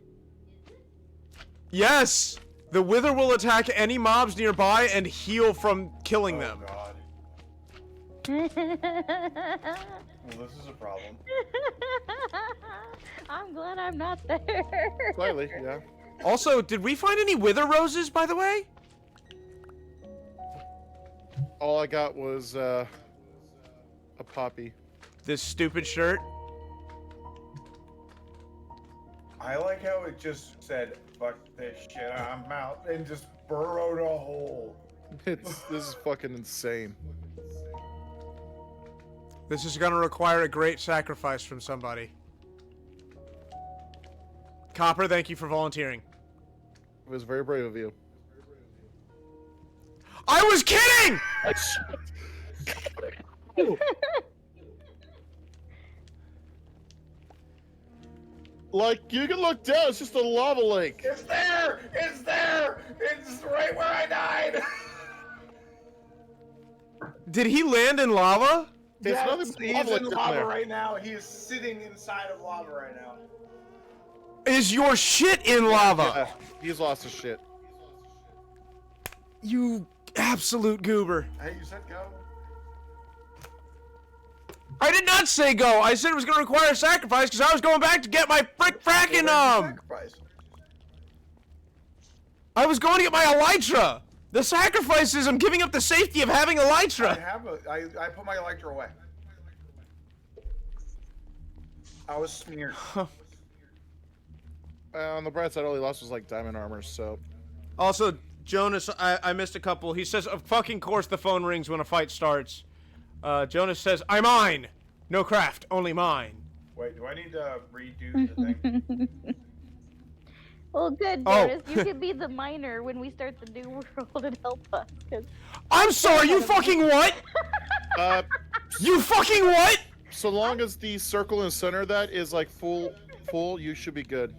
[SPEAKER 2] Yes! The Wither will attack any mobs nearby and heal from killing them.
[SPEAKER 5] Oh god. Well, this is a problem.
[SPEAKER 4] I'm glad I'm not there.
[SPEAKER 1] Slightly, yeah.
[SPEAKER 2] Also, did we find any Wither roses, by the way?
[SPEAKER 1] All I got was a poppy.
[SPEAKER 2] This stupid shirt.
[SPEAKER 5] I like how it just said, fuck this shit, I'm out, and just burrowed a hole.
[SPEAKER 1] This is fucking insane.
[SPEAKER 2] This is gonna require a great sacrifice from somebody. Copper, thank you for volunteering.
[SPEAKER 1] It was very brave of you.
[SPEAKER 2] I was kidding!
[SPEAKER 1] Like, you can look down, it's just a lava lake.
[SPEAKER 5] It's there! It's there! It's right where I died!
[SPEAKER 2] Did he land in lava?
[SPEAKER 1] It's
[SPEAKER 5] Yes,
[SPEAKER 1] nothing but
[SPEAKER 5] he's
[SPEAKER 1] lava
[SPEAKER 5] in
[SPEAKER 1] lake
[SPEAKER 5] lava
[SPEAKER 1] there.
[SPEAKER 5] right now. He is sitting inside of lava right now.
[SPEAKER 2] Is your shit in lava?
[SPEAKER 1] Yeah, he's lost his shit.
[SPEAKER 2] You absolute goober.
[SPEAKER 5] Hey, you said go.
[SPEAKER 2] I did not say go. I said it was going to require a sacrifice because I was going back to get my fracking
[SPEAKER 5] Sacrifice.
[SPEAKER 2] I was going to get my elytra. The sacrifice is I'm giving up the safety of having elytra.
[SPEAKER 5] I put my Electro away. I was smeared.
[SPEAKER 1] On the bright side, all he lost was like diamond armor, so.
[SPEAKER 2] Also, Jonas, I missed a couple. He says, of fucking course the phone rings when a fight starts. Jonas says, I'm mine. No craft, only mine.
[SPEAKER 5] Wait, do I need to redo the thing?
[SPEAKER 4] Well, good,
[SPEAKER 2] Oh.
[SPEAKER 4] Jonas. You can be the miner when we start the new world and help us. Cause
[SPEAKER 2] I'm sorry, you fucking what? You fucking what?
[SPEAKER 1] So long as the circle in the center of that is like full, you should be good.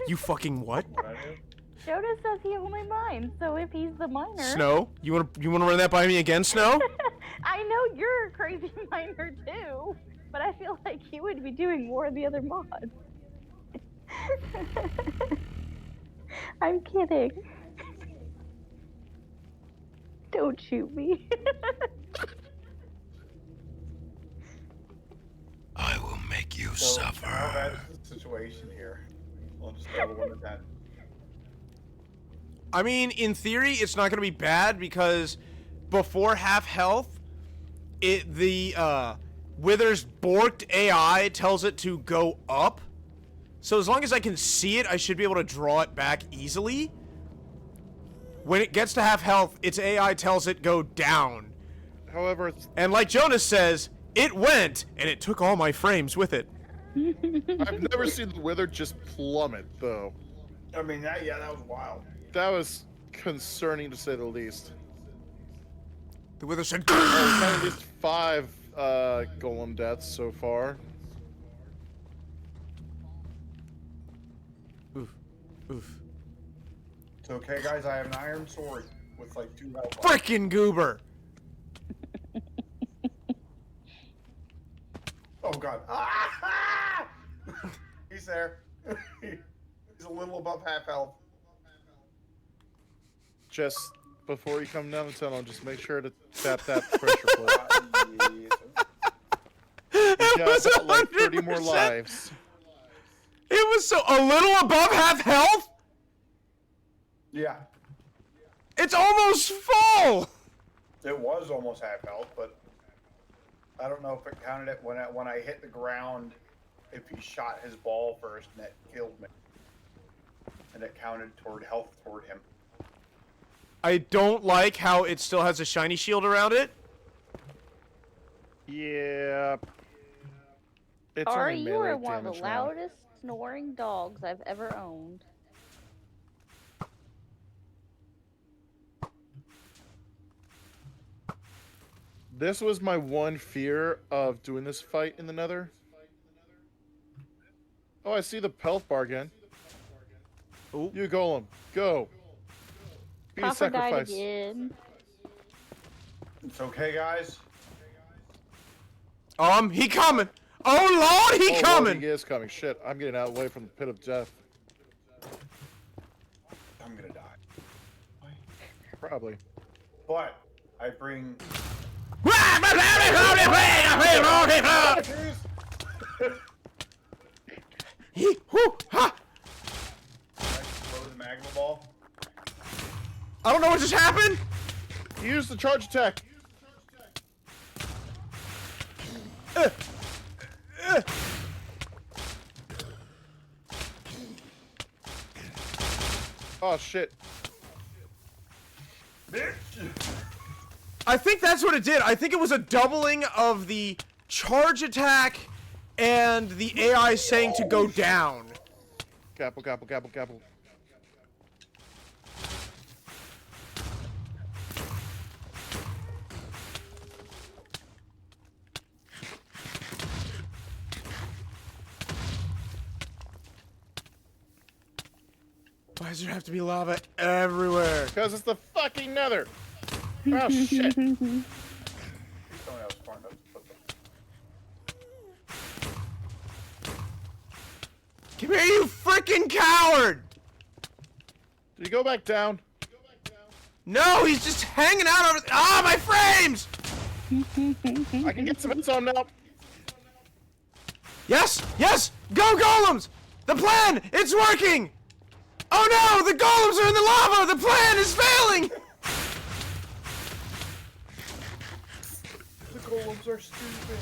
[SPEAKER 2] You fucking what?
[SPEAKER 5] What I do?
[SPEAKER 4] Jonas says he only mines, so if he's the miner.
[SPEAKER 2] Snow? You wanna run that by me again, Snow?
[SPEAKER 4] I know you're a crazy miner too, but I feel like you would be doing more of the other mods. I'm kidding. Don't shoot me.
[SPEAKER 2] I will make you
[SPEAKER 5] So, how bad is the situation here? I'll just go 1 to 10.
[SPEAKER 2] I mean, in theory, it's not gonna be bad because before half health, the Wither's borked AI tells it to go up. So as long as I can see it, I should be able to draw it back easily. When it gets to half health, its AI tells it go down.
[SPEAKER 1] However, it's,
[SPEAKER 2] And like Jonas says, it went, and it took all my frames with it.
[SPEAKER 1] I've never seen the wither just plummet, though.
[SPEAKER 5] I mean, that was wild.
[SPEAKER 1] That was concerning to say the least.
[SPEAKER 2] The wither said.
[SPEAKER 1] Oh, we've had at least 5 golem deaths so far.
[SPEAKER 2] Oof. Oof.
[SPEAKER 5] It's okay, guys. I have an iron sword with like 2 health.
[SPEAKER 2] Frickin' goober!
[SPEAKER 5] Oh god. Ah! He's there. He's a little above half health.
[SPEAKER 1] Just before you come down the tunnel, just make sure to tap that pressure plate.
[SPEAKER 2] It
[SPEAKER 1] You
[SPEAKER 2] was
[SPEAKER 1] got like 30 more
[SPEAKER 2] 100%.
[SPEAKER 1] lives.
[SPEAKER 2] It was so a little above half health.
[SPEAKER 5] Yeah.
[SPEAKER 2] It's almost full.
[SPEAKER 5] It was almost half health, but I don't know if it counted it when I hit the ground. If he shot his ball first and it killed me, and it counted toward health toward him.
[SPEAKER 2] I don't like how it still has a shiny shield around it.
[SPEAKER 1] Yeah. It's
[SPEAKER 4] Ari,
[SPEAKER 1] only
[SPEAKER 4] you are
[SPEAKER 1] melee
[SPEAKER 4] one of the
[SPEAKER 1] damage now.
[SPEAKER 4] loudest snoring dogs I've ever owned.
[SPEAKER 1] This was my one fear of doing this fight in the Nether. Oh, I see the health bar again.
[SPEAKER 2] Ooh.
[SPEAKER 1] You golem, go. Be a
[SPEAKER 4] Copper died
[SPEAKER 1] sacrifice.
[SPEAKER 4] again.
[SPEAKER 5] It's okay, guys.
[SPEAKER 2] He coming. Oh Lord, he
[SPEAKER 1] Oh, Lord,
[SPEAKER 2] coming.
[SPEAKER 1] he is coming. Shit, I'm getting out of the way from the pit of death.
[SPEAKER 5] I'm gonna die.
[SPEAKER 1] Probably.
[SPEAKER 5] But I bring.
[SPEAKER 2] Whoo, ha.
[SPEAKER 5] I throw the magma ball.
[SPEAKER 2] I don't know what just happened.
[SPEAKER 1] Use the charge attack. Oh shit.
[SPEAKER 2] I think that's what it did. I think it was a doubling of the charge attack and the AI saying to go down.
[SPEAKER 1] Gapple, gapple, gapple, gapple.
[SPEAKER 2] Why does there have to be lava everywhere?
[SPEAKER 1] Because it's the fucking Nether. Oh shit.
[SPEAKER 5] Please tell me I was smart enough to put them.
[SPEAKER 2] Come here, you freaking coward!
[SPEAKER 1] Did he go back down?
[SPEAKER 2] No, he's just hanging out over. Ah, my frames!
[SPEAKER 1] I can get some hits on now.
[SPEAKER 2] Yes, yes, go golems! The plan, it's working! Oh no, the golems are in the lava! The plan is failing!
[SPEAKER 5] The golems are stupid.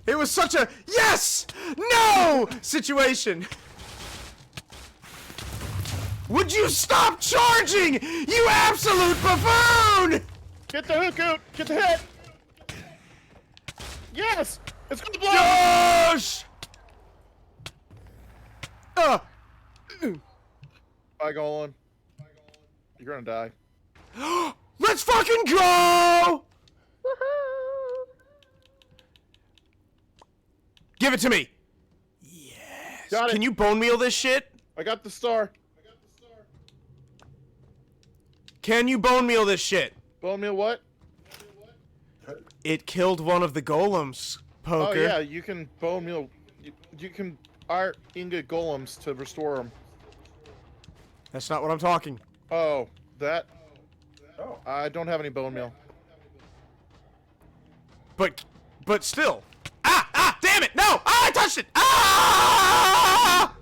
[SPEAKER 2] It was such a yes, no situation. Would you stop charging, you absolute buffoon!
[SPEAKER 1] Get the hook out. Get the hit. Yes. It's gonna blow.
[SPEAKER 2] Josh!
[SPEAKER 1] Bye, golem. You're gonna die.
[SPEAKER 2] Let's fucking go!
[SPEAKER 4] Woohoo!
[SPEAKER 2] Give it to me. Yes.
[SPEAKER 1] Got it.
[SPEAKER 2] Can you bone meal this shit?
[SPEAKER 1] I got the star.
[SPEAKER 2] Can you bone meal this shit?
[SPEAKER 1] Bone meal what?
[SPEAKER 2] It killed one of the golems, Poker.
[SPEAKER 1] Oh yeah, you can bone meal. You can art ingot golems to restore them.
[SPEAKER 2] That's not what I'm talking.
[SPEAKER 1] Oh, that.
[SPEAKER 5] Oh.
[SPEAKER 1] I don't have any bone meal.
[SPEAKER 2] But still. Ah, damn it! No! Ah, I touched it! Ah!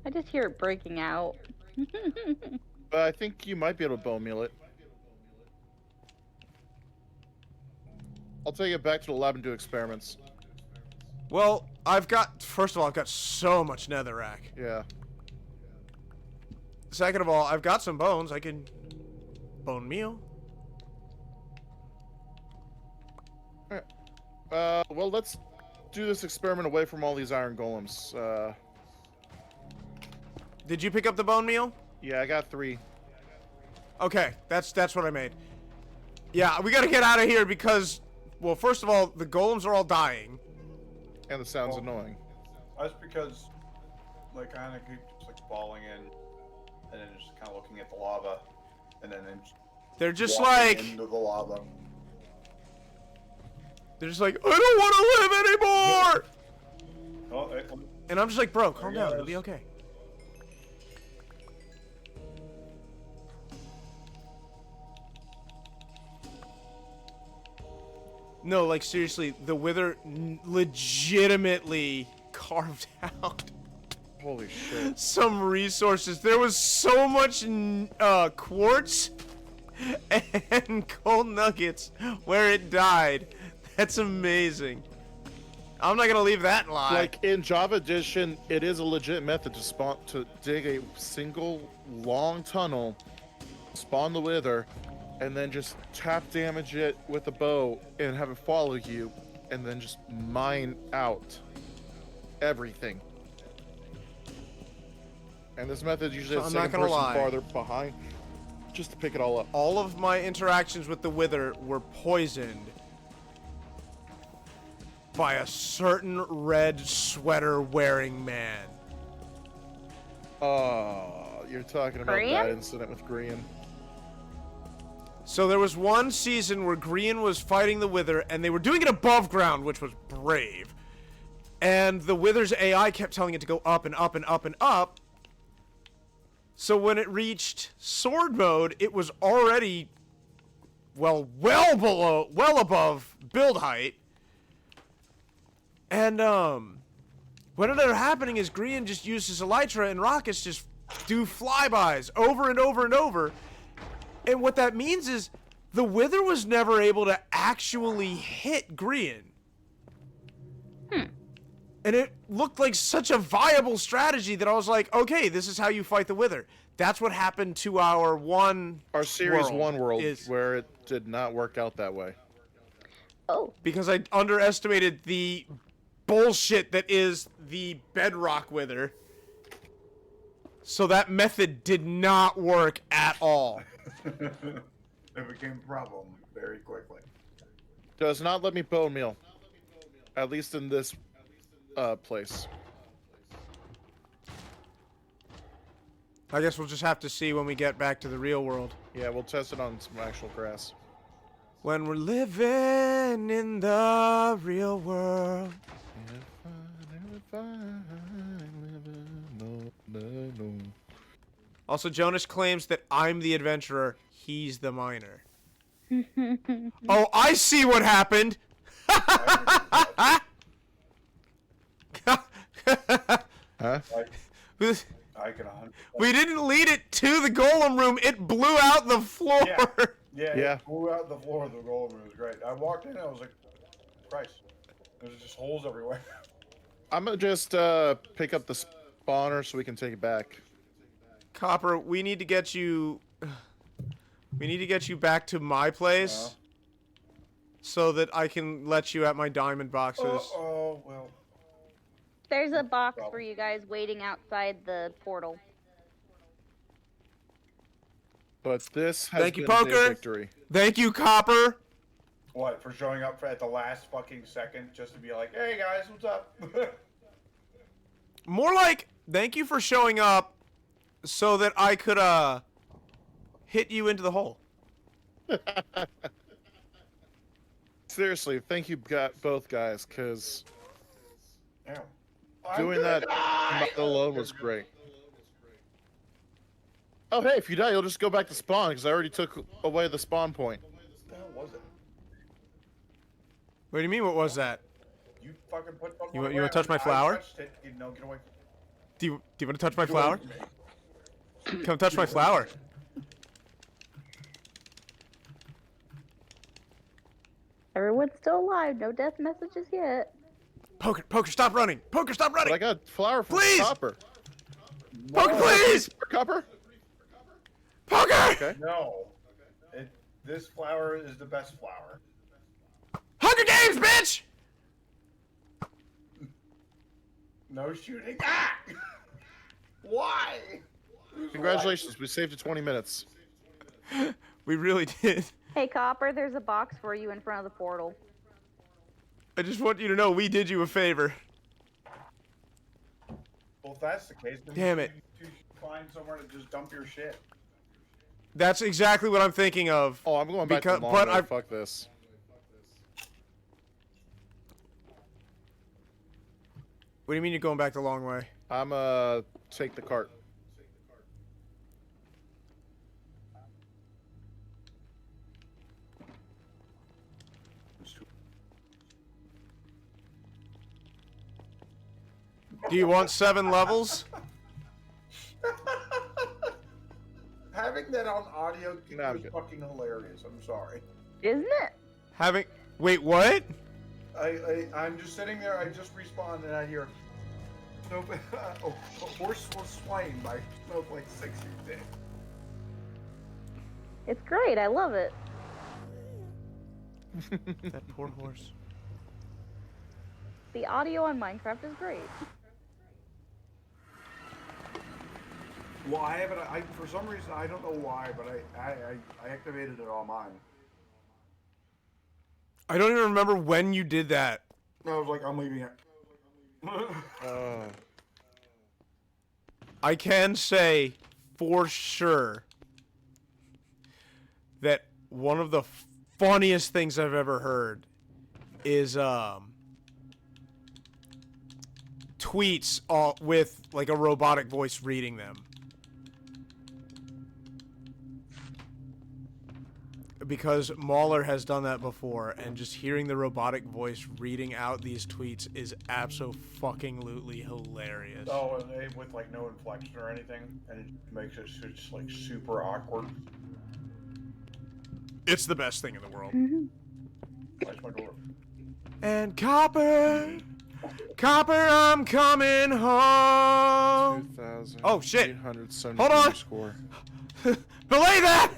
[SPEAKER 4] I just hear it breaking out.
[SPEAKER 1] But I think you might be able to bone meal it. I'll take it back to the lab and do experiments.
[SPEAKER 2] Well, first of all, I've got so much netherrack.
[SPEAKER 1] Yeah.
[SPEAKER 2] Second of all, I've got some bones. I can bone meal.
[SPEAKER 1] Well, let's do this experiment away from all these iron golems.
[SPEAKER 2] Did you pick up the bone meal?
[SPEAKER 1] Yeah, I got 3.
[SPEAKER 2] Okay, that's what I made. Yeah, we gotta get out of here because, well, first of all, the golems are all dying.
[SPEAKER 1] And the sound's annoying.
[SPEAKER 5] That's because, like, kind of keep just like falling in, and then just kind of looking at the lava, and then
[SPEAKER 2] They're just
[SPEAKER 5] walking
[SPEAKER 2] like,
[SPEAKER 5] into the lava.
[SPEAKER 2] they're just like, I don't want to live anymore.
[SPEAKER 5] Oh,
[SPEAKER 2] And I'm just like, bro, calm
[SPEAKER 5] There
[SPEAKER 2] down,
[SPEAKER 5] he
[SPEAKER 2] it'll be
[SPEAKER 5] goes.
[SPEAKER 2] okay. No, like seriously, the Wither legitimately carved out
[SPEAKER 1] Holy shit.
[SPEAKER 2] some resources. There was so much quartz and gold nuggets where it died. That's amazing. I'm not gonna leave that lie.
[SPEAKER 1] Like in Java Edition, it is a legit method to dig a single long tunnel, spawn the Wither, and then just tap damage it with a bow and have it follow you, and then just mine out everything. And this method usually
[SPEAKER 2] So
[SPEAKER 1] has
[SPEAKER 2] I'm
[SPEAKER 1] a
[SPEAKER 2] not
[SPEAKER 1] second
[SPEAKER 2] gonna
[SPEAKER 1] person
[SPEAKER 2] lie.
[SPEAKER 1] farther behind, just to pick it all up.
[SPEAKER 2] All of my interactions with the Wither were poisoned by a certain red sweater wearing man.
[SPEAKER 1] You're talking about
[SPEAKER 4] Grian?
[SPEAKER 1] that incident with Grian.
[SPEAKER 2] So there was one season where Grian was fighting the Wither, and they were doing it above ground, which was brave. And the Wither's AI kept telling it to go up and up and up and up. So when it reached sword mode, it was already, well above build height. And, what ended up happening is Grian just used his elytra and rockets just do flybys over and over and over. And what that means is the Wither was never able to actually hit Grian. And it looked like such a viable strategy that I was like, okay, this is how you fight the Wither. That's what happened to our
[SPEAKER 1] Series 1 world,
[SPEAKER 2] is-
[SPEAKER 1] where it did not work out that way.
[SPEAKER 4] Oh,
[SPEAKER 2] because I underestimated the bullshit that is the Bedrock Wither. So that method did not work at all.
[SPEAKER 5] It became a problem very quickly.
[SPEAKER 1] Does not let me bone meal. At least in this place.
[SPEAKER 2] I guess we'll just have to see when we get back to the real world.
[SPEAKER 1] Yeah, we'll test it on some actual grass.
[SPEAKER 2] When we're living in the real world. Also, Jonas claims that I'm the adventurer, he's the miner. Oh, I see what happened!
[SPEAKER 1] Huh?
[SPEAKER 5] I can 100%.
[SPEAKER 2] We didn't lead it to the golem room, it blew out the floor!
[SPEAKER 5] Yeah.
[SPEAKER 1] Yeah.
[SPEAKER 5] It blew out the floor of the golem room. It was great. I walked in and I was like, Christ. There's just holes everywhere.
[SPEAKER 1] I'm gonna just pick up the spawner so we can take it back.
[SPEAKER 2] Copper, we need to get you... We need to get you back to my place. So that I can let you at my diamond boxes.
[SPEAKER 5] Oh, well.
[SPEAKER 4] there's a box for you guys waiting outside the portal.
[SPEAKER 1] But this has
[SPEAKER 2] Thank you,
[SPEAKER 1] been a
[SPEAKER 2] Poker.
[SPEAKER 1] victory.
[SPEAKER 2] Thank you, Copper!
[SPEAKER 5] What, for showing up at the last fucking second just to be like, hey guys, what's up?
[SPEAKER 2] More like, thank you for showing up so that I could, hit you into the hole.
[SPEAKER 1] Seriously, thank you both guys, because
[SPEAKER 5] Damn.
[SPEAKER 1] doing that alone was great. Oh, hey, if you die, you'll just go back to spawn, because I already took away the spawn point.
[SPEAKER 5] What the hell was it?
[SPEAKER 2] What do you mean, what was that?
[SPEAKER 5] You fucking put something
[SPEAKER 2] You
[SPEAKER 5] on the
[SPEAKER 2] wanna touch my
[SPEAKER 5] ground.
[SPEAKER 2] flower?
[SPEAKER 5] I touched it. No, get away.
[SPEAKER 2] Do you want to touch my
[SPEAKER 5] Get away
[SPEAKER 2] flower?
[SPEAKER 5] from me.
[SPEAKER 2] Come touch my flower.
[SPEAKER 4] Everyone's still alive. No death messages yet.
[SPEAKER 2] Poker, stop running! Poker, stop
[SPEAKER 1] But I
[SPEAKER 2] running!
[SPEAKER 1] got flower from
[SPEAKER 2] Please!
[SPEAKER 1] Copper.
[SPEAKER 2] Poker, please!
[SPEAKER 1] For Copper?
[SPEAKER 2] Poker!
[SPEAKER 1] Okay.
[SPEAKER 5] No. This flower is the best flower.
[SPEAKER 2] Hunger Games, bitch!
[SPEAKER 5] No shooting. Ah! Why?
[SPEAKER 1] Congratulations, we saved you 20 minutes.
[SPEAKER 2] We really did.
[SPEAKER 4] Hey, Copper, there's a box for you in front of the portal.
[SPEAKER 2] I just want you to know we did you a favor.
[SPEAKER 5] Well, if that's the case, then
[SPEAKER 2] Damn
[SPEAKER 5] you
[SPEAKER 2] it.
[SPEAKER 5] should find somewhere to just dump your shit.
[SPEAKER 2] That's exactly what I'm thinking of.
[SPEAKER 1] Oh, I'm going back to the long
[SPEAKER 2] but
[SPEAKER 1] way.
[SPEAKER 2] I
[SPEAKER 1] Fuck this.
[SPEAKER 2] What do you mean you're going back the long way?
[SPEAKER 1] I'm take the cart.
[SPEAKER 2] Do you want 7 levels?
[SPEAKER 5] Having that on audio
[SPEAKER 1] No, I'm
[SPEAKER 5] is
[SPEAKER 1] good.
[SPEAKER 5] fucking hilarious. I'm sorry.
[SPEAKER 4] Isn't it?
[SPEAKER 2] Wait, what?
[SPEAKER 5] I'm just sitting there. I just respawned and I hear Snow. A horse was slain by Snowflake 66.
[SPEAKER 4] It's great. I love it.
[SPEAKER 2] That poor horse.
[SPEAKER 4] The audio on Minecraft is great.
[SPEAKER 5] Well, I have it. For some reason I don't know why, but I activated it on mine.
[SPEAKER 2] I don't even remember when you did that.
[SPEAKER 5] I was like, I'm leaving it.
[SPEAKER 2] I can say for sure that one of the funniest things I've ever heard is tweets with like a robotic voice reading them. Because Mauler has done that before, and just hearing the robotic voice reading out these tweets is abso-fucking-lutely hilarious.
[SPEAKER 5] Oh, and they, with like no inflection or anything, and it makes it just like super awkward.
[SPEAKER 2] It's the best thing in the world.
[SPEAKER 5] Watch my door.
[SPEAKER 2] And Copper, I'm coming home.
[SPEAKER 1] 2,000.
[SPEAKER 2] Oh, shit.
[SPEAKER 1] 870
[SPEAKER 2] Hold on.
[SPEAKER 1] Score.
[SPEAKER 2] Belay that!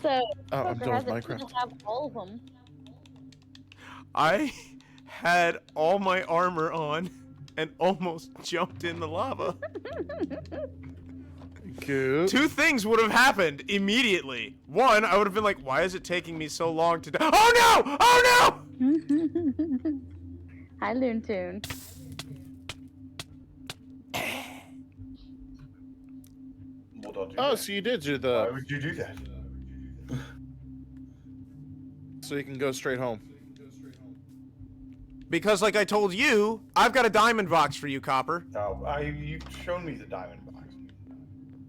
[SPEAKER 4] So,
[SPEAKER 1] I'm
[SPEAKER 4] Poker
[SPEAKER 1] done
[SPEAKER 4] has
[SPEAKER 1] with
[SPEAKER 4] it to
[SPEAKER 1] Minecraft.
[SPEAKER 4] have all of them.
[SPEAKER 2] I had all my armor on and almost jumped in the lava.
[SPEAKER 1] Good.
[SPEAKER 2] 2 things would have happened immediately. 1, I would have been like, why is it taking me so long to die? Oh no! Oh no!
[SPEAKER 4] Hi, Loontoon.
[SPEAKER 5] Well, don't do
[SPEAKER 1] Oh,
[SPEAKER 5] that.
[SPEAKER 1] so you did do
[SPEAKER 5] Why
[SPEAKER 1] the...
[SPEAKER 5] would you do that?
[SPEAKER 1] So you can go straight home.
[SPEAKER 2] Because like I told you, I've got a diamond box for you, Copper.
[SPEAKER 5] No, you've shown me the diamond box.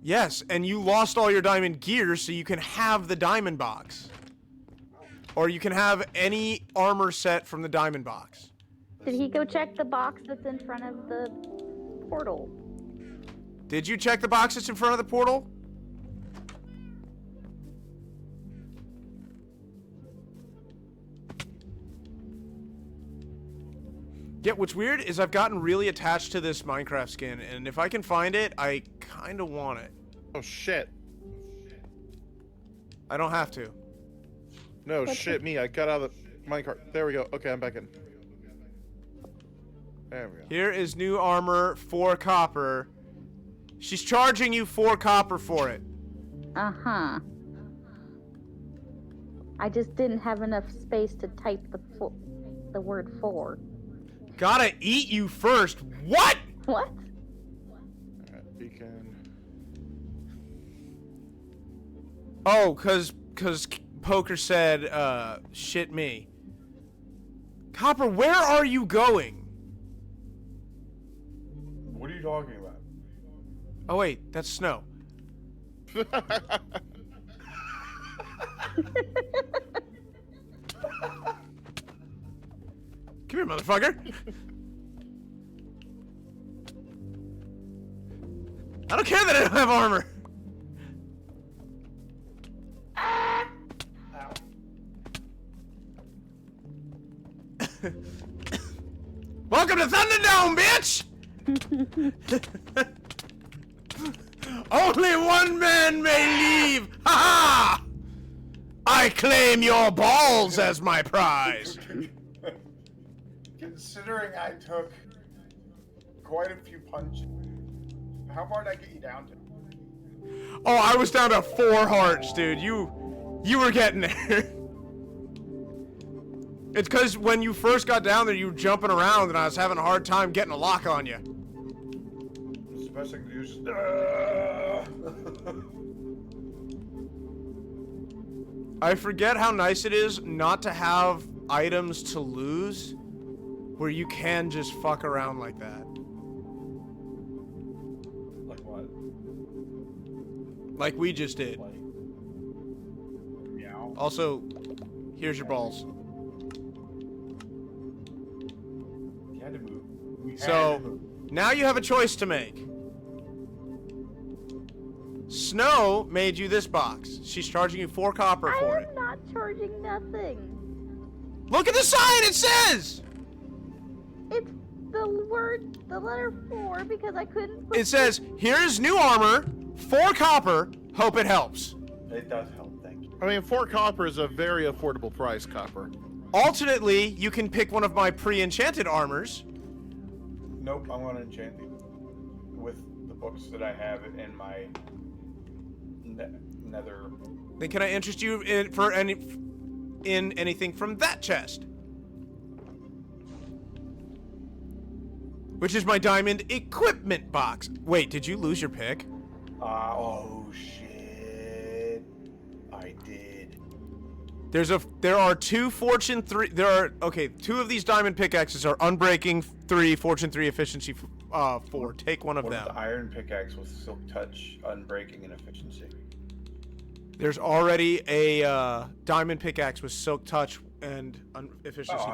[SPEAKER 2] Yes, and you lost all your diamond gear, so you can have the diamond box. Or you can have any armor set from the diamond box.
[SPEAKER 4] Did he go check the box that's in front of the portal?
[SPEAKER 2] Did you check the box that's in front of the portal? Yeah, what's weird is I've gotten really attached to this Minecraft skin, and if I can find it, I kind of want it.
[SPEAKER 1] Oh, shit.
[SPEAKER 2] I don't have to.
[SPEAKER 1] No, shit me. I got out of the minecart. There we go. Okay, I'm back in. There we go.
[SPEAKER 2] Here is new armor, 4 copper. She's charging you 4 copper for it.
[SPEAKER 4] Uh-huh. I just didn't have enough space to type the word for.
[SPEAKER 2] Gotta eat you first. What?
[SPEAKER 4] What?
[SPEAKER 1] Alright, beacon.
[SPEAKER 2] Oh, cause Poker said, shit me. Copper, where are you going?
[SPEAKER 5] What are you talking about?
[SPEAKER 2] Oh wait, that's Snow. Come here, motherfucker. I don't care that I don't have armor.
[SPEAKER 5] Ow.
[SPEAKER 2] Welcome to Thunderdome, bitch! Only one man may leave! Ha ha! I claim your balls as my prize.
[SPEAKER 5] Considering I took quite a few punches, how far did I get you down to?
[SPEAKER 2] Oh, I was down to 4 hearts, dude. You were getting there. It's because when you first got down there, you were jumping around, and I was having a hard time getting a lock on you.
[SPEAKER 5] The best thing to do is just.
[SPEAKER 2] I forget how nice it is not to have items to lose, where you can just fuck around like that.
[SPEAKER 5] Like what?
[SPEAKER 2] Like we just did.
[SPEAKER 5] Like. Meow.
[SPEAKER 2] Also, here's your balls.
[SPEAKER 5] You had to move. We had to
[SPEAKER 2] So,
[SPEAKER 5] move.
[SPEAKER 2] now you have a choice to make. Snow made you this box. She's charging you 4 copper for
[SPEAKER 4] I
[SPEAKER 2] it.
[SPEAKER 4] am not charging nothing.
[SPEAKER 2] Look at the sign, it says!
[SPEAKER 4] It's the letter 4 because I couldn't put
[SPEAKER 2] It says, here's new armor, 4 copper, hope it helps.
[SPEAKER 5] It does help, thank you.
[SPEAKER 1] I mean, 4 copper is a very affordable price, copper.
[SPEAKER 2] Alternately, you can pick one of my pre-enchanted armors.
[SPEAKER 5] Nope, I'm gonna enchant it with the books that I have in my nether.
[SPEAKER 2] Then can I interest you in anything from that chest? Which is my diamond equipment box. Wait, did you lose your pick?
[SPEAKER 5] Oh shit! I did.
[SPEAKER 2] There are 2 fortune 3. Okay, 2 of these diamond pickaxes are unbreaking 3, fortune 3, efficiency 4. Take one of
[SPEAKER 5] What
[SPEAKER 2] them.
[SPEAKER 5] is the iron pickaxe with silk touch, unbreaking, and efficiency?
[SPEAKER 2] There's already a diamond pickaxe with silk touch and efficiency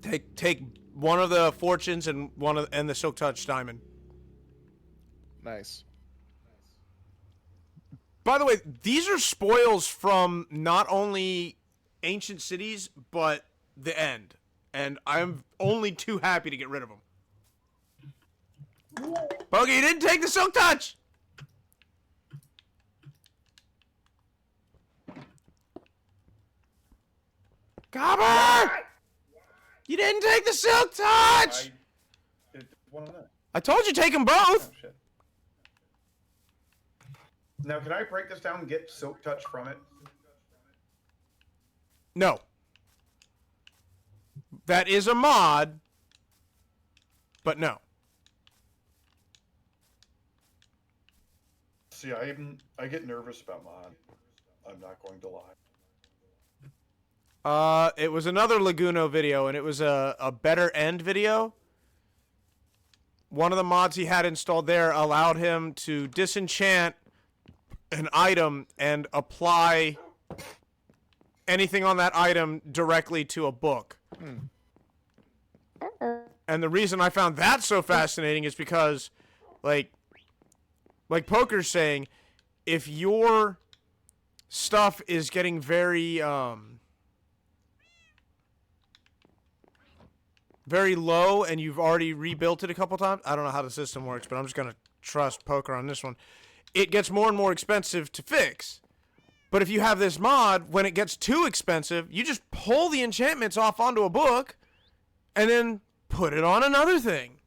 [SPEAKER 2] 3. Take one of the fortunes and the silk touch diamond.
[SPEAKER 1] Nice.
[SPEAKER 2] By the way, these are spoils from not only ancient cities but the end, and I'm only too happy to get rid of them. Bogey, you didn't take the silk touch. Copper! You didn't take the silk touch!
[SPEAKER 5] One of them.
[SPEAKER 2] I told you take them both!
[SPEAKER 5] Oh, shit. Now, can I break this down and get silk touch from it?
[SPEAKER 2] No. That is a mod, but no.
[SPEAKER 5] See, I get nervous about mod. I'm not going to lie.
[SPEAKER 2] It was another Laguno video, and it was a better end video. One of the mods he had installed there allowed him to disenchant an item and apply anything on that item directly to a book. And the reason I found that so fascinating is because, like Poker's saying, if your stuff is getting very, very low and you've already rebuilt it a couple times, I don't know how the system works, but I'm just going to trust Poker on this one. It gets more and more expensive to fix. But if you have this mod, when it gets too expensive, you just pull the enchantments off onto a book and then put it on another thing.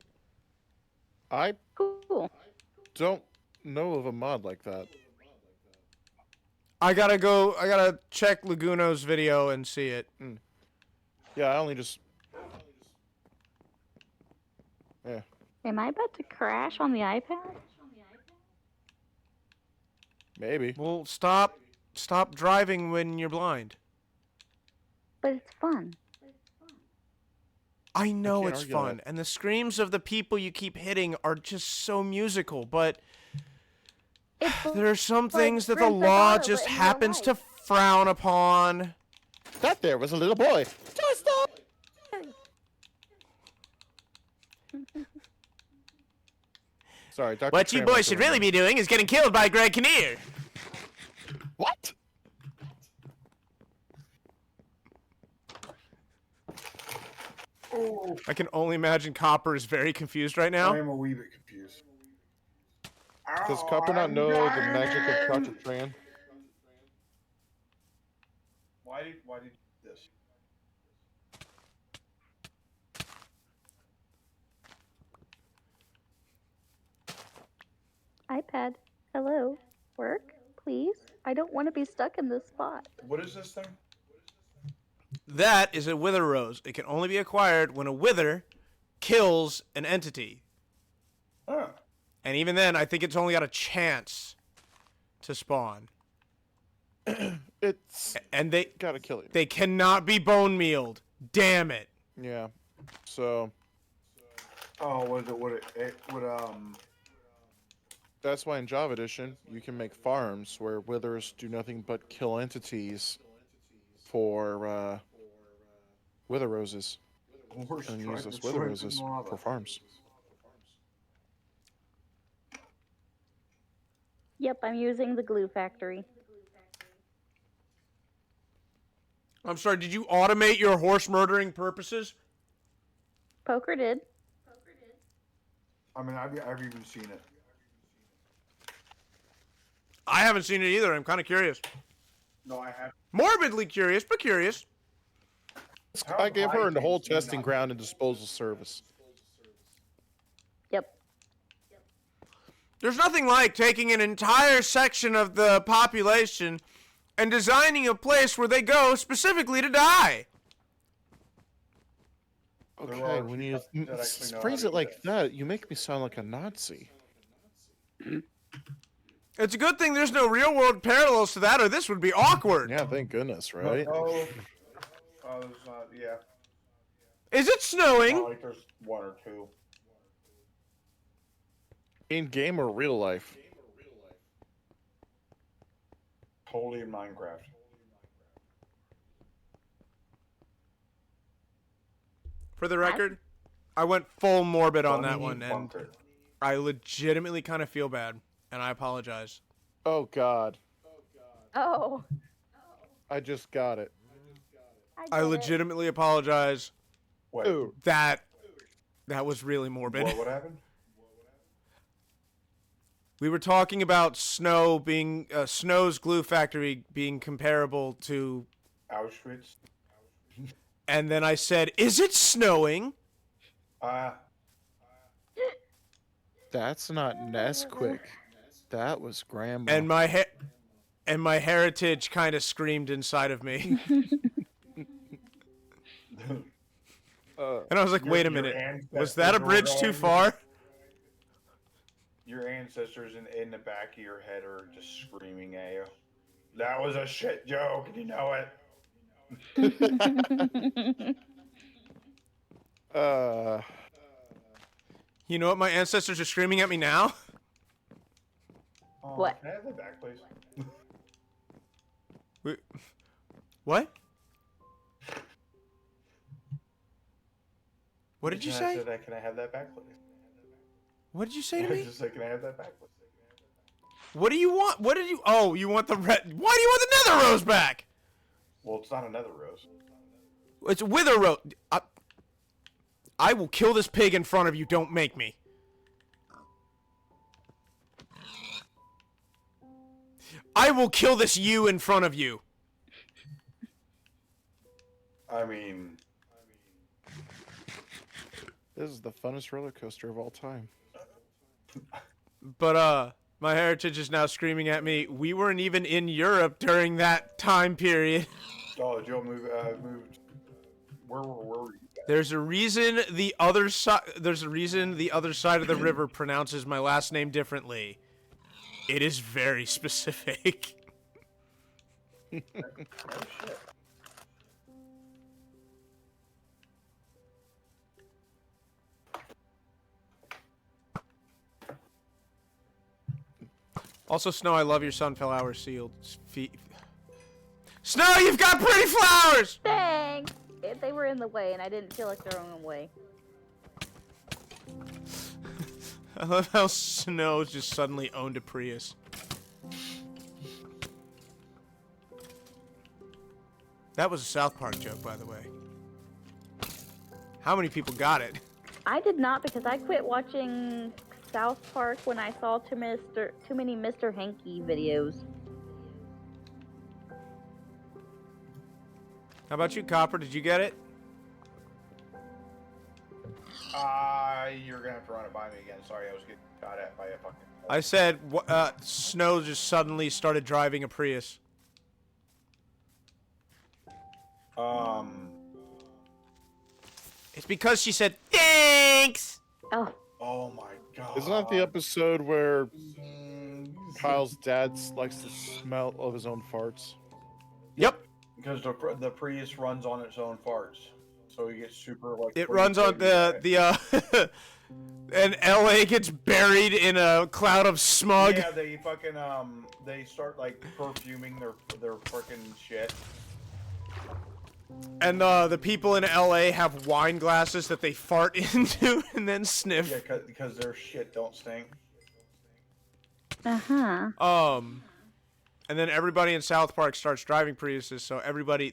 [SPEAKER 1] I
[SPEAKER 4] Cool.
[SPEAKER 1] don't know of a mod like that.
[SPEAKER 2] I gotta check Laguno's video and see it.
[SPEAKER 1] Yeah, I only just... Yeah.
[SPEAKER 4] Am I about to crash on the iPad?
[SPEAKER 1] Maybe.
[SPEAKER 2] Well, stop driving when you're blind.
[SPEAKER 4] But it's fun.
[SPEAKER 2] I know
[SPEAKER 1] can't
[SPEAKER 2] it's
[SPEAKER 1] argue
[SPEAKER 2] fun,
[SPEAKER 1] that.
[SPEAKER 2] and the screams of the people you keep hitting are just so musical, but there are some things that the
[SPEAKER 4] Grand Theft
[SPEAKER 2] law
[SPEAKER 4] Auto,
[SPEAKER 2] just
[SPEAKER 4] but in real
[SPEAKER 2] happens to
[SPEAKER 4] life.
[SPEAKER 2] frown upon.
[SPEAKER 1] That there was a little boy. Just stop! Sorry, Dr.
[SPEAKER 2] What you
[SPEAKER 1] Tran
[SPEAKER 2] boys
[SPEAKER 1] wants to
[SPEAKER 2] should really
[SPEAKER 1] remember.
[SPEAKER 2] be doing is getting killed by Greg Kinnear.
[SPEAKER 1] What?
[SPEAKER 5] Oh,
[SPEAKER 2] I can only imagine Copper is very confused right
[SPEAKER 5] I
[SPEAKER 2] now.
[SPEAKER 5] am a wee bit confused.
[SPEAKER 1] Does Copper not know the magic of Dr. Tran?
[SPEAKER 5] Why did you do this?
[SPEAKER 4] iPad. Hello. Work, please. I don't want to be stuck in this spot.
[SPEAKER 5] What is this thing?
[SPEAKER 2] That is a wither rose. It can only be acquired when a wither kills an entity.
[SPEAKER 5] Oh.
[SPEAKER 2] And even then, I think it's only got a chance to spawn.
[SPEAKER 1] It's
[SPEAKER 2] And they
[SPEAKER 1] gotta kill you.
[SPEAKER 2] they cannot be bone mealed. Damn it.
[SPEAKER 1] Yeah. So
[SPEAKER 5] Oh, would
[SPEAKER 1] that's why in Java Edition you can make farms where withers do nothing but kill entities for wither roses,
[SPEAKER 5] Horse
[SPEAKER 1] and
[SPEAKER 5] tried
[SPEAKER 1] use
[SPEAKER 5] to
[SPEAKER 1] those wither
[SPEAKER 5] swim
[SPEAKER 1] roses
[SPEAKER 5] in lava.
[SPEAKER 1] for farms.
[SPEAKER 4] Yep, I'm using the glue factory.
[SPEAKER 2] I'm sorry, did you automate your horse murdering purposes?
[SPEAKER 4] Poker did.
[SPEAKER 5] I mean, I've even seen it.
[SPEAKER 2] I haven't seen it either. I'm kind of curious.
[SPEAKER 5] No, I have.
[SPEAKER 2] Morbidly curious, but curious.
[SPEAKER 1] I gave her a whole
[SPEAKER 5] How high
[SPEAKER 1] testing
[SPEAKER 5] can
[SPEAKER 1] ground and disposal service.
[SPEAKER 4] Yep.
[SPEAKER 2] There's nothing like taking an entire section of the population and designing a place where they go specifically to die.
[SPEAKER 5] There
[SPEAKER 1] Okay,
[SPEAKER 5] are
[SPEAKER 1] when you
[SPEAKER 5] people that actually know
[SPEAKER 1] phrase
[SPEAKER 5] how
[SPEAKER 1] it
[SPEAKER 5] to
[SPEAKER 1] like
[SPEAKER 5] do this.
[SPEAKER 1] that, you make me sound like a Nazi.
[SPEAKER 2] It's a good thing there's no real world parallels to that, or this would be awkward.
[SPEAKER 1] Yeah, thank goodness, right?
[SPEAKER 5] Oh, there's not. Yeah,
[SPEAKER 2] Is it snowing?
[SPEAKER 5] not like there's one or two.
[SPEAKER 1] In game or real life?
[SPEAKER 5] Totally in Minecraft.
[SPEAKER 2] For the record, I went full morbid on that
[SPEAKER 5] Bunny
[SPEAKER 2] one, and
[SPEAKER 5] bunker.
[SPEAKER 2] I legitimately kind of feel bad, and I apologize.
[SPEAKER 1] Oh God,
[SPEAKER 4] Oh.
[SPEAKER 1] I just got it.
[SPEAKER 2] I
[SPEAKER 4] get it.
[SPEAKER 2] legitimately apologize.
[SPEAKER 5] Wait,
[SPEAKER 1] Ooh,
[SPEAKER 2] That was really morbid.
[SPEAKER 5] what happened?
[SPEAKER 2] We were talking about Snow being Snow's glue factory being comparable to,
[SPEAKER 5] Auschwitz.
[SPEAKER 2] and then I said, "Is it snowing?"
[SPEAKER 1] that's not Nesquik. That was Grandma.
[SPEAKER 2] And my heritage kind of screamed inside of me, and I was like, "Wait a minute, was that a bridge too far?"
[SPEAKER 5] Your ancestors in the back of your head are just screaming at you. That was a shit joke, and you know it.
[SPEAKER 2] You know what my ancestors are screaming at me now?
[SPEAKER 5] Oh,
[SPEAKER 4] What?
[SPEAKER 5] Can I have that back, please?
[SPEAKER 2] What? What did you
[SPEAKER 5] Can I
[SPEAKER 2] say?
[SPEAKER 5] say that? Can I have that back, please?
[SPEAKER 2] What did you say to
[SPEAKER 5] I
[SPEAKER 2] me?
[SPEAKER 5] just said, can I have that back, please?
[SPEAKER 2] What do you want? What did you? Oh, you want the red? Why do you want the nether rose back?
[SPEAKER 5] Well, it's not another rose.
[SPEAKER 2] It's wither rose. I will kill this pig in front of you. Don't make me. I will kill this you in front of you.
[SPEAKER 5] I mean,
[SPEAKER 1] This is the funnest roller coaster of all time.
[SPEAKER 2] But my heritage is now screaming at me. We weren't even in Europe during that time period.
[SPEAKER 5] oh, Joe moved. Where were you?
[SPEAKER 2] There's a reason the other side. There's a reason the other side of the river pronounces my last name differently. It is very specific.
[SPEAKER 5] Oh, shit.
[SPEAKER 2] Also, Snow, I love your sunflower sealed feet. Snow, you've got pretty flowers!
[SPEAKER 4] Thanks. They were in the way, and I didn't feel like throwing them away.
[SPEAKER 2] I love how Snow just suddenly owned a Prius. That was a South Park joke, by the way. How many people got it?
[SPEAKER 4] I did not, because I quit watching South Park when I saw too many Mr. Hanky videos.
[SPEAKER 2] How about you, Copper? Did you get it?
[SPEAKER 5] You're gonna have to run it by me again. Sorry, I was getting shot at by a fucking
[SPEAKER 2] I said, Snow just suddenly started driving a Prius. It's because she said, thanks!
[SPEAKER 4] Oh,
[SPEAKER 5] Oh my god.
[SPEAKER 1] Isn't that the episode where Kyle's dad likes the smell of his own farts?
[SPEAKER 2] Yep.
[SPEAKER 5] Because the Prius runs on its own farts, so he gets super like.
[SPEAKER 2] It runs on and LA gets buried in a cloud of smug.
[SPEAKER 5] Yeah, they fucking they start like perfuming their freaking shit.
[SPEAKER 2] And the people in LA have wine glasses that they fart into and then sniff.
[SPEAKER 5] Yeah, because their shit don't stink.
[SPEAKER 4] uh-huh.
[SPEAKER 2] And then everybody in South Park starts driving Priuses, so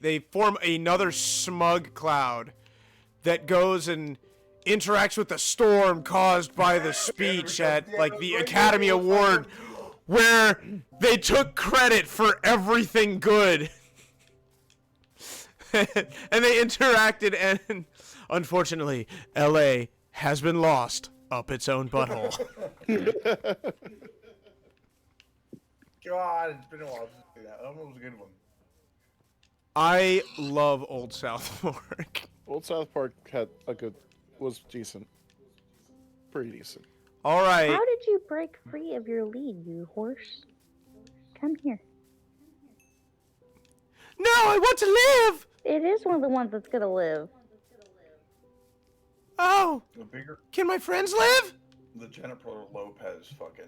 [SPEAKER 2] they form another smug cloud that goes and interacts with the storm caused by the speech at like the Academy Award, where they took credit for everything good. And they interacted, and unfortunately, LA has been lost up its own butthole.
[SPEAKER 5] God, it's been a while since I did that. That one was a good one.
[SPEAKER 2] I love Old South Park.
[SPEAKER 1] Old South Park was decent. Pretty decent.
[SPEAKER 2] All right.
[SPEAKER 4] How did you break free of your lead, you horse? Come here.
[SPEAKER 2] No, I want to live!
[SPEAKER 4] It is one of the ones that's gonna live.
[SPEAKER 2] Oh,
[SPEAKER 5] The bigger,
[SPEAKER 2] can my friends live?
[SPEAKER 5] the Jennifer Lopez fucking.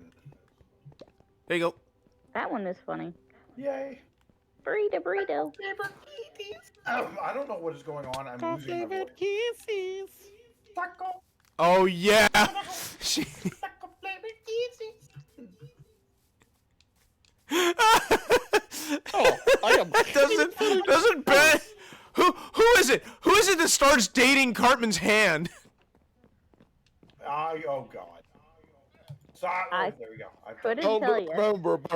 [SPEAKER 2] There you go.
[SPEAKER 4] That one is funny.
[SPEAKER 5] Yay!
[SPEAKER 4] Burrito.
[SPEAKER 5] I don't know what is going on. I'm losing my voice.
[SPEAKER 1] kisses.
[SPEAKER 5] Taco,
[SPEAKER 2] Oh, yeah. She-
[SPEAKER 5] taco, flavor kisses.
[SPEAKER 1] Oh, I am.
[SPEAKER 2] doesn't Ben... Who is it? Who is it that starts dating Cartman's hand?
[SPEAKER 5] Oh god. Sorry.
[SPEAKER 4] I
[SPEAKER 5] There we go.
[SPEAKER 4] couldn't
[SPEAKER 1] Oh,
[SPEAKER 4] tell you.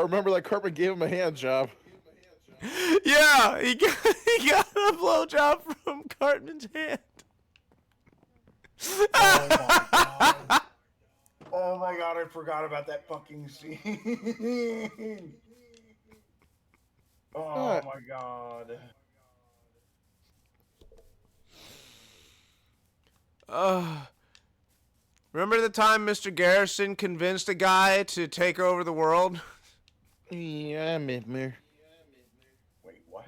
[SPEAKER 1] remember that Cartman gave him a hand job.
[SPEAKER 2] Yeah, he got a blowjob from Cartman's hand.
[SPEAKER 5] Oh my god. Oh my god, I forgot about that fucking scene. Oh
[SPEAKER 1] What?
[SPEAKER 5] my god.
[SPEAKER 2] Remember the time Mr. Garrison convinced a guy to take over the world?
[SPEAKER 1] Yeah, I remember.
[SPEAKER 5] Wait, what?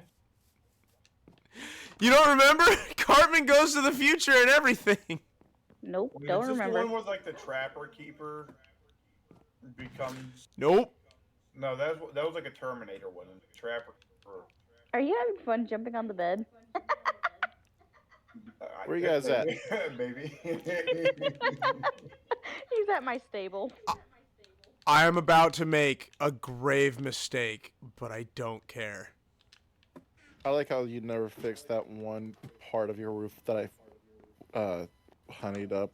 [SPEAKER 2] You don't remember? Cartman goes to the future and everything.
[SPEAKER 4] Nope,
[SPEAKER 5] Wait,
[SPEAKER 4] don't
[SPEAKER 5] is this
[SPEAKER 4] remember.
[SPEAKER 5] the one with like the trapper keeper becomes?
[SPEAKER 2] Nope.
[SPEAKER 5] No, that was like a Terminator one. The trapper.
[SPEAKER 4] Are you having fun jumping on the bed?
[SPEAKER 1] Where you guys at?
[SPEAKER 5] Maybe.
[SPEAKER 4] He's at my stable.
[SPEAKER 2] I am about to make a grave mistake, but I don't care.
[SPEAKER 1] I like how you never fixed that one part of your roof that I honeyed up.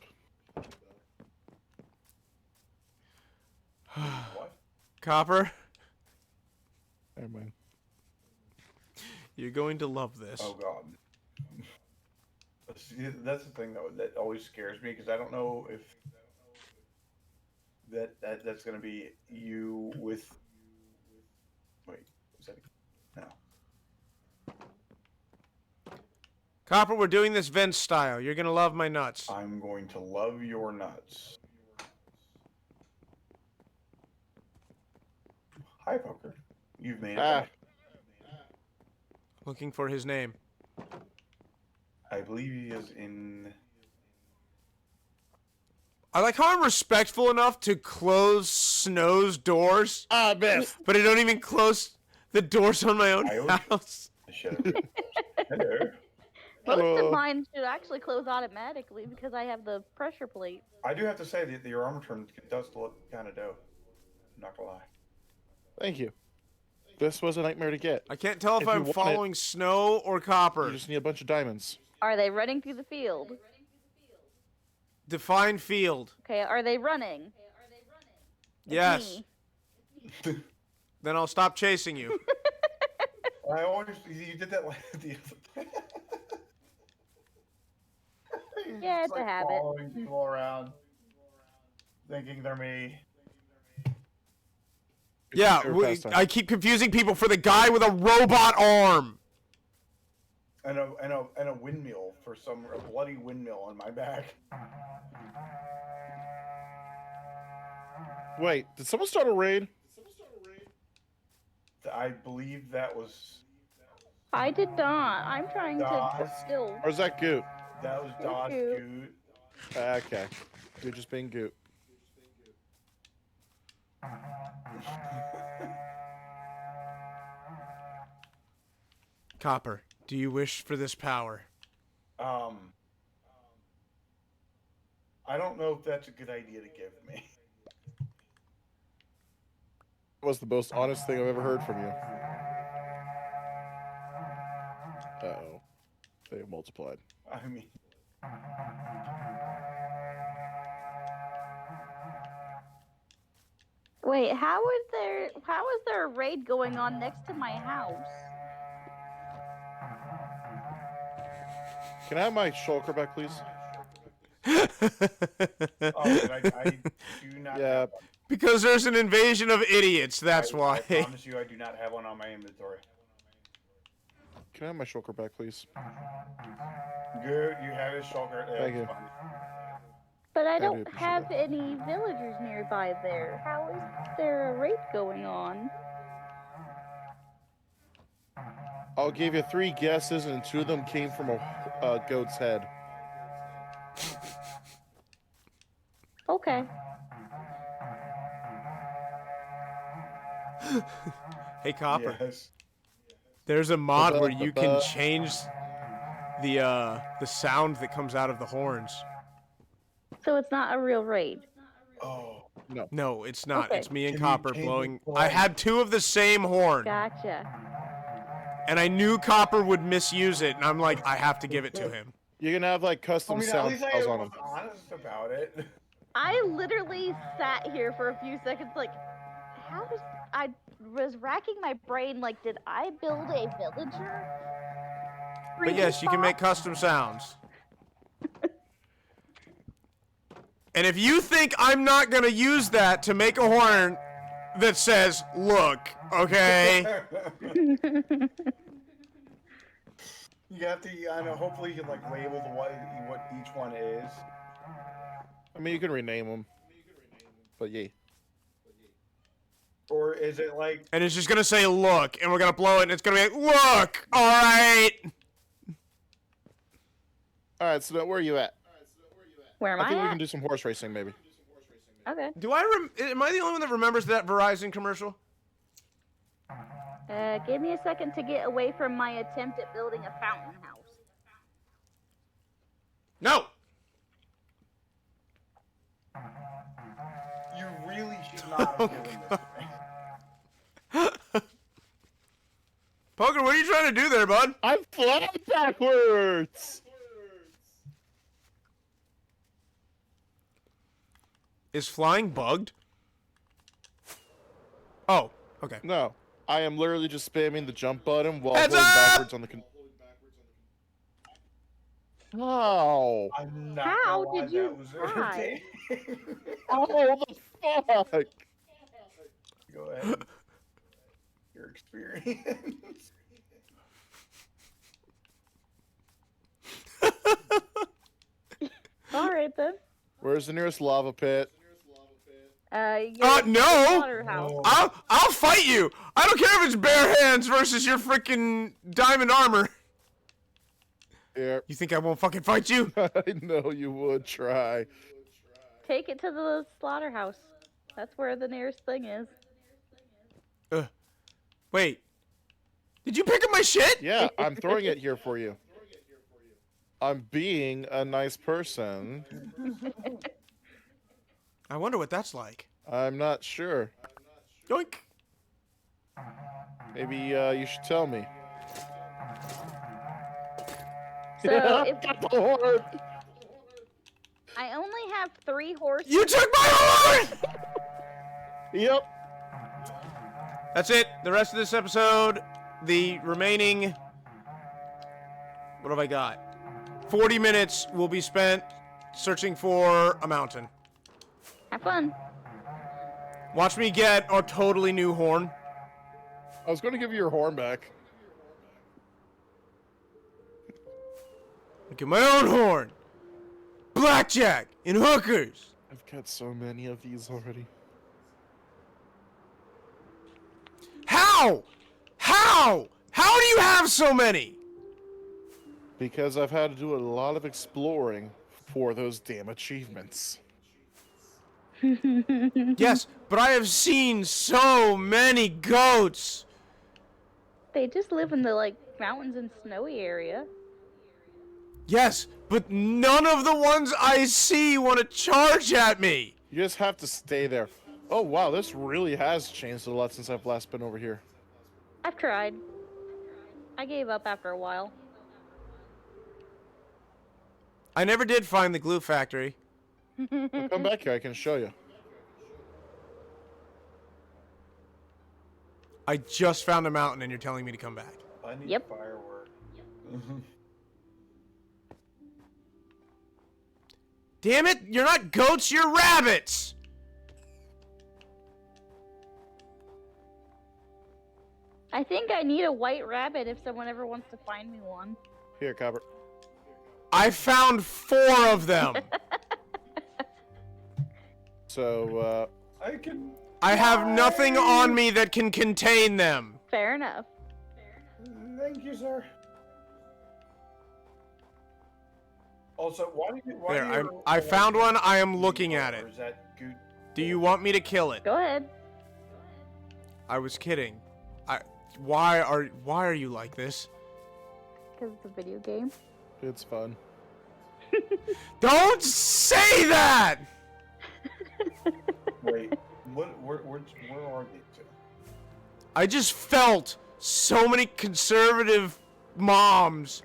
[SPEAKER 5] What?
[SPEAKER 2] Copper,
[SPEAKER 1] Never mind.
[SPEAKER 2] you're going to love this.
[SPEAKER 5] Oh god. See, that's the thing though that always scares me because I don't know if that's gonna be you with. Wait, is that no?
[SPEAKER 2] Copper, we're doing this Vince style. You're going to love my nuts.
[SPEAKER 5] I'm going to love your nuts. Hi, Poker. You've made it.
[SPEAKER 1] Ah.
[SPEAKER 5] back.
[SPEAKER 2] Looking for his name.
[SPEAKER 5] I believe he is in.
[SPEAKER 2] I like how I'm respectful enough to close Snow's doors,
[SPEAKER 1] I missed.
[SPEAKER 2] but I don't even close the doors on my own
[SPEAKER 5] I always-
[SPEAKER 2] house.
[SPEAKER 5] I should have. Hello.
[SPEAKER 4] Most
[SPEAKER 1] Hello.
[SPEAKER 4] of mine should actually close automatically because I have the pressure plate.
[SPEAKER 5] I do have to say that your armor trim does look kind of dope. I'm not gonna lie.
[SPEAKER 1] Thank you. This was a nightmare to get.
[SPEAKER 2] I can't tell if
[SPEAKER 1] If you
[SPEAKER 2] I'm
[SPEAKER 1] want it-
[SPEAKER 2] following Snow or Copper.
[SPEAKER 1] You just need a bunch of diamonds.
[SPEAKER 4] Are they running through the field?
[SPEAKER 2] Define field.
[SPEAKER 4] Okay, are they running? It's
[SPEAKER 2] Yes.
[SPEAKER 4] me.
[SPEAKER 2] Then I'll stop chasing you.
[SPEAKER 5] I always you did that like the
[SPEAKER 4] Yeah,
[SPEAKER 5] Just,
[SPEAKER 4] it's a
[SPEAKER 5] like,
[SPEAKER 4] habit.
[SPEAKER 5] Following people around, thinking they're me.
[SPEAKER 2] Yeah,
[SPEAKER 1] favorite pastime?
[SPEAKER 2] I keep confusing people for the guy with a robot arm.
[SPEAKER 5] And a windmill a bloody windmill on my back.
[SPEAKER 1] Wait, did someone start a raid?
[SPEAKER 5] I believe that was
[SPEAKER 4] I did not. I'm trying
[SPEAKER 5] Dawes.
[SPEAKER 4] to still.
[SPEAKER 1] Or is that Goot?
[SPEAKER 5] That was
[SPEAKER 4] Thank
[SPEAKER 5] Dodge
[SPEAKER 4] you.
[SPEAKER 5] Goot.
[SPEAKER 1] Okay. Goot just being Goot.
[SPEAKER 2] Copper, do you wish for this power?
[SPEAKER 5] I don't know if that's a good idea to give me.
[SPEAKER 1] That was the most honest thing I've ever heard from you. Uh-oh. They multiplied.
[SPEAKER 5] I mean,
[SPEAKER 4] Wait, how is there a raid going on next to my house?
[SPEAKER 1] Can I have my shulker back, please?
[SPEAKER 5] oh, I do not.
[SPEAKER 1] Yeah.
[SPEAKER 5] Have one.
[SPEAKER 2] Because there's an invasion of idiots, that's why.
[SPEAKER 5] I promise you, I do not have one on my inventory.
[SPEAKER 1] Can I have my shulker back, please?
[SPEAKER 5] Good, you have his shulker. Yeah,
[SPEAKER 1] Thank
[SPEAKER 5] it's
[SPEAKER 1] you.
[SPEAKER 5] fine.
[SPEAKER 4] But I
[SPEAKER 1] do
[SPEAKER 4] don't
[SPEAKER 1] appreciate
[SPEAKER 4] have any villagers nearby there. How is there a raid going on?
[SPEAKER 1] I'll give you 3 guesses, and 2 of them came from a goat's head.
[SPEAKER 4] Okay.
[SPEAKER 2] Hey, Copper.
[SPEAKER 5] Yes.
[SPEAKER 2] There's a mod where you can change the sound that comes out of the horns.
[SPEAKER 4] So it's not a real raid.
[SPEAKER 5] Oh,
[SPEAKER 2] No, it's not.
[SPEAKER 4] Okay.
[SPEAKER 2] It's me and
[SPEAKER 5] Can you
[SPEAKER 2] Copper
[SPEAKER 5] change
[SPEAKER 2] blowing.
[SPEAKER 5] the
[SPEAKER 2] I
[SPEAKER 5] horn?
[SPEAKER 2] had 2 of the same horn,
[SPEAKER 4] Gotcha.
[SPEAKER 2] and I knew Copper would misuse it, and I'm like, I have to give it to him.
[SPEAKER 1] You can have like
[SPEAKER 5] I
[SPEAKER 1] custom
[SPEAKER 5] mean, at
[SPEAKER 1] sound
[SPEAKER 5] least I
[SPEAKER 1] files on
[SPEAKER 5] was
[SPEAKER 1] them.
[SPEAKER 5] honest about it.
[SPEAKER 4] I literally sat here for a few seconds like, how does... I was racking my brain like, did I build a villager?
[SPEAKER 2] But yes, you can make custom sounds. And if you think I'm not gonna use that to make a horn that says, look, okay?
[SPEAKER 5] You have to, I know, hopefully you can like label what each one is.
[SPEAKER 1] I mean, you can rename them. But yeah.
[SPEAKER 5] Or is it like,
[SPEAKER 2] And it's just gonna say, look, and we're gonna blow it, and it's gonna be like, look, alright!
[SPEAKER 1] Alright, so now, where are you at?
[SPEAKER 4] Where am
[SPEAKER 1] I think we
[SPEAKER 4] at?
[SPEAKER 1] can do some horse racing, maybe.
[SPEAKER 4] Okay.
[SPEAKER 2] Am I the only one that remembers that Verizon commercial?
[SPEAKER 4] Give me a second to get away from my attempt at building a fountain house.
[SPEAKER 2] No!
[SPEAKER 5] you really should not have given this to me.
[SPEAKER 2] Poker, what are you trying to do there, bud?
[SPEAKER 1] I'm flying backwards!
[SPEAKER 2] Is flying bugged? Oh, okay.
[SPEAKER 1] No. I am literally just spamming the jump button while
[SPEAKER 2] Heads
[SPEAKER 1] holding
[SPEAKER 2] up!
[SPEAKER 1] backwards on the How?
[SPEAKER 5] I'm not
[SPEAKER 4] How
[SPEAKER 5] gonna lie,
[SPEAKER 4] did you
[SPEAKER 5] that was
[SPEAKER 4] die?
[SPEAKER 5] entertaining.
[SPEAKER 1] Oh, the fuck?
[SPEAKER 5] Go ahead. Your experience.
[SPEAKER 4] All right then.
[SPEAKER 1] Where's the nearest lava pit?
[SPEAKER 2] No!
[SPEAKER 4] Slaughterhouse.
[SPEAKER 5] No.
[SPEAKER 2] I'll fight you! I don't care if it's bare hands versus your freaking diamond armor.
[SPEAKER 1] Yeah,
[SPEAKER 2] You think I won't fucking fight you?
[SPEAKER 1] I know you would try.
[SPEAKER 4] Take it to the slaughterhouse. That's where the nearest thing is.
[SPEAKER 2] Wait. Did you pick up my shit?
[SPEAKER 1] Yeah, I'm throwing it here for you. I'm being a nice person.
[SPEAKER 2] I wonder what that's like.
[SPEAKER 1] I'm not sure.
[SPEAKER 2] Yoink.
[SPEAKER 1] Maybe you should tell me.
[SPEAKER 4] So if
[SPEAKER 1] Got the horn.
[SPEAKER 4] I only have 3 horses.
[SPEAKER 2] You took my horn!
[SPEAKER 1] Yep.
[SPEAKER 2] That's it. The rest of this episode, the remaining... What have I got? 40 minutes will be spent searching for a mountain.
[SPEAKER 4] Have fun.
[SPEAKER 2] Watch me get a totally new horn.
[SPEAKER 1] I was going to give you your horn back.
[SPEAKER 2] Get my own horn. Blackjack and hookers.
[SPEAKER 1] I've got so many of these already.
[SPEAKER 2] How? How? How do you have so many?
[SPEAKER 1] Because I've had to do a lot of exploring for those damn achievements.
[SPEAKER 2] Yes, but I have seen so many goats.
[SPEAKER 4] They just live in the like mountains and snowy area.
[SPEAKER 2] Yes, but none of the ones I see want to charge at me.
[SPEAKER 1] You just have to stay there. Oh wow, this really has changed a lot since I've last been over here.
[SPEAKER 4] I've tried. I gave up after a while.
[SPEAKER 2] I never did find the glue factory.
[SPEAKER 1] Well, come back here, I can show you.
[SPEAKER 2] I just found a mountain and you're telling me to come back.
[SPEAKER 5] I need
[SPEAKER 4] Yep.
[SPEAKER 5] firework.
[SPEAKER 2] Damn it, you're not goats, you're rabbits!
[SPEAKER 4] I think I need a white rabbit if someone ever wants to find me one.
[SPEAKER 1] Here, Copper.
[SPEAKER 2] I found 4 of them.
[SPEAKER 1] So,
[SPEAKER 5] I can.
[SPEAKER 2] I have nothing on me that can contain them.
[SPEAKER 4] Fair enough.
[SPEAKER 5] Thank you, sir. Also, why do you? Why
[SPEAKER 2] There,
[SPEAKER 5] do you
[SPEAKER 2] I found one, I am looking at
[SPEAKER 5] Or
[SPEAKER 2] it.
[SPEAKER 5] is that good?
[SPEAKER 2] Do you want me to kill it?
[SPEAKER 4] Go ahead.
[SPEAKER 2] I was kidding. Why are you like this?
[SPEAKER 4] Because it's a video game.
[SPEAKER 1] it's fun.
[SPEAKER 2] Don't say that!
[SPEAKER 5] Wait, where are they to?
[SPEAKER 2] I just felt so many conservative moms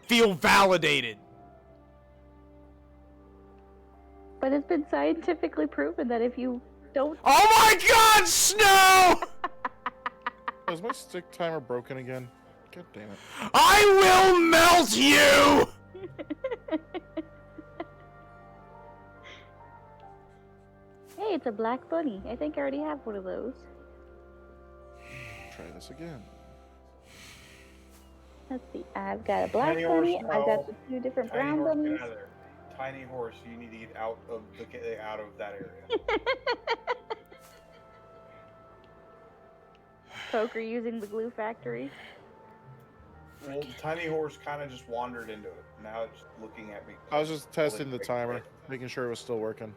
[SPEAKER 2] feel validated.
[SPEAKER 4] But it's been scientifically proven that if you don't...
[SPEAKER 2] Oh my god, Snow!
[SPEAKER 1] Is my stick timer broken again? God damn it.
[SPEAKER 2] I will melt you!
[SPEAKER 4] Hey, it's a black bunny. I think I already have one of those.
[SPEAKER 1] Try this again.
[SPEAKER 4] Let's see. I've got a black
[SPEAKER 5] Tiny
[SPEAKER 4] bunny.
[SPEAKER 5] horse,
[SPEAKER 4] I've got
[SPEAKER 5] no.
[SPEAKER 4] the 2 different
[SPEAKER 5] Tiny
[SPEAKER 4] brown
[SPEAKER 5] horse,
[SPEAKER 4] bunnies.
[SPEAKER 5] get out of there. Tiny horse, you need to get out of that area.
[SPEAKER 4] Poker using the glue factory.
[SPEAKER 5] Well, tiny horse kind of just wandered into it. Now it's looking at me.
[SPEAKER 1] I was just testing the timer, making sure it was still working.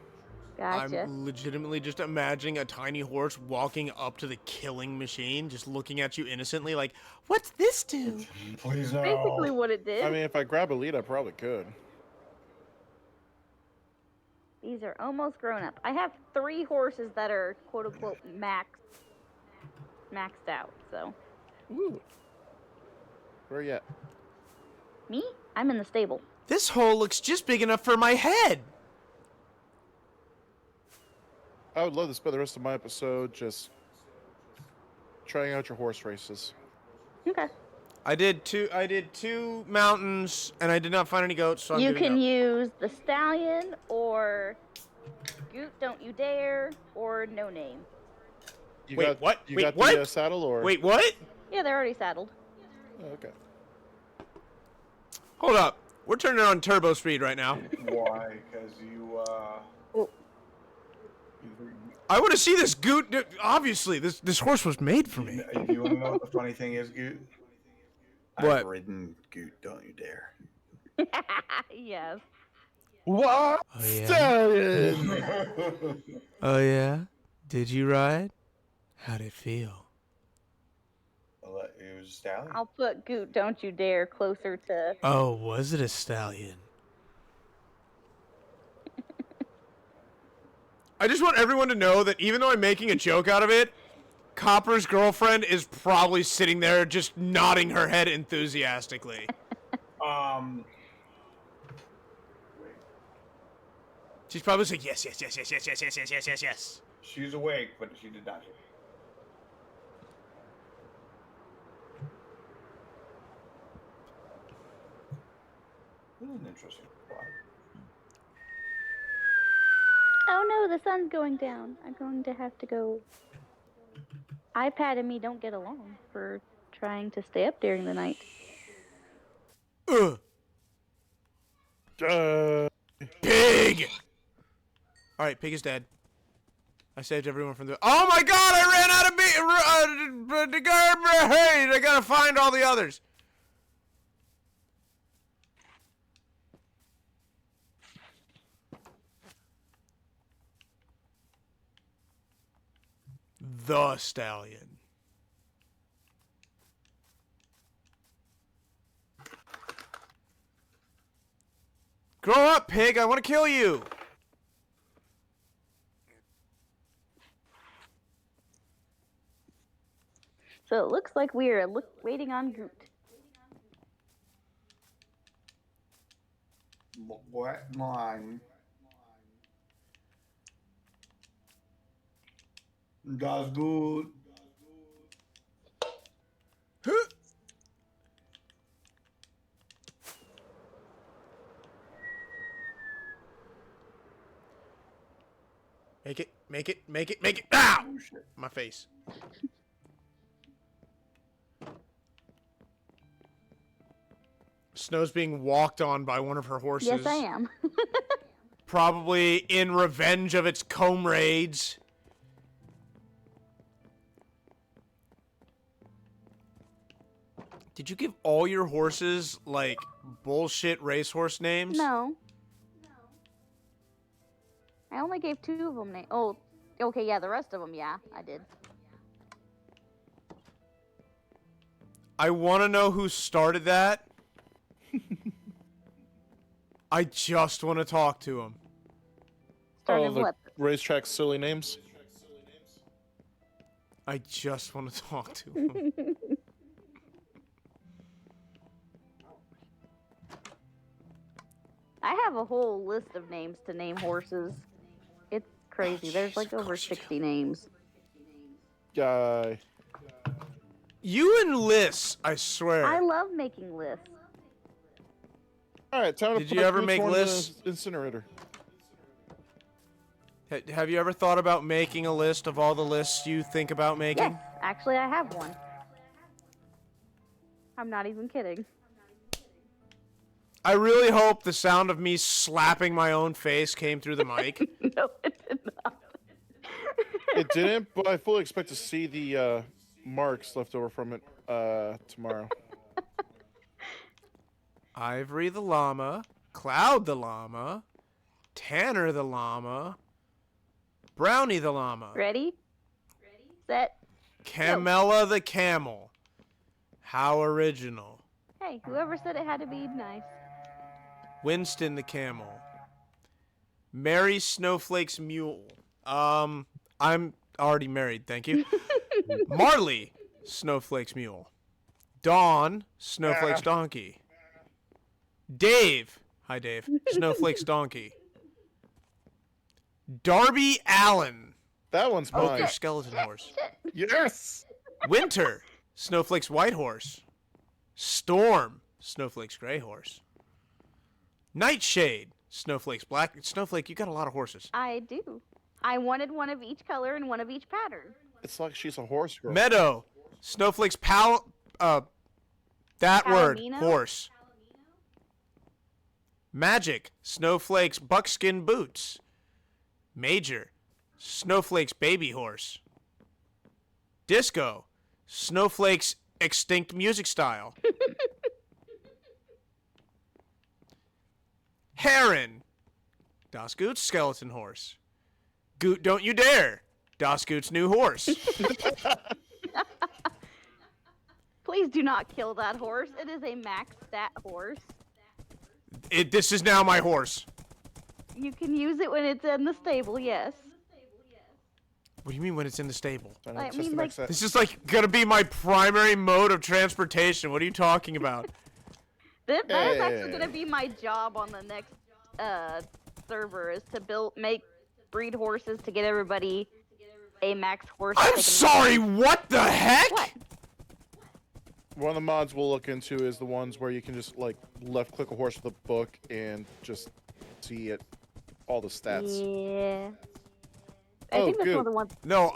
[SPEAKER 4] Gotcha.
[SPEAKER 2] I'm legitimately just imagining a tiny horse walking up to the killing machine, just looking at you innocently like, what's this do?
[SPEAKER 5] Please no.
[SPEAKER 4] Basically what it did.
[SPEAKER 1] I mean, if I grab a lead, I probably could.
[SPEAKER 4] These are almost grown up. I have 3 horses that are quote unquote maxed out, so.
[SPEAKER 1] Ooh. Where you at?
[SPEAKER 4] Me? I'm in the stable.
[SPEAKER 2] This hole looks just big enough for my head.
[SPEAKER 1] I would love to spend the rest of my episode just trying out your horse races.
[SPEAKER 4] Okay.
[SPEAKER 2] I did two mountains and I did not find any goats, so I'm
[SPEAKER 4] You
[SPEAKER 2] giving
[SPEAKER 4] can
[SPEAKER 2] up.
[SPEAKER 4] use the stallion or Goot Don't You Dare or No Name.
[SPEAKER 1] You
[SPEAKER 2] Wait,
[SPEAKER 1] got,
[SPEAKER 2] what?
[SPEAKER 1] You
[SPEAKER 2] Wait,
[SPEAKER 1] got
[SPEAKER 2] what?
[SPEAKER 1] the saddle or?
[SPEAKER 2] Wait, what?
[SPEAKER 4] Yeah, they're already saddled.
[SPEAKER 1] Oh, okay.
[SPEAKER 2] Hold up. We're turning on turbo speed right now.
[SPEAKER 5] Why? Because you,
[SPEAKER 4] Oh.
[SPEAKER 2] I want to see this goot. Obviously, this horse was made for me.
[SPEAKER 5] You want to know what the funny thing is, Goot?
[SPEAKER 2] What?
[SPEAKER 5] I've ridden Goot, don't you dare.
[SPEAKER 4] Yes.
[SPEAKER 1] What?
[SPEAKER 2] Oh, yeah?
[SPEAKER 1] Stallion!
[SPEAKER 2] Oh yeah? Did you ride? How'd it feel?
[SPEAKER 5] It was a stallion.
[SPEAKER 4] I'll put Goot Don't You Dare closer to...
[SPEAKER 2] Oh, was it a stallion? I just want everyone to know that even though I'm making a joke out of it, Copper's girlfriend is probably sitting there just nodding her head enthusiastically.
[SPEAKER 5] Wait.
[SPEAKER 2] She's probably saying, yes, yes, yes, yes, yes, yes, yes, yes, yes, yes, yes.
[SPEAKER 5] She's awake, but she did not hear. This is an interesting spot.
[SPEAKER 4] Oh no, the sun's going down. I'm going to have to go. iPad and me don't get along for trying to stay up during the night.
[SPEAKER 2] Ugh.
[SPEAKER 1] Uh,
[SPEAKER 2] Pig! Alright, pig is dead. I saved everyone from the. Oh my god, I ran out of hey, I gotta find all the others. The stallion. Grow up, pig! I want to kill you!
[SPEAKER 4] So it looks like we're waiting on Groot.
[SPEAKER 5] What line? That's good.
[SPEAKER 2] Huh? Make it, make it, make it, make it! Ow!
[SPEAKER 5] Oh, shit.
[SPEAKER 2] My face. Snow's being walked on by one of her horses.
[SPEAKER 4] Yes, I am.
[SPEAKER 2] Probably in revenge of its comrades. Did you give all your horses, like, bullshit racehorse names?
[SPEAKER 4] No. I only gave 2 of them names. Oh, okay, yeah, the rest of them, yeah, I did.
[SPEAKER 2] I want to know who started that. I just want to talk to him.
[SPEAKER 4] Started
[SPEAKER 1] oh, the
[SPEAKER 4] what?
[SPEAKER 1] racetrack silly names.
[SPEAKER 2] I just want to talk to him.
[SPEAKER 4] I have a whole list of names to name horses. It's crazy. There's like over 60 names.
[SPEAKER 1] Guy.
[SPEAKER 2] You and Liz, I swear.
[SPEAKER 4] I love making lists.
[SPEAKER 1] All right, time to
[SPEAKER 2] Did
[SPEAKER 1] put
[SPEAKER 2] you ever
[SPEAKER 1] Groot's
[SPEAKER 2] make
[SPEAKER 1] one in the
[SPEAKER 2] lists?
[SPEAKER 1] incinerator.
[SPEAKER 2] Have you ever thought about making a list of all the lists you think about making?
[SPEAKER 4] Yes, actually, I have one. I'm not even kidding.
[SPEAKER 2] I really hope the sound of me slapping my own face came through the mic.
[SPEAKER 4] No, it did not.
[SPEAKER 1] It didn't, but I fully expect to see the marks left over from it tomorrow.
[SPEAKER 2] Ivory the llama, Cloud the llama, Tanner the llama, Brownie the llama,
[SPEAKER 4] Ready? Set.
[SPEAKER 2] Camella the camel. How original.
[SPEAKER 4] Hey, whoever said it had to be nice.
[SPEAKER 2] Winston the camel. Mary Snowflake's mule. I'm already married, thank you. Marley Snowflake's mule. Dawn Snowflake's donkey. Dave. Hi, Dave. Snowflake's donkey. Darby Allen.
[SPEAKER 1] That one's mine.
[SPEAKER 2] Your skeleton horse.
[SPEAKER 1] Yes.
[SPEAKER 2] Winter. Snowflake's white horse. Storm. Snowflake's gray horse. Nightshade. Snowflake's black. Snowflake, you got a lot of horses.
[SPEAKER 4] I do. I wanted one of each color and one of each pattern.
[SPEAKER 1] It's like she's a horse girl.
[SPEAKER 2] Meadow. Snowflake's that word.
[SPEAKER 4] Palomino?
[SPEAKER 2] Horse. Magic. Snowflake's buckskin boots. Major. Snowflake's baby horse. Disco. Snowflake's extinct music style. Heron. Das Goot's skeleton horse. Goot, don't you dare. Das Goot's new horse.
[SPEAKER 4] Please do not kill that horse. It is a max stat horse.
[SPEAKER 2] This is now my horse.
[SPEAKER 4] You can use it when it's in the stable, yes.
[SPEAKER 2] What do you mean when it's in the stable?
[SPEAKER 4] I
[SPEAKER 1] Just
[SPEAKER 4] mean,
[SPEAKER 1] the
[SPEAKER 4] like-
[SPEAKER 1] next set.
[SPEAKER 2] This is like gonna be my primary mode of transportation. What are you talking about?
[SPEAKER 4] That is actually
[SPEAKER 1] Hey.
[SPEAKER 4] going to be my job on the next server, is to breed horses to get everybody a max horse.
[SPEAKER 2] I'm
[SPEAKER 4] that they can-
[SPEAKER 2] sorry, what the heck?
[SPEAKER 4] What?
[SPEAKER 1] One of the mods we'll look into is the ones where you can just like left click a horse with a book and just see it, all the stats.
[SPEAKER 4] Yeah. I
[SPEAKER 1] Oh,
[SPEAKER 4] think that's one of
[SPEAKER 1] good.
[SPEAKER 4] the ones.
[SPEAKER 2] No,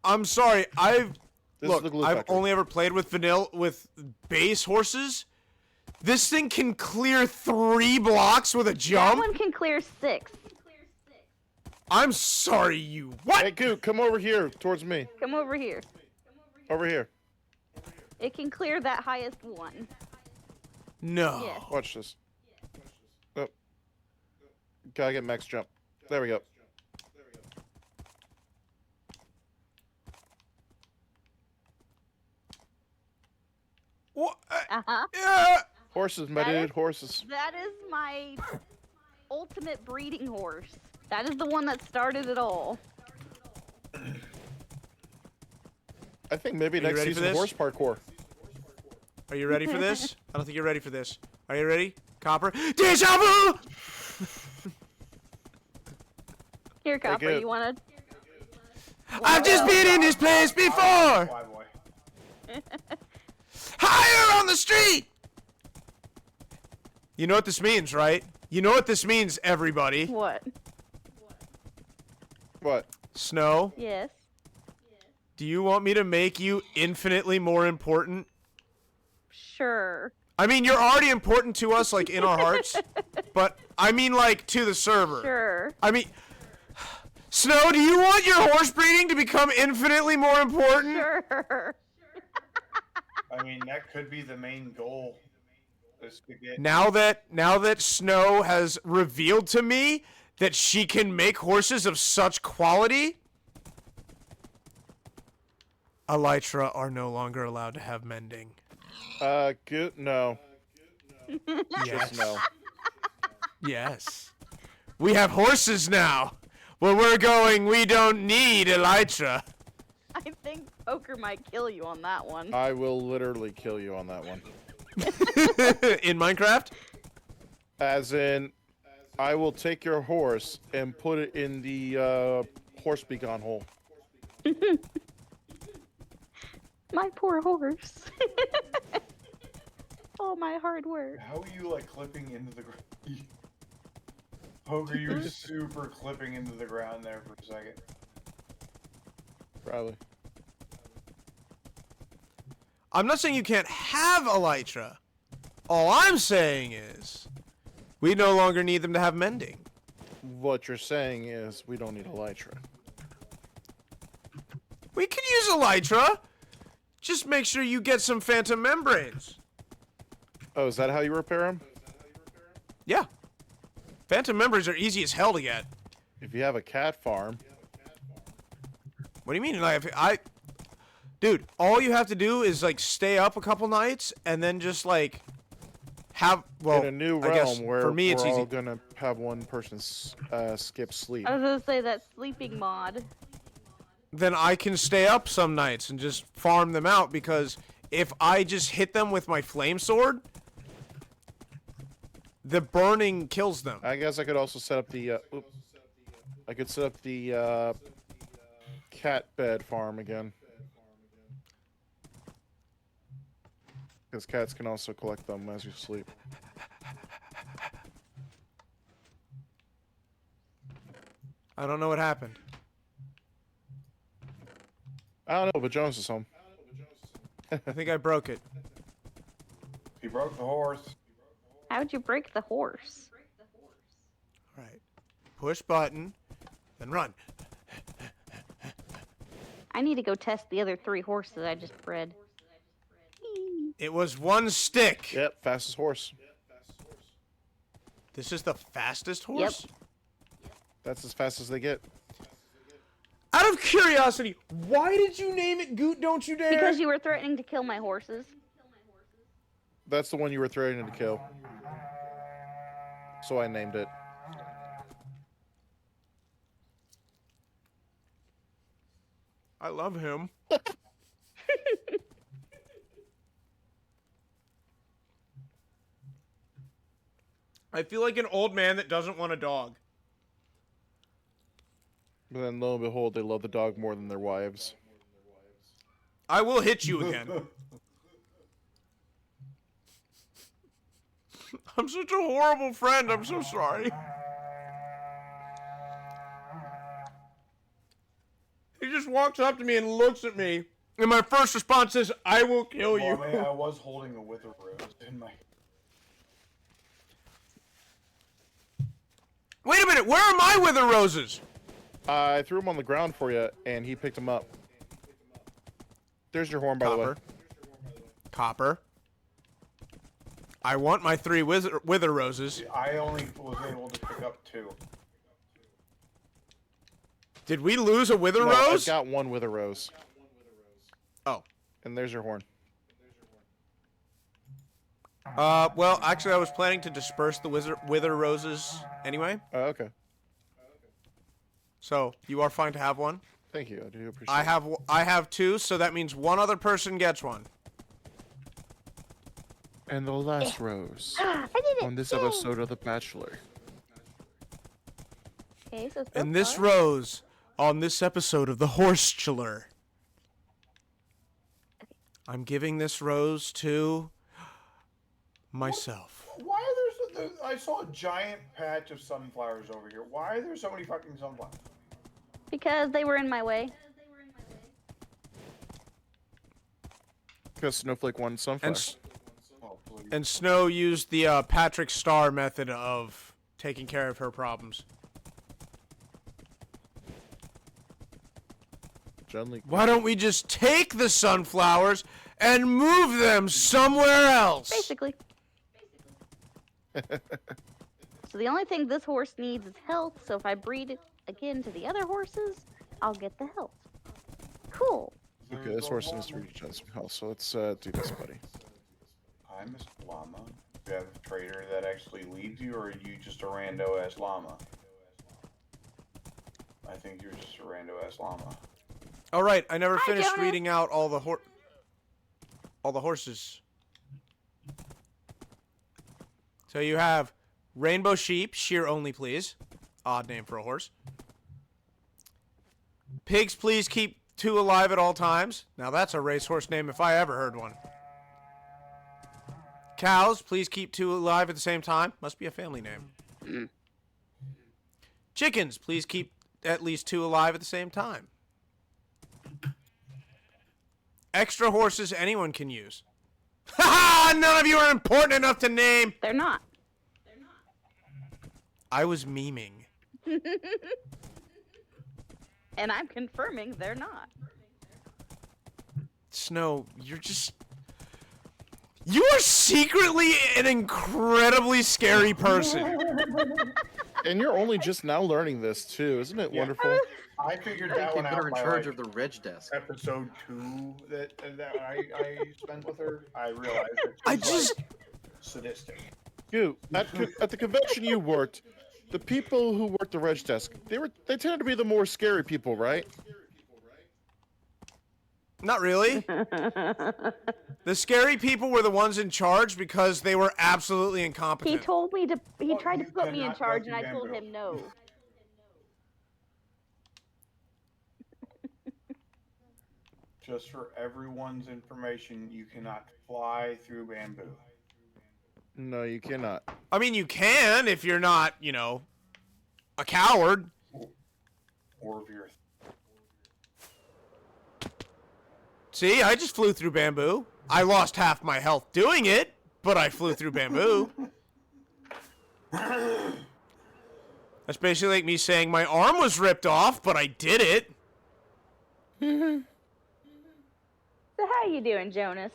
[SPEAKER 2] I'm sorry.
[SPEAKER 1] This is
[SPEAKER 2] Look,
[SPEAKER 1] the glue
[SPEAKER 2] I've
[SPEAKER 1] factory.
[SPEAKER 2] only ever played with base horses. This thing can clear 3 blocks with a
[SPEAKER 4] That
[SPEAKER 2] jump.
[SPEAKER 4] one can clear 6.
[SPEAKER 2] I'm sorry, you what?
[SPEAKER 1] Hey, Goot, come over here towards me.
[SPEAKER 4] Come over here.
[SPEAKER 1] Over here.
[SPEAKER 4] It can clear that highest one.
[SPEAKER 2] No.
[SPEAKER 4] Yes.
[SPEAKER 1] Watch this. Oh. Gotta get max jump. There we go.
[SPEAKER 2] What?
[SPEAKER 4] Uh-huh.
[SPEAKER 2] Yeah.
[SPEAKER 1] Horses, my
[SPEAKER 4] That
[SPEAKER 1] dude.
[SPEAKER 4] is-
[SPEAKER 1] Horses.
[SPEAKER 4] That is my ultimate breeding horse. That is the one that started it all.
[SPEAKER 1] I think maybe
[SPEAKER 2] Are you
[SPEAKER 1] next
[SPEAKER 2] ready for
[SPEAKER 1] season
[SPEAKER 2] this?
[SPEAKER 1] horse parkour.
[SPEAKER 2] Are you ready for this? I don't think you're ready for this. Are you ready? Copper. Deja vu!
[SPEAKER 4] Here, Copper,
[SPEAKER 1] good.
[SPEAKER 4] you wanna?
[SPEAKER 2] I've just been in this place before!
[SPEAKER 5] Why, boy?
[SPEAKER 2] Higher on the street! You know what this means, right? You know what this means, everybody.
[SPEAKER 4] What?
[SPEAKER 1] What?
[SPEAKER 2] Snow,
[SPEAKER 4] Yes.
[SPEAKER 2] do you want me to make you infinitely more important?
[SPEAKER 4] Sure.
[SPEAKER 2] I mean, you're already important to us, like, in our hearts. But, I mean, like, to the server.
[SPEAKER 4] Sure.
[SPEAKER 2] I mean... Snow, do you want your horse breeding to become infinitely more important?
[SPEAKER 4] Sure.
[SPEAKER 5] I mean, that could be the main goal. Is to get.
[SPEAKER 2] Now that Snow has revealed to me that she can make horses of such quality, Elytra are no longer allowed to have mending.
[SPEAKER 1] Goot, no.
[SPEAKER 2] Yes.
[SPEAKER 1] Just no.
[SPEAKER 2] Yes. We have horses now. Where we're going, we don't need Elytra.
[SPEAKER 4] I think poker might kill you on that one.
[SPEAKER 1] I will literally kill you on that one.
[SPEAKER 2] In Minecraft?
[SPEAKER 1] As in, I will take your horse and put it in the horse beacon hole.
[SPEAKER 4] My poor horse. All my hard work.
[SPEAKER 5] How are you like clipping into the ground? Poker, you were super clipping into the ground there for a second.
[SPEAKER 1] Probably.
[SPEAKER 2] I'm not saying you can't have Elytra. All I'm saying is, we no longer need them to have mending.
[SPEAKER 1] What you're saying is we don't need Elytra.
[SPEAKER 2] We can use Elytra. Just make sure you get some phantom membranes.
[SPEAKER 1] Oh, is that how you repair them?
[SPEAKER 2] Yeah. Phantom membranes are easy as hell to get.
[SPEAKER 1] If you have a cat farm,
[SPEAKER 2] What do you mean? Dude, all you have to do is like stay up a couple nights and then just like have
[SPEAKER 1] in a new
[SPEAKER 2] I guess
[SPEAKER 1] realm where
[SPEAKER 2] for me it's
[SPEAKER 1] we're all
[SPEAKER 2] easy.
[SPEAKER 1] gonna have one person skip sleep.
[SPEAKER 4] I was gonna say that sleeping mod.
[SPEAKER 2] Then I can stay up some nights and just farm them out because if I just hit them with my flame sword, the burning kills them.
[SPEAKER 1] I guess I could also set up the. I could set up the cat bed farm again. Because cats can also collect them as you sleep.
[SPEAKER 2] I don't know what happened.
[SPEAKER 1] I don't know, but Jonas is home.
[SPEAKER 2] I think I broke it.
[SPEAKER 5] He broke the horse.
[SPEAKER 4] How'd you break the horse?
[SPEAKER 2] All right. Push button, then run.
[SPEAKER 4] I need to go test the other 3 horses I just bred.
[SPEAKER 2] It was one stick.
[SPEAKER 1] Yep, fastest horse.
[SPEAKER 2] This is the fastest horse?
[SPEAKER 1] That's as fast as they get.
[SPEAKER 2] Out of curiosity, why did you name it Goot Don't You Dare?
[SPEAKER 4] Because you were threatening to kill my horses.
[SPEAKER 1] That's the one you were threatening to kill. So I named it.
[SPEAKER 2] I love him. I feel like an old man that doesn't want a dog.
[SPEAKER 1] But then lo and behold, they love the dog more than their wives.
[SPEAKER 2] I will hit you again. I'm such a horrible friend. I'm so sorry. just walks up to me and looks at me, and my first response is, "I will kill you."
[SPEAKER 5] Well, I mean, I was holding a wither rose in my.
[SPEAKER 2] Wait a minute, where are my wither roses?
[SPEAKER 1] I threw him on the ground for you, and he picked him up. There's your horn, by the way.
[SPEAKER 2] Copper. I want my 3 wither roses.
[SPEAKER 5] I only was able to pick up 2.
[SPEAKER 2] Did we lose a wither
[SPEAKER 1] No,
[SPEAKER 2] rose?
[SPEAKER 1] I've got 1 wither rose.
[SPEAKER 2] Oh.
[SPEAKER 1] And there's your horn.
[SPEAKER 2] Well, actually, I was planning to disperse the wither roses anyway.
[SPEAKER 1] Oh, okay.
[SPEAKER 2] So, you are fine to have one.
[SPEAKER 1] Thank you. I do appreciate it.
[SPEAKER 2] I have 2, so that means one other person gets one.
[SPEAKER 1] And the last rose
[SPEAKER 4] I did it.
[SPEAKER 1] on this
[SPEAKER 4] Yay.
[SPEAKER 1] episode of The Bachelor.
[SPEAKER 4] Okay, so
[SPEAKER 2] And this
[SPEAKER 4] far-
[SPEAKER 2] rose on this episode of The Horsechiller. I'm giving this rose to myself.
[SPEAKER 5] Why are there? I saw a giant patch of sunflowers over here. Why are there so many fucking sunflowers?
[SPEAKER 4] Because they were in my way.
[SPEAKER 1] Because Snowflake won Sunflower.
[SPEAKER 5] Oh, please.
[SPEAKER 2] And Snow used the Patrick Star method of taking care of her problems.
[SPEAKER 1] Gently.
[SPEAKER 4] Oh.
[SPEAKER 2] Why don't we just take the sunflowers and move them somewhere else?
[SPEAKER 4] Basically. So the only thing this horse needs is health, so if I breed it again to the other horses, I'll get the health. Cool.
[SPEAKER 1] Okay, this horse needs to regenerate some health, so let's do this, buddy.
[SPEAKER 5] Hi, Miss Llama. Do you have a trader that actually leads you, or are you just a rando-ass llama? I think you're just a rando-ass llama.
[SPEAKER 2] All right, I never
[SPEAKER 4] Hi,
[SPEAKER 2] finished
[SPEAKER 4] Jonas.
[SPEAKER 2] reading out all the horses. So you have rainbow sheep, shear only, please. Odd name for a horse. Pigs, please keep 2 alive at all times. Now that's a racehorse name if I ever heard one. Cows, please keep 2 alive at the same time. Must be a family name. Chickens, please keep at least 2 alive at the same time. Extra horses anyone can use. Ha ha! None of you are important enough to name.
[SPEAKER 4] They're not.
[SPEAKER 2] I was memeing.
[SPEAKER 4] And I'm confirming they're not.
[SPEAKER 2] Snow, you're just... You are secretly an incredibly scary person.
[SPEAKER 1] And you're only just now learning this, too. Isn't it wonderful?
[SPEAKER 5] I figured
[SPEAKER 6] I
[SPEAKER 5] that
[SPEAKER 6] think
[SPEAKER 5] one
[SPEAKER 6] put her
[SPEAKER 5] out
[SPEAKER 6] in
[SPEAKER 5] by
[SPEAKER 6] charge
[SPEAKER 5] like,
[SPEAKER 6] of the reg desk.
[SPEAKER 5] episode 2 that I spent with her. I realized that
[SPEAKER 2] I
[SPEAKER 5] she's,
[SPEAKER 2] just...
[SPEAKER 5] like, sadistic.
[SPEAKER 1] You, at the convention you worked, the people who worked the reg desk, they tended to be the more scary people, right?
[SPEAKER 2] Not really. The scary people were the ones in charge because they were absolutely
[SPEAKER 4] He
[SPEAKER 2] incompetent.
[SPEAKER 4] told me to. He
[SPEAKER 5] Oh,
[SPEAKER 4] tried to
[SPEAKER 5] you
[SPEAKER 4] put me in
[SPEAKER 5] cannot go
[SPEAKER 4] charge,
[SPEAKER 5] through
[SPEAKER 4] and I told
[SPEAKER 5] Bamboo.
[SPEAKER 4] him no.
[SPEAKER 5] Just for everyone's information, you cannot fly through bamboo.
[SPEAKER 1] No, you cannot.
[SPEAKER 2] I mean, you can if you're not, you know, a coward.
[SPEAKER 5] Or if you're
[SPEAKER 2] See, I just flew through bamboo. I lost half my health doing it, but I flew through bamboo. That's basically like me saying my arm was ripped off, but I did it.
[SPEAKER 4] So how you doing, Jonas?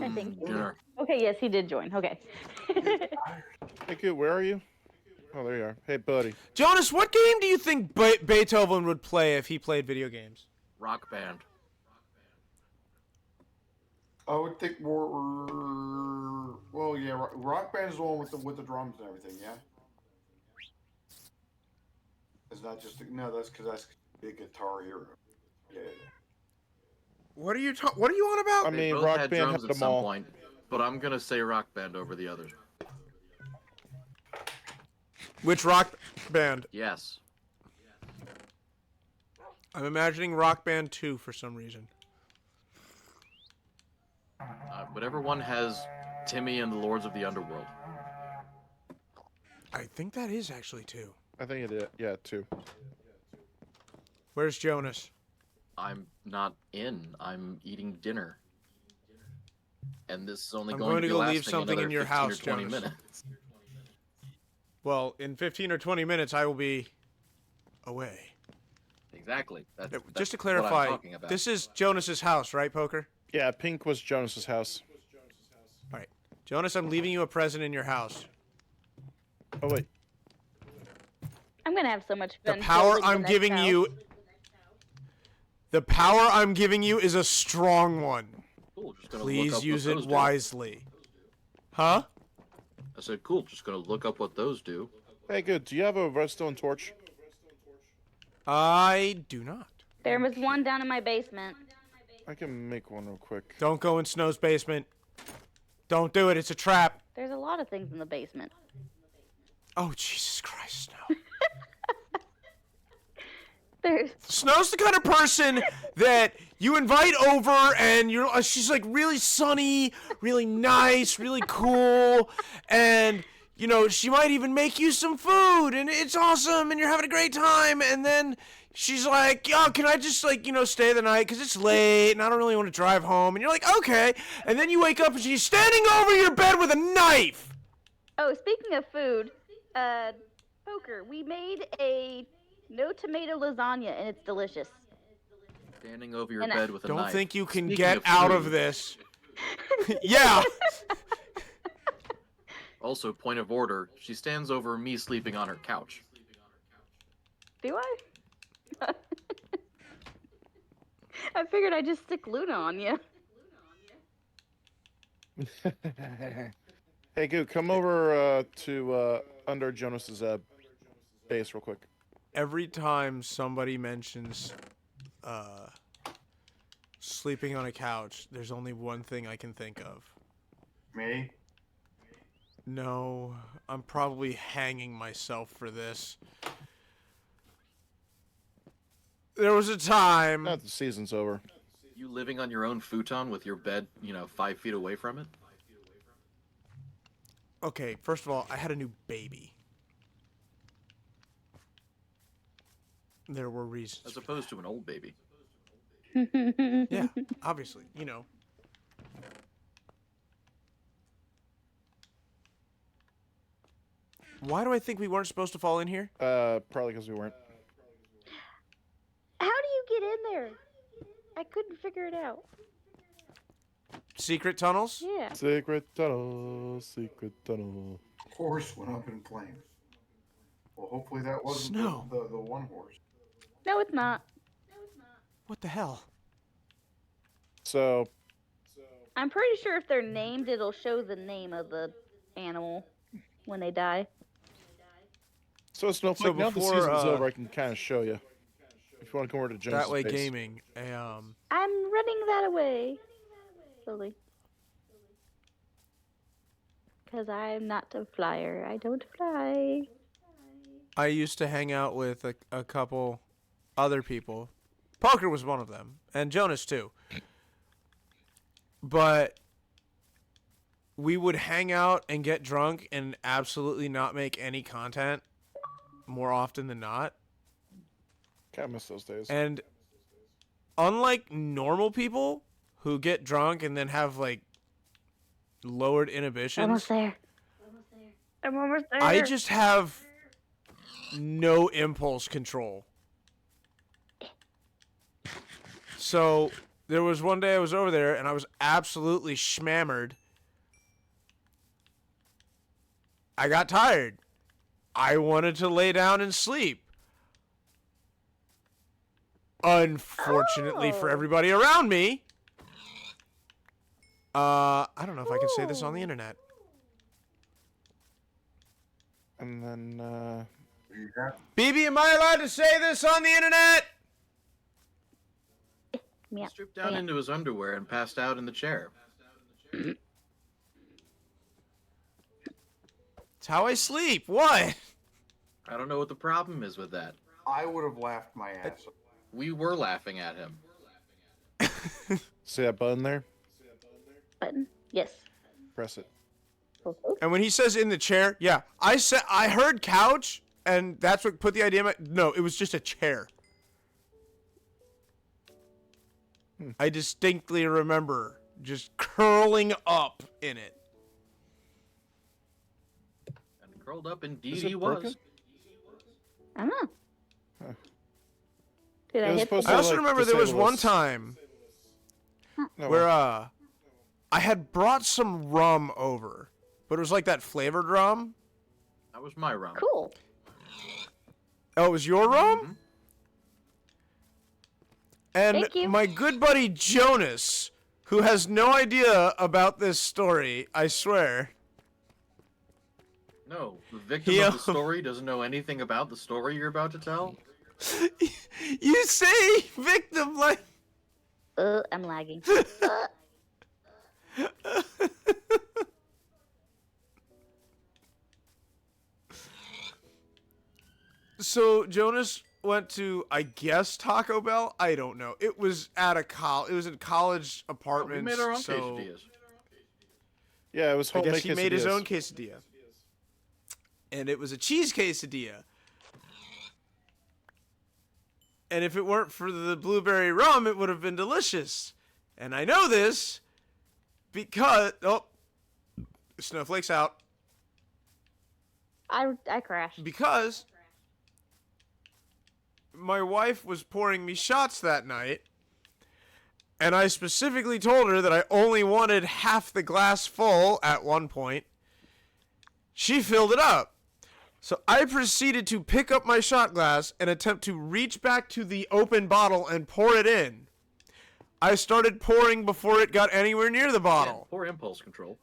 [SPEAKER 4] I think.
[SPEAKER 6] Dinner.
[SPEAKER 4] Okay, yes, he did join. Okay.
[SPEAKER 1] Hey, good, where are you? Oh, there you are. Hey, buddy.
[SPEAKER 2] Jonas, what game do you think Beethoven would play if he played video games?
[SPEAKER 6] Rock band.
[SPEAKER 5] I would think more. Well, yeah, Rock Band is the one with the drums and everything. Yeah. It's not just that's because that's Big Guitar Hero. Yeah.
[SPEAKER 2] What are you on about?
[SPEAKER 1] I
[SPEAKER 6] They
[SPEAKER 1] mean,
[SPEAKER 6] both
[SPEAKER 1] Rock
[SPEAKER 6] had
[SPEAKER 1] Band
[SPEAKER 6] drums
[SPEAKER 1] had
[SPEAKER 6] at
[SPEAKER 1] them
[SPEAKER 6] some
[SPEAKER 1] all.
[SPEAKER 6] point, but I'm gonna say rock band over the others.
[SPEAKER 2] Which rock band?
[SPEAKER 6] Yes.
[SPEAKER 2] I'm imagining Rock Band 2 for some reason.
[SPEAKER 6] Whatever one has Timmy and the Lords of the Underworld.
[SPEAKER 2] I think that is actually 2.
[SPEAKER 1] I think it is. Yeah, too.
[SPEAKER 2] Where's Jonas?
[SPEAKER 6] I'm not in. I'm eating dinner. And this is only
[SPEAKER 2] I'm
[SPEAKER 6] going
[SPEAKER 2] going
[SPEAKER 6] to
[SPEAKER 2] to
[SPEAKER 6] be
[SPEAKER 2] go leave
[SPEAKER 6] lasting
[SPEAKER 2] something
[SPEAKER 6] another
[SPEAKER 2] in your
[SPEAKER 6] 15
[SPEAKER 2] house,
[SPEAKER 6] or 20
[SPEAKER 2] Jonas.
[SPEAKER 6] minutes.
[SPEAKER 2] Well, in 15 or 20 minutes, I will be away.
[SPEAKER 6] Exactly. That's
[SPEAKER 2] Just to
[SPEAKER 6] what I'm
[SPEAKER 2] clarify,
[SPEAKER 6] talking about.
[SPEAKER 2] this is Jonas's house, right, Poker?
[SPEAKER 1] Yeah, pink was Jonas's house.
[SPEAKER 2] All right. Jonas, I'm leaving you a present in your house.
[SPEAKER 1] Oh wait.
[SPEAKER 4] I'm gonna have so much
[SPEAKER 2] The
[SPEAKER 4] fun.
[SPEAKER 2] power
[SPEAKER 4] building the
[SPEAKER 2] I'm
[SPEAKER 4] next
[SPEAKER 2] giving
[SPEAKER 4] house.
[SPEAKER 2] you... The power I'm giving you is a strong one.
[SPEAKER 6] Cool, just gonna look
[SPEAKER 2] Please
[SPEAKER 6] up
[SPEAKER 2] use
[SPEAKER 6] what
[SPEAKER 2] it
[SPEAKER 6] those
[SPEAKER 2] wisely. Huh?
[SPEAKER 6] do. I said, cool, just gonna look up what those do.
[SPEAKER 1] Hey, good. Do you have a redstone torch?
[SPEAKER 2] I do not.
[SPEAKER 4] There was one down in my basement.
[SPEAKER 1] I can make one real quick.
[SPEAKER 2] Don't go in Snow's basement. Don't do it. It's a trap.
[SPEAKER 4] There's a lot of things in the basement.
[SPEAKER 2] Oh, Jesus Christ, Snow.
[SPEAKER 4] There's
[SPEAKER 2] Snow's the kind of person that you invite over and she's like really sunny, really nice, really cool, and she might even make you some food and it's awesome and you're having a great time, and then she's like, yo, can I just stay the night because it's late and I don't really want to drive home, and you're like, okay, and then you wake up and she's standing over your bed with a knife.
[SPEAKER 4] Oh, speaking of food, Poker, we made a no tomato lasagna and it's delicious.
[SPEAKER 6] Standing over your
[SPEAKER 4] And
[SPEAKER 6] bed with a knife.
[SPEAKER 2] Don't think you can
[SPEAKER 6] Speaking
[SPEAKER 2] get out
[SPEAKER 6] food,
[SPEAKER 2] of this. Yeah.
[SPEAKER 6] Also, point of order, she stands over me sleeping on her couch.
[SPEAKER 4] Do I? I figured I'd just stick Luna on you.
[SPEAKER 1] Hey, good. Come over to under Jonas's base real quick.
[SPEAKER 2] Every time somebody mentions sleeping on a couch, there's only one thing I can think of.
[SPEAKER 5] Me?
[SPEAKER 2] No, I'm probably hanging myself for this. There was a time...
[SPEAKER 1] Not the season's over.
[SPEAKER 6] You living on your own futon with your bed, 5 feet away from it?
[SPEAKER 2] Okay, first of all, I had a new baby. There were reasons.
[SPEAKER 6] As opposed to an old baby.
[SPEAKER 2] Yeah, obviously, Why do I think we weren't supposed to fall in here?
[SPEAKER 1] Probably because we weren't.
[SPEAKER 4] How do you get in there? I couldn't figure it out.
[SPEAKER 2] Secret tunnels?
[SPEAKER 4] Yeah.
[SPEAKER 1] Secret tunnel, secret tunnel.
[SPEAKER 5] Horse went up in flames. Well, hopefully that wasn't
[SPEAKER 2] Snow.
[SPEAKER 5] the one horse.
[SPEAKER 4] No, it's not.
[SPEAKER 2] What the hell?
[SPEAKER 1] So,
[SPEAKER 4] I'm pretty sure if they're named, it'll show the name of the animal when they die.
[SPEAKER 1] so Snowflake, now the
[SPEAKER 2] before,
[SPEAKER 1] season's over, I can kind of show you. If you want to come over to Jonas's
[SPEAKER 2] That way
[SPEAKER 1] base.
[SPEAKER 2] gaming.
[SPEAKER 4] I'm running that away. Slowly. Because I'm not a flyer. I don't fly.
[SPEAKER 2] I used to hang out with a couple other people. Poker was one of them, and Jonas too. But we would hang out and get drunk and absolutely not make any content more often than not.
[SPEAKER 1] Kind of miss those days.
[SPEAKER 2] And unlike normal people who get drunk and then have like lowered inhibitions,
[SPEAKER 4] Almost there. I'm almost there.
[SPEAKER 2] I just have no impulse control. So there was one day I was over there and I was absolutely schmammered. I got tired. I wanted to lay down and sleep. Unfortunately for everybody around me, I don't know if I can say this on the internet.
[SPEAKER 1] And then,
[SPEAKER 5] Yeah.
[SPEAKER 2] BB, am I allowed to say this on the internet?
[SPEAKER 4] Yeah.
[SPEAKER 6] Stripped down into his underwear and passed out in the chair.
[SPEAKER 2] It's how I sleep. What?
[SPEAKER 6] I don't know what the problem is with that.
[SPEAKER 5] I would have laughed my ass off.
[SPEAKER 6] We were laughing at him.
[SPEAKER 1] see that button there?
[SPEAKER 4] Button. Yes.
[SPEAKER 1] Press it.
[SPEAKER 2] And when he says in the chair, yeah, I heard couch, and that's what put the idea in my... No, it was just a chair. I distinctly remember just curling up in it.
[SPEAKER 6] And curled up indeed
[SPEAKER 1] Is it
[SPEAKER 6] he
[SPEAKER 1] broken?
[SPEAKER 6] was.
[SPEAKER 4] I don't know.
[SPEAKER 1] Huh.
[SPEAKER 4] Did
[SPEAKER 1] It
[SPEAKER 4] I
[SPEAKER 1] was
[SPEAKER 4] hit the
[SPEAKER 1] supposed to,
[SPEAKER 2] I also
[SPEAKER 1] like,
[SPEAKER 2] remember there was
[SPEAKER 1] disable
[SPEAKER 2] one
[SPEAKER 1] us.
[SPEAKER 2] time
[SPEAKER 1] No,
[SPEAKER 2] where I had brought some rum over, but it was like that flavored rum.
[SPEAKER 6] That was my rum.
[SPEAKER 4] Cool.
[SPEAKER 2] Oh, it was your rum?
[SPEAKER 6] Mhm.
[SPEAKER 2] And
[SPEAKER 4] Thank you.
[SPEAKER 2] my good buddy Jonas, who has no idea about this story, I swear.
[SPEAKER 6] No, the victim
[SPEAKER 2] He,
[SPEAKER 6] of the story doesn't know anything about the story you're about to tell.
[SPEAKER 2] You say victim like...
[SPEAKER 4] I'm lagging.
[SPEAKER 2] So Jonas went to, I guess, Taco Bell. I don't know. It was at a It was in college
[SPEAKER 6] Oh, we
[SPEAKER 2] apartments.
[SPEAKER 6] made our own
[SPEAKER 2] so
[SPEAKER 6] quesadillas.
[SPEAKER 1] yeah, it was
[SPEAKER 2] I
[SPEAKER 1] homemade
[SPEAKER 2] guess he made his
[SPEAKER 1] quesadillas.
[SPEAKER 2] own quesadilla, and it was a cheese quesadilla. And if it weren't for the blueberry rum, it would have been delicious. And I know this because snowflakes out.
[SPEAKER 4] I crashed.
[SPEAKER 2] Because my wife was pouring me shots that night, and I specifically told her that I only wanted half the glass full at one point. She filled it up. So I proceeded to pick up my shot glass and attempt to reach back to the open bottle and pour it in. I started pouring before it got anywhere near the
[SPEAKER 6] Yeah,
[SPEAKER 2] bottle.
[SPEAKER 6] poor impulse control.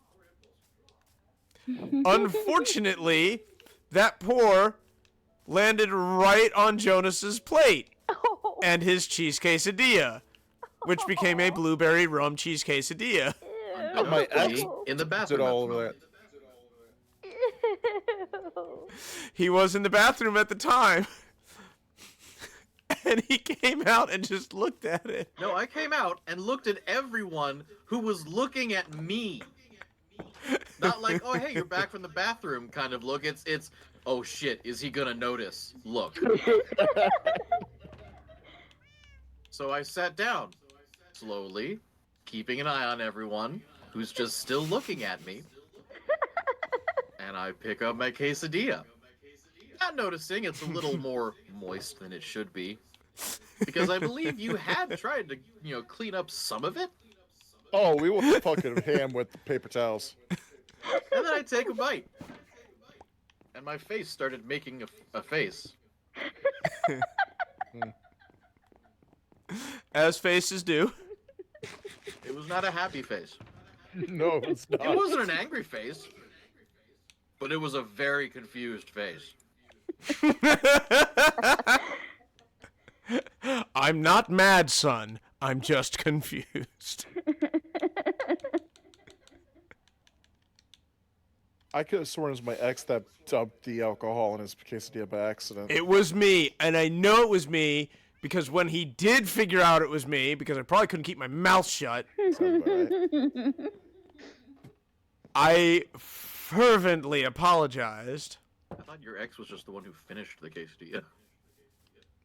[SPEAKER 2] Unfortunately, that pour landed right on Jonas's plate
[SPEAKER 4] Oh,
[SPEAKER 2] and his cheese quesadilla, which became a blueberry rum cheese quesadilla.
[SPEAKER 1] My ex
[SPEAKER 6] In the
[SPEAKER 1] did
[SPEAKER 6] bathroom.
[SPEAKER 1] all
[SPEAKER 6] at the
[SPEAKER 1] of
[SPEAKER 6] moment.
[SPEAKER 1] that.
[SPEAKER 2] He was in the bathroom at the time. And he came out and just looked at it.
[SPEAKER 6] No, I came out and looked at everyone who was looking at me. Not like, oh hey, you're back from the bathroom kind of look. It's oh shit, is he gonna notice? Look. So I sat down, slowly, keeping an eye on everyone who's just still looking at me. And I pick up my quesadilla. Not noticing it's a little more moist than it should be. Because I believe you had tried to, clean up some of it.
[SPEAKER 1] Oh, we went fucking ham with the paper towels.
[SPEAKER 6] And then I take a bite. And my face started making a face.
[SPEAKER 2] As faces do.
[SPEAKER 6] It was not a happy face.
[SPEAKER 1] No, it's not.
[SPEAKER 6] It wasn't an angry face. But it was a very confused face.
[SPEAKER 2] I'm not mad, son. I'm just confused.
[SPEAKER 1] I could have sworn it was my ex that dumped the alcohol in his quesadilla by accident.
[SPEAKER 2] It was me, and I know it was me because when he did figure out it was me, because I probably couldn't keep my mouth shut,
[SPEAKER 1] Sounds about right.
[SPEAKER 2] I fervently apologized.
[SPEAKER 6] I thought your ex was just the one who finished the quesadilla.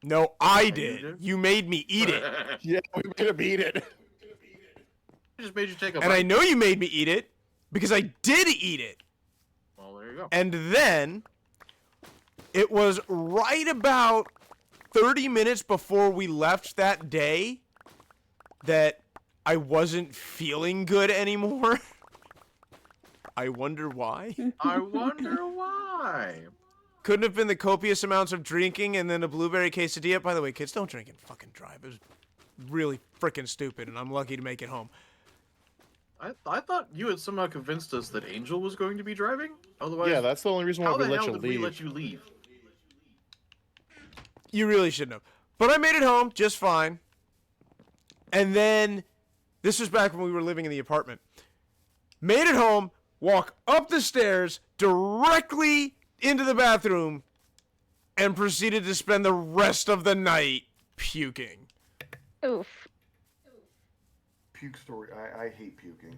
[SPEAKER 2] No, I
[SPEAKER 6] you
[SPEAKER 2] did.
[SPEAKER 6] did?
[SPEAKER 2] You made me eat it.
[SPEAKER 1] Yeah, we made him eat it.
[SPEAKER 6] I just made you take a
[SPEAKER 2] And I
[SPEAKER 6] bite.
[SPEAKER 2] know you made me eat it because I did eat it.
[SPEAKER 6] Well, there you go.
[SPEAKER 2] And then it was right about 30 minutes before we left that day that I wasn't feeling good anymore. I wonder why.
[SPEAKER 6] I wonder why.
[SPEAKER 2] Couldn't have been the copious amounts of drinking and then a blueberry quesadilla. By the way, kids, don't drink and fucking drive. It was really freaking stupid, and I'm lucky to make it home.
[SPEAKER 6] I thought you had somehow convinced us that Angel was going to be driving. Otherwise,
[SPEAKER 1] Yeah, that's the only reason why
[SPEAKER 6] how
[SPEAKER 1] we
[SPEAKER 6] the
[SPEAKER 1] let
[SPEAKER 6] hell
[SPEAKER 1] you
[SPEAKER 6] did
[SPEAKER 1] leave.
[SPEAKER 6] we let you leave?
[SPEAKER 2] You really shouldn't have. But I made it home just fine. And then, this was back when we were living in the apartment. Made it home, walk up the stairs, directly into the bathroom, and proceeded to spend the rest of the night puking.
[SPEAKER 4] Oof.
[SPEAKER 5] Puke story. I hate puking.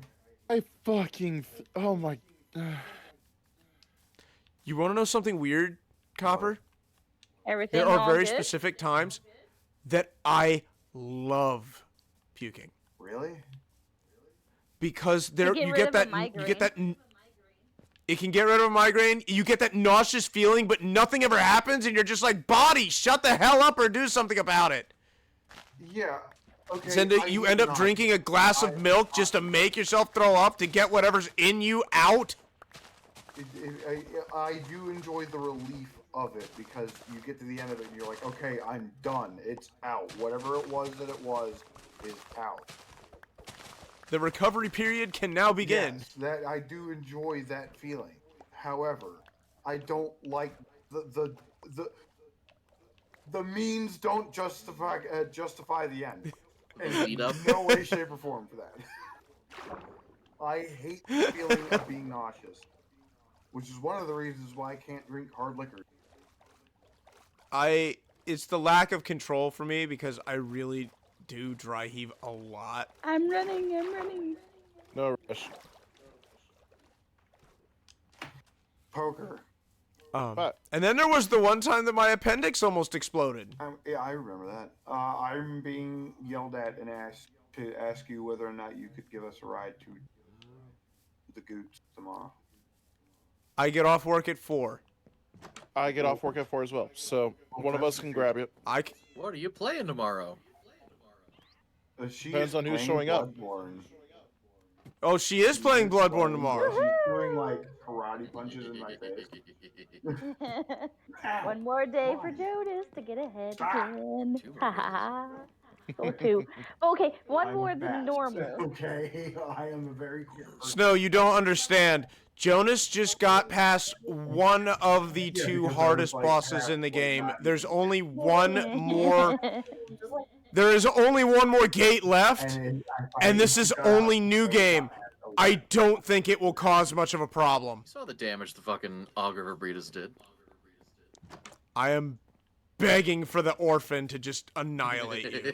[SPEAKER 1] I fucking. Oh my.
[SPEAKER 2] You want to know something weird, Copper?
[SPEAKER 4] Everything
[SPEAKER 2] There are
[SPEAKER 4] all
[SPEAKER 2] very
[SPEAKER 4] good?
[SPEAKER 2] specific times that I love puking.
[SPEAKER 5] Really?
[SPEAKER 2] Because
[SPEAKER 4] To
[SPEAKER 2] there
[SPEAKER 4] get
[SPEAKER 2] you
[SPEAKER 4] rid
[SPEAKER 2] get
[SPEAKER 4] of a
[SPEAKER 2] that you get that it can get rid of a migraine. You get that nauseous feeling, but nothing ever happens, and you're just like, body, shut the hell up or do something about it.
[SPEAKER 5] Yeah. Okay.
[SPEAKER 2] So you end up drinking a glass of milk just to make yourself throw up to get whatever's in you out.
[SPEAKER 5] I do enjoy the relief of it because you get to the end of it and you're like, okay, I'm done. It's out. Whatever it was is out.
[SPEAKER 2] The recovery period can now begin.
[SPEAKER 5] Yes, that I do enjoy that feeling. However, I don't like the means don't justify the end. In
[SPEAKER 6] Lead up.
[SPEAKER 5] no way, shape, or form for that. I hate the feeling of being nauseous, which is one of the reasons why I can't drink hard liquor.
[SPEAKER 2] It's the lack of control for me because I really do dry heave a lot.
[SPEAKER 4] I'm running.
[SPEAKER 1] No rush.
[SPEAKER 5] Poker.
[SPEAKER 1] But
[SPEAKER 2] And then there was the one time that my appendix almost exploded.
[SPEAKER 5] Yeah, I remember that. I'm being yelled at and asked to ask you whether or not you could give us a ride to the Goots tomorrow.
[SPEAKER 2] I get off work at 4.
[SPEAKER 1] I get off work at 4 as well, so one of us can grab you.
[SPEAKER 6] What are you playing tomorrow?
[SPEAKER 5] She
[SPEAKER 1] Depends
[SPEAKER 5] is
[SPEAKER 1] on who's
[SPEAKER 5] playing
[SPEAKER 1] showing up.
[SPEAKER 5] Bloodborne.
[SPEAKER 2] Oh, she is playing Bloodborne tomorrow.
[SPEAKER 5] She's doing like karate punches in my face.
[SPEAKER 4] One more day for Jonas to get ahead again. Ha ha ha. Or 2. Okay, one
[SPEAKER 5] I'm
[SPEAKER 4] more than
[SPEAKER 5] fast.
[SPEAKER 4] normal.
[SPEAKER 5] Okay, I am a very quick person.
[SPEAKER 2] Snow, you don't understand. Jonas just got past one of the
[SPEAKER 5] Yeah,
[SPEAKER 2] two
[SPEAKER 5] because I
[SPEAKER 2] hardest
[SPEAKER 5] was, like,
[SPEAKER 2] bosses in the
[SPEAKER 5] halfway
[SPEAKER 2] game.
[SPEAKER 5] not-
[SPEAKER 2] There's only one more. There is only one more gate left, and this is only new game. I don't think it will cause much of a problem.
[SPEAKER 6] You saw the damage the fucking Augur Breeders did.
[SPEAKER 2] I am begging for the orphan to just annihilate you.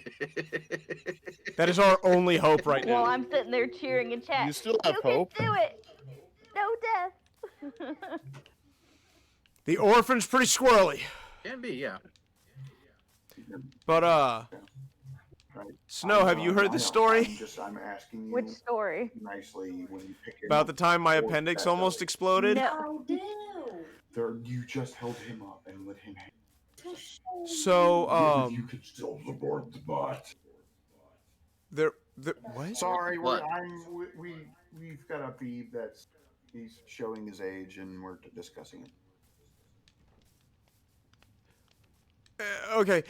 [SPEAKER 2] That is our only hope right
[SPEAKER 4] Well,
[SPEAKER 2] now.
[SPEAKER 4] I'm sitting there cheering in chat.
[SPEAKER 1] You still have
[SPEAKER 4] You
[SPEAKER 1] hope.
[SPEAKER 4] can do it. No death.
[SPEAKER 2] The orphan's pretty squirrely.
[SPEAKER 6] Can be, yeah.
[SPEAKER 2] But,
[SPEAKER 5] Right.
[SPEAKER 2] Snow, have you heard the story?
[SPEAKER 5] I'm asking you
[SPEAKER 4] Which story?
[SPEAKER 5] nicely when you pick him
[SPEAKER 2] About
[SPEAKER 5] up.
[SPEAKER 2] the time my
[SPEAKER 5] Or
[SPEAKER 2] appendix
[SPEAKER 5] that
[SPEAKER 2] almost
[SPEAKER 5] does.
[SPEAKER 2] exploded?
[SPEAKER 4] No.
[SPEAKER 5] You just held him up and let him hang.
[SPEAKER 2] So,
[SPEAKER 5] You could still support the bot.
[SPEAKER 2] what?
[SPEAKER 5] Sorry,
[SPEAKER 6] What?
[SPEAKER 5] we've got a feed he's showing his age and we're discussing it.
[SPEAKER 2] Okay.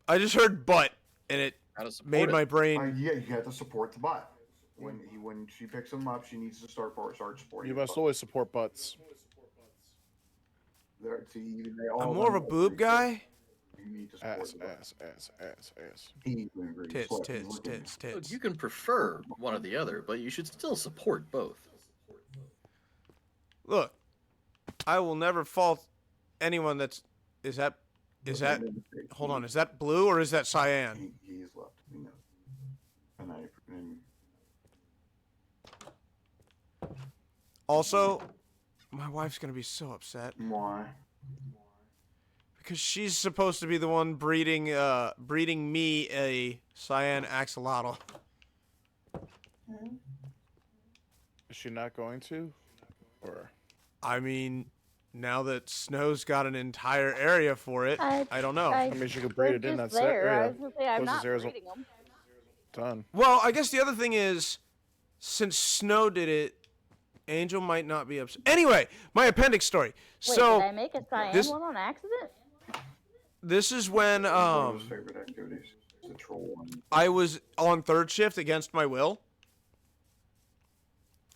[SPEAKER 2] I just heard butt, and it
[SPEAKER 6] How to support
[SPEAKER 2] made
[SPEAKER 6] it.
[SPEAKER 2] my brain.
[SPEAKER 5] Yeah, you have to support the bot. When she picks him up, she needs to start supporting.
[SPEAKER 1] You
[SPEAKER 5] the
[SPEAKER 1] must
[SPEAKER 5] bot.
[SPEAKER 1] always support butts.
[SPEAKER 2] I'm more of a boob guy.
[SPEAKER 5] You need to support
[SPEAKER 1] Ass,
[SPEAKER 5] the bot.
[SPEAKER 1] ass.
[SPEAKER 5] He's doing great.
[SPEAKER 2] Tits,
[SPEAKER 5] Look,
[SPEAKER 2] tits,
[SPEAKER 5] look at him.
[SPEAKER 2] tits,
[SPEAKER 6] Look,
[SPEAKER 2] tits.
[SPEAKER 6] you can prefer one or the other, but you should still support both.
[SPEAKER 2] Look, I will never fault anyone that's. Is that? Hold on. Is that blue or is that cyan?
[SPEAKER 5] He's left. We know. And
[SPEAKER 2] Also, my wife's gonna be so upset
[SPEAKER 5] why?
[SPEAKER 2] because she's supposed to be the one breeding me a cyan axolotl.
[SPEAKER 1] Is she not going to? Or
[SPEAKER 2] I mean, now that Snow's got an entire area for it, I don't know.
[SPEAKER 1] I mean, she could breed it in that area.
[SPEAKER 4] I was gonna say I'm
[SPEAKER 1] Closest
[SPEAKER 4] not
[SPEAKER 1] area's
[SPEAKER 4] breeding them.
[SPEAKER 1] done.
[SPEAKER 2] Well, I guess the other thing is, since Snow did it, Angel might not be upset. Anyway, my appendix story.
[SPEAKER 4] Wait,
[SPEAKER 2] So
[SPEAKER 4] did I make a cyan
[SPEAKER 2] this-
[SPEAKER 4] one on accident?
[SPEAKER 2] this is when
[SPEAKER 5] One of his favorite activities. The troll one.
[SPEAKER 2] I was on third shift against my will.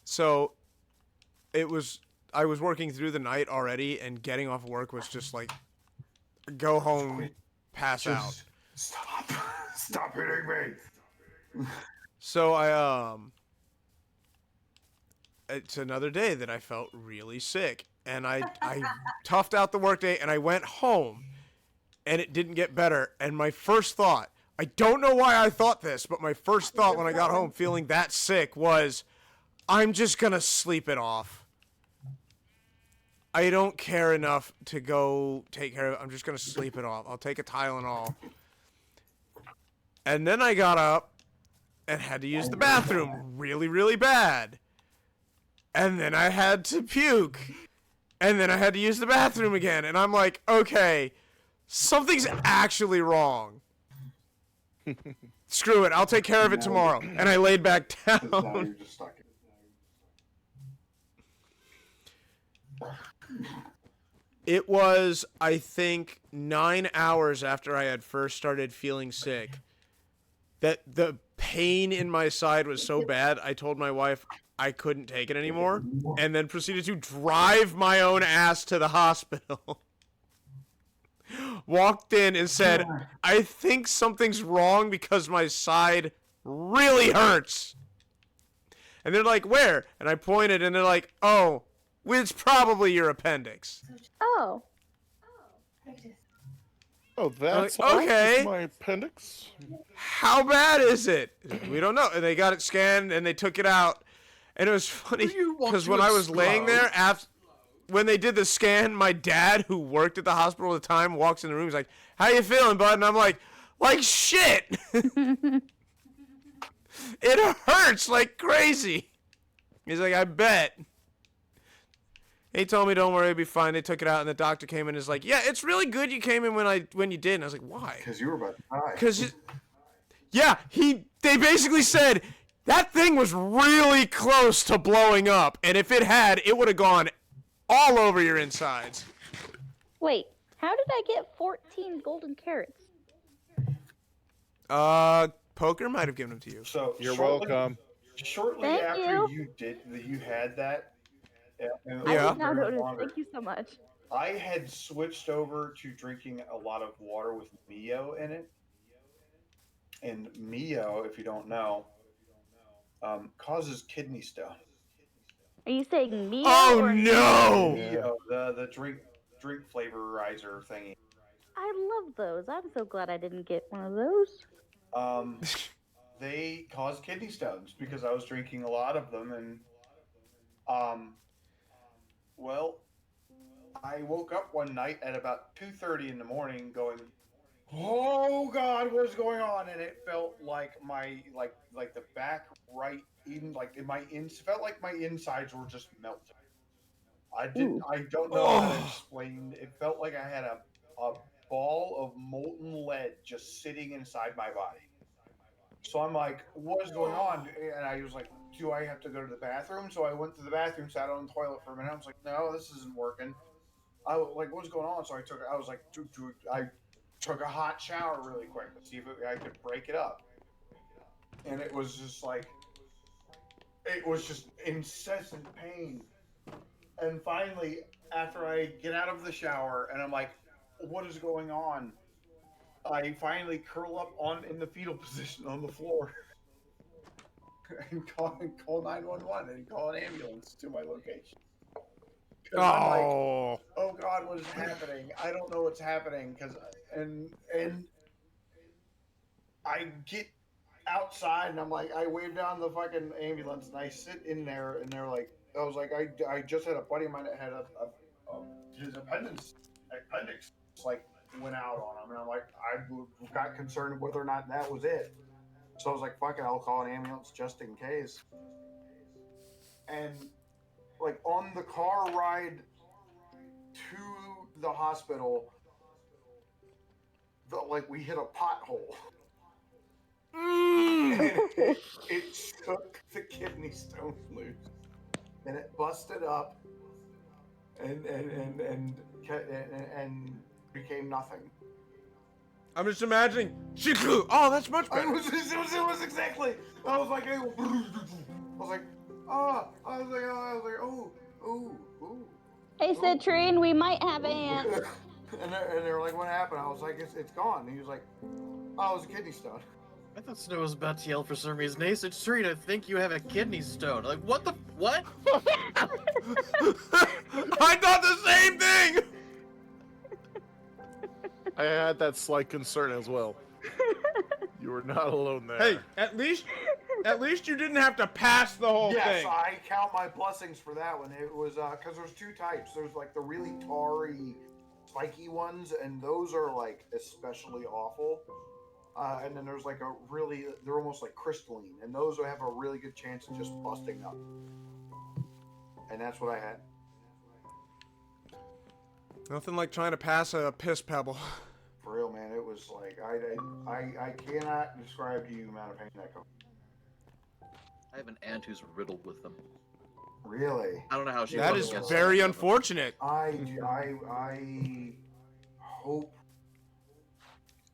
[SPEAKER 2] So I was working through the night already, and getting off work was just like, go home, pass out.
[SPEAKER 5] Stop! Stop hitting me!
[SPEAKER 2] So it's another day that I felt really sick, and I toughed out the workday, and I went home, and it didn't get better. And my first thought, I don't know why I thought this, but my first thought when I got home feeling that sick was, I'm just gonna sleep it off. I don't care enough to go take care of it. I'm just gonna sleep it off. I'll take a Tylenol. And then I got up and had to use the bathroom really, really bad. And then I had to puke. And then I had to use the bathroom again. And I'm like, okay, something's actually wrong. Screw it, I'll take care of it tomorrow. And I laid back
[SPEAKER 5] Now
[SPEAKER 2] down.
[SPEAKER 5] you're just stuck.
[SPEAKER 2] It was, I think, 9 hours after I had first started feeling sick that the pain in my side was so bad, I told my wife I couldn't take it anymore, and then proceeded to drive my own ass to the hospital. Walked in and said, I think something's wrong because my side really hurts. And they're like, where? And I pointed, and they're like, oh, it's probably your appendix.
[SPEAKER 4] Oh.
[SPEAKER 1] Oh, that's
[SPEAKER 2] Like, okay.
[SPEAKER 1] That's my appendix.
[SPEAKER 2] How bad is it? We don't know. And they got it scanned, and they took it out. And it was funny
[SPEAKER 6] You want
[SPEAKER 2] because
[SPEAKER 6] to
[SPEAKER 2] when I was
[SPEAKER 6] explode?
[SPEAKER 2] laying there, when they did the scan, my dad, who worked at the hospital at the time, walks in the room. He's like, how you feeling, bud? And I'm like shit. It hurts like crazy. He's like, I bet. He told me, don't worry, it'll be fine. They took it out, and the doctor came in and is like, yeah, it's really good you came in when you did. And I was like, why?
[SPEAKER 5] Because you were about to die.
[SPEAKER 2] Because, yeah, they basically said that thing was really close to blowing up, and if it had, it would have gone all over your insides.
[SPEAKER 4] Wait, how did I get 14 golden carrots?
[SPEAKER 2] Poker might have given them to you.
[SPEAKER 5] So
[SPEAKER 1] You're
[SPEAKER 5] shortly-
[SPEAKER 1] welcome.
[SPEAKER 5] Shortly
[SPEAKER 4] Thank
[SPEAKER 5] after
[SPEAKER 4] you.
[SPEAKER 5] you had that, and it
[SPEAKER 4] I
[SPEAKER 2] Yeah.
[SPEAKER 5] was
[SPEAKER 4] did not
[SPEAKER 5] very
[SPEAKER 4] notice.
[SPEAKER 5] longer,
[SPEAKER 4] Thank you so much.
[SPEAKER 5] I had switched over to drinking a lot of water with Mio in it. And Mio, if you don't know, causes kidney stone.
[SPEAKER 4] Are you saying me?
[SPEAKER 2] Oh,
[SPEAKER 4] or
[SPEAKER 2] no!
[SPEAKER 5] Mio, the drink flavorizer thingy.
[SPEAKER 4] I love those. I'm so glad I didn't get one of those.
[SPEAKER 5] They cause kidney stones because I was drinking a lot of them, and well, I woke up one night at about 2:30 in the morning, going, "Oh God, what's going on?" And it felt like my like the back right, even like in my felt like my insides were just melting. I don't know how to explain. It felt like I had a ball of molten lead just sitting inside my body. So I'm like, what is going on? And I was like, do I have to go to the bathroom? So I went to the bathroom, sat on the toilet for a minute. I was like, no, this isn't working. I was like, what's going on? So I took a hot shower really quick to see if I could break it up. And it was just incessant pain. And finally, after I get out of the shower and I'm like, what is going on? I finally curl up in the fetal position on the floor and call 911 and call an ambulance to my location. 'Cause I'm like,
[SPEAKER 2] Oh.
[SPEAKER 5] oh God, what is happening? I don't know what's happening. And I get outside and I'm like, I wave down the fucking ambulance and I sit in there and they're like, I was like, I just had a buddy of mine that had his appendix like went out on him, and I'm like, I got concerned whether or not that was it. So I was like, fuck it, I'll call an ambulance just in case. And like on the car ride to the hospital, we hit a pothole. And it took the kidney stone loose, and it busted up, and became nothing.
[SPEAKER 2] I'm just imagining. Oh, that's much better.
[SPEAKER 5] It was exactly. I was like, oh.
[SPEAKER 4] Hey, Citrine, we might have ants.
[SPEAKER 5] And they were like, what happened? I was like, it's gone. And he was like, oh, it was a kidney stone.
[SPEAKER 6] I thought Snow was about to yell for some reason. Hey, Citrine, I think you have a kidney stone. Like, what the? What?
[SPEAKER 2] I thought the same thing!
[SPEAKER 1] I had that slight concern as well. You were not alone there.
[SPEAKER 2] Hey, at least you didn't have to pass the whole
[SPEAKER 5] Yes,
[SPEAKER 2] thing.
[SPEAKER 5] I count my blessings for that one. It was because there's two types. There's like the really tarry, spiky ones, and those are like especially awful. and then there's like they're almost like crystalline, and those have a really good chance of just busting up. And that's what I had.
[SPEAKER 2] Nothing like trying to pass a piss pebble.
[SPEAKER 5] For real, man, it was like I cannot describe to you the amount of pain that comes.
[SPEAKER 6] I have an aunt who's riddled with them.
[SPEAKER 5] Really?
[SPEAKER 6] I don't know how she.
[SPEAKER 2] That
[SPEAKER 6] does
[SPEAKER 2] is
[SPEAKER 6] against
[SPEAKER 2] very
[SPEAKER 6] them.
[SPEAKER 2] unfortunate.
[SPEAKER 5] I hope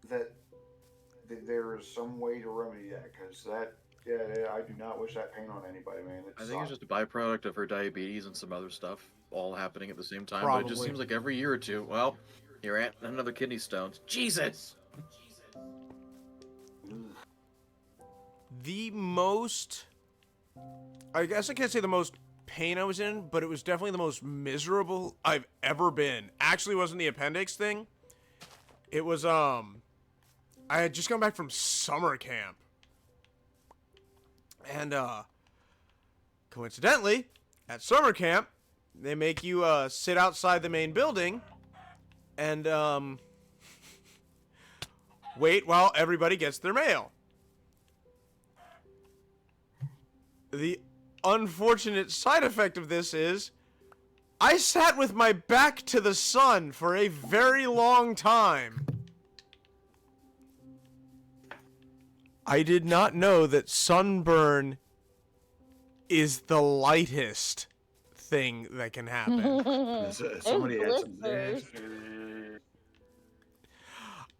[SPEAKER 5] that there is some way to remedy that, because I do not wish that pain on anybody, man.
[SPEAKER 6] I think it's just a byproduct of her diabetes and some other stuff all happening at the same time. But it just
[SPEAKER 2] Probably.
[SPEAKER 6] seems like every year or two, well, your aunt another kidney stones. Jesus.
[SPEAKER 2] The most, I guess I can't say the most pain I was in, but it was definitely the most miserable I've ever been. Actually, wasn't the appendix thing. It was, I had just come back from summer camp. And, coincidentally, at summer camp, they make you, sit outside the main building and, wait while everybody gets their mail. The unfortunate side effect of this is I sat with my back to the sun for a very long time. I did not know that sunburn is the lightest thing that can happen.
[SPEAKER 5] Somebody had some.
[SPEAKER 4] blisters.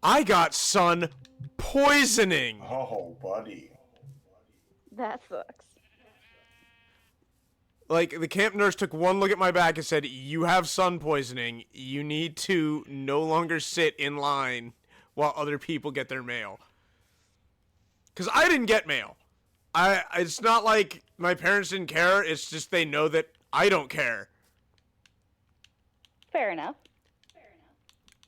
[SPEAKER 2] I got sun poisoning.
[SPEAKER 5] Oh, buddy.
[SPEAKER 4] That sucks.
[SPEAKER 2] Like, the camp nurse took one look at my back and said, "You have sun poisoning. You need to no longer sit in line while other people get their mail." Because I didn't get mail. It's not like my parents didn't care. It's just they know that I don't care.
[SPEAKER 4] Fair enough.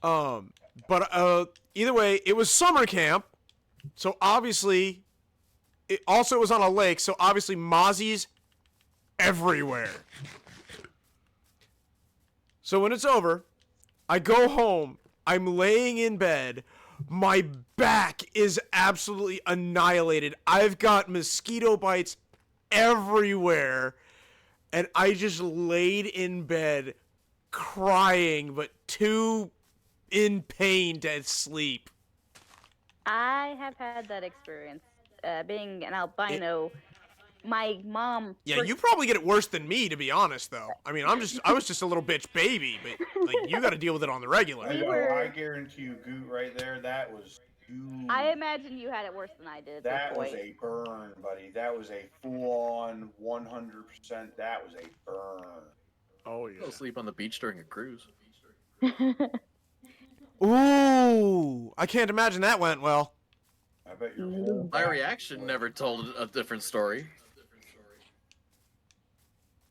[SPEAKER 2] But either way, it was summer camp. So obviously, it was on a lake. So obviously, mozzies everywhere. So when it's over, I go home. I'm laying in bed. My back is absolutely annihilated. I've got mosquito bites everywhere. And I just laid in bed crying, but too in pain to sleep.
[SPEAKER 4] I have had that experience. Being an albino, my mom.
[SPEAKER 2] Yeah, you probably get it worse than me, to be honest, though. I mean, I was just a little bitch baby, but like you got to deal with it on the regular.
[SPEAKER 5] I
[SPEAKER 4] We
[SPEAKER 5] know,
[SPEAKER 4] were-
[SPEAKER 5] I guarantee you, Goot, right there, that was you.
[SPEAKER 4] I imagine you had it worse than I did at
[SPEAKER 5] That
[SPEAKER 4] this
[SPEAKER 5] was
[SPEAKER 4] point.
[SPEAKER 5] a burn, buddy. That was a full-on 100%. That was a burn.
[SPEAKER 1] Oh yeah.
[SPEAKER 6] Go sleep on the beach during a cruise.
[SPEAKER 2] Ooh, I can't imagine that went well.
[SPEAKER 5] I bet your whole
[SPEAKER 6] My
[SPEAKER 5] back
[SPEAKER 6] reaction
[SPEAKER 5] was-
[SPEAKER 6] never told a different story.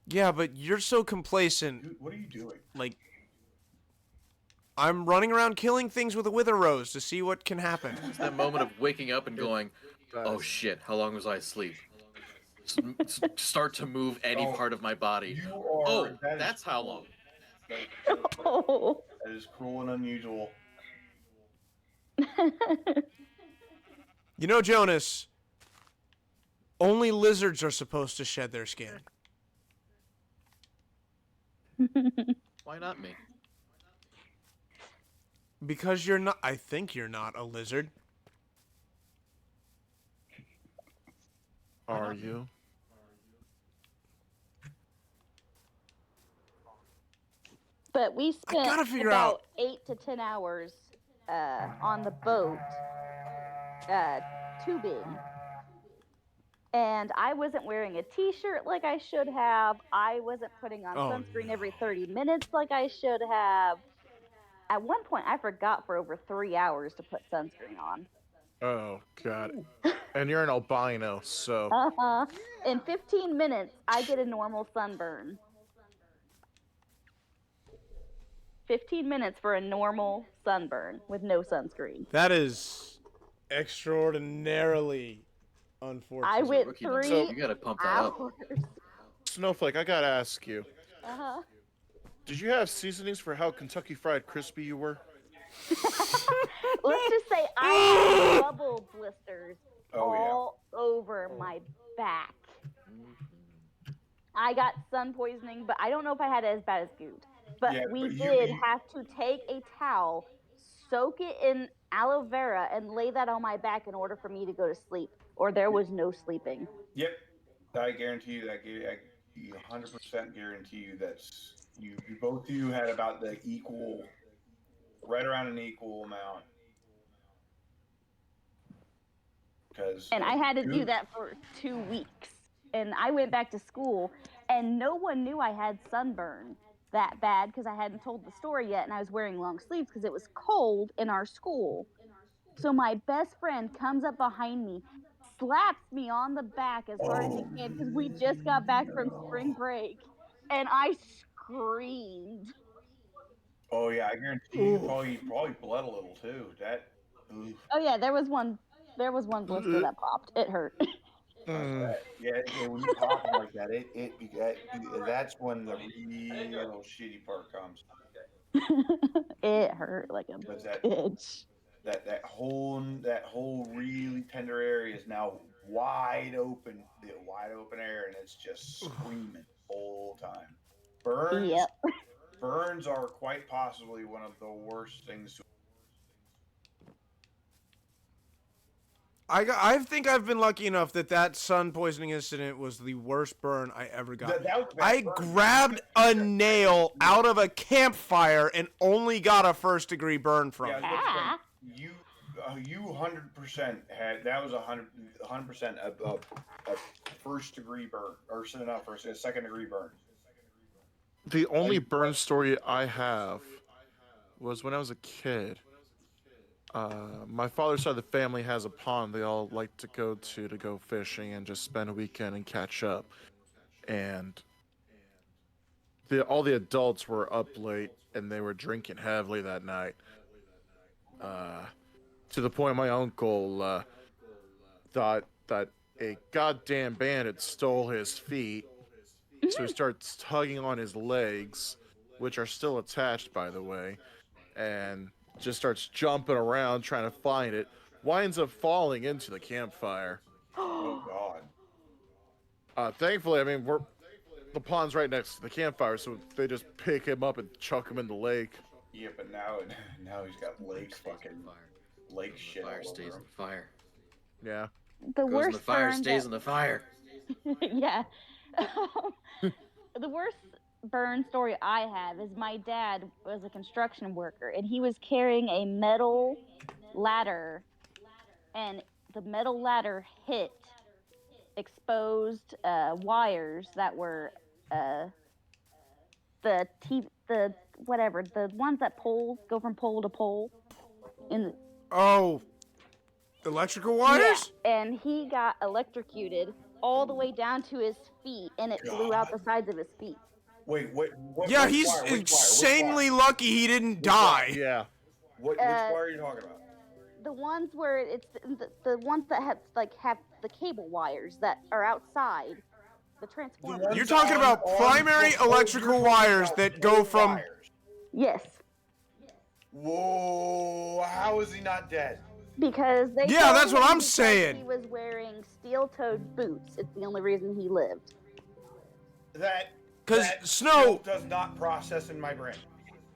[SPEAKER 2] Yeah, but you're so complacent.
[SPEAKER 5] Dude, what are you doing?
[SPEAKER 2] Like, I'm running around killing things with a wither rose to see what can happen.
[SPEAKER 6] It's that moment of waking up and going, "Oh
[SPEAKER 1] Guys,
[SPEAKER 6] shit, how long was I asleep?" Start to move any
[SPEAKER 5] Oh,
[SPEAKER 6] part of my body.
[SPEAKER 5] You are.
[SPEAKER 6] Oh,
[SPEAKER 5] that is
[SPEAKER 6] that's how
[SPEAKER 5] cruel.
[SPEAKER 6] long.
[SPEAKER 4] Oh.
[SPEAKER 5] That is cruel and unusual.
[SPEAKER 2] You know, Jonas, only lizards are supposed to shed their skin.
[SPEAKER 6] Why not me?
[SPEAKER 2] Because you're not, I think you're not a lizard.
[SPEAKER 1] are you?
[SPEAKER 4] But we spent
[SPEAKER 2] gotta figure
[SPEAKER 4] about 8 to 10 hours on the boat tubing. And I wasn't wearing a t-shirt like I should have. I wasn't putting on
[SPEAKER 2] Oh,
[SPEAKER 4] sunscreen every 30 minutes like I should have. At one point, I forgot for over 3 hours to put sunscreen on.
[SPEAKER 1] Oh god. And you're an albino, so
[SPEAKER 4] Uh-huh. In 15 minutes, I get a normal sunburn. 15 minutes for a normal sunburn with no sunscreen.
[SPEAKER 2] That is extraordinarily unfortunate.
[SPEAKER 4] I went
[SPEAKER 6] Rookie number.
[SPEAKER 4] 3
[SPEAKER 6] You gotta pump that up.
[SPEAKER 4] hours.
[SPEAKER 1] Snowflake, I gotta ask you.
[SPEAKER 4] Uh-huh.
[SPEAKER 1] Did you have seasonings for how Kentucky Fried Crispy you were?
[SPEAKER 4] Let's just say I had bubble blisters
[SPEAKER 5] Oh yeah.
[SPEAKER 4] all over my back. I got sun poisoning, but I don't know if I had it as bad as Goot. But
[SPEAKER 5] Yeah,
[SPEAKER 4] we
[SPEAKER 5] but
[SPEAKER 4] did have to take a towel, soak it in aloe vera, and lay that on my back in order for me to go to sleep, or there was no sleeping.
[SPEAKER 5] Yep. I guarantee you that. I 100% guarantee you that's you. Both of you had about the equal, right around an equal amount. Because
[SPEAKER 4] And I had to do that for 2 weeks. And I went back to school, and no one knew I had sunburn that bad because I hadn't told the story yet, and I was wearing long sleeves because it was cold in our school. So my best friend comes up behind me, slaps me on the back as hard as he can because we just got back from spring break, and I screamed.
[SPEAKER 5] Oh yeah, I guarantee you probably bled a little too. That. Oof.
[SPEAKER 4] Oh yeah, there was one blister that popped. It hurt.
[SPEAKER 5] Yeah, when you pop them like that, that's when the real shitty part comes.
[SPEAKER 4] It hurt like a
[SPEAKER 5] Was that
[SPEAKER 4] bitch.
[SPEAKER 5] that whole really tender area is now wide open, the wide open air, and it's just screaming the whole time. Burns are quite possibly one of the worst things to.
[SPEAKER 2] I think I've been lucky enough that sun poisoning incident was the worst burn I ever got.
[SPEAKER 5] That was a bad
[SPEAKER 2] I
[SPEAKER 5] burn.
[SPEAKER 2] grabbed a nail out of a campfire and only got a 1st-degree burn from it.
[SPEAKER 5] You 100% had that was 100% a 1st-degree burn, or not first, a 2nd-degree burn.
[SPEAKER 1] The only burn story I have was when I was a kid. My father's side of the family has a pond they all like to go fishing and just spend a weekend and catch up. And all the adults were up late and they were drinking heavily that night. To the point my uncle thought that a goddamn bandit stole his feet. So he starts tugging on his legs, which are still attached, by the way, and just starts jumping around trying to find it. Winds up falling into the campfire.
[SPEAKER 5] Oh God!
[SPEAKER 1] Thankfully, I mean the pond's right next to the campfire, so they just pick him up and chuck him in the lake.
[SPEAKER 5] Yeah, but now he's got lake shit
[SPEAKER 6] Fire
[SPEAKER 5] all
[SPEAKER 6] stays
[SPEAKER 5] over
[SPEAKER 6] in
[SPEAKER 5] him.
[SPEAKER 6] the fire.
[SPEAKER 2] Yeah.
[SPEAKER 4] The
[SPEAKER 6] Goes
[SPEAKER 4] worst
[SPEAKER 6] in the fire,
[SPEAKER 4] burn
[SPEAKER 6] stays in the fire.
[SPEAKER 4] yeah. The worst burn story I have is my dad was a construction worker, and he was carrying a metal ladder, and the metal ladder hit exposed wires that were the ones that go from pole to pole.
[SPEAKER 2] Electrical wires?
[SPEAKER 4] Yeah, and he got electrocuted all the way down to his feet, and it blew out the sides of his feet.
[SPEAKER 5] Wait, what?
[SPEAKER 2] Yeah, he's insanely lucky he didn't die.
[SPEAKER 1] Yeah.
[SPEAKER 5] Which wire are you talking about?
[SPEAKER 4] The ones where it's the ones that have the cable wires that are outside the transformers.
[SPEAKER 2] You're talking about primary electrical wires that go from.
[SPEAKER 4] Yes.
[SPEAKER 5] Whoa! How is he not dead?
[SPEAKER 4] Because they.
[SPEAKER 2] Yeah, that's what I'm
[SPEAKER 4] because
[SPEAKER 2] saying.
[SPEAKER 4] He was wearing steel-toed boots. It's the only reason he lived.
[SPEAKER 2] Because Snow
[SPEAKER 5] does not process in my brain.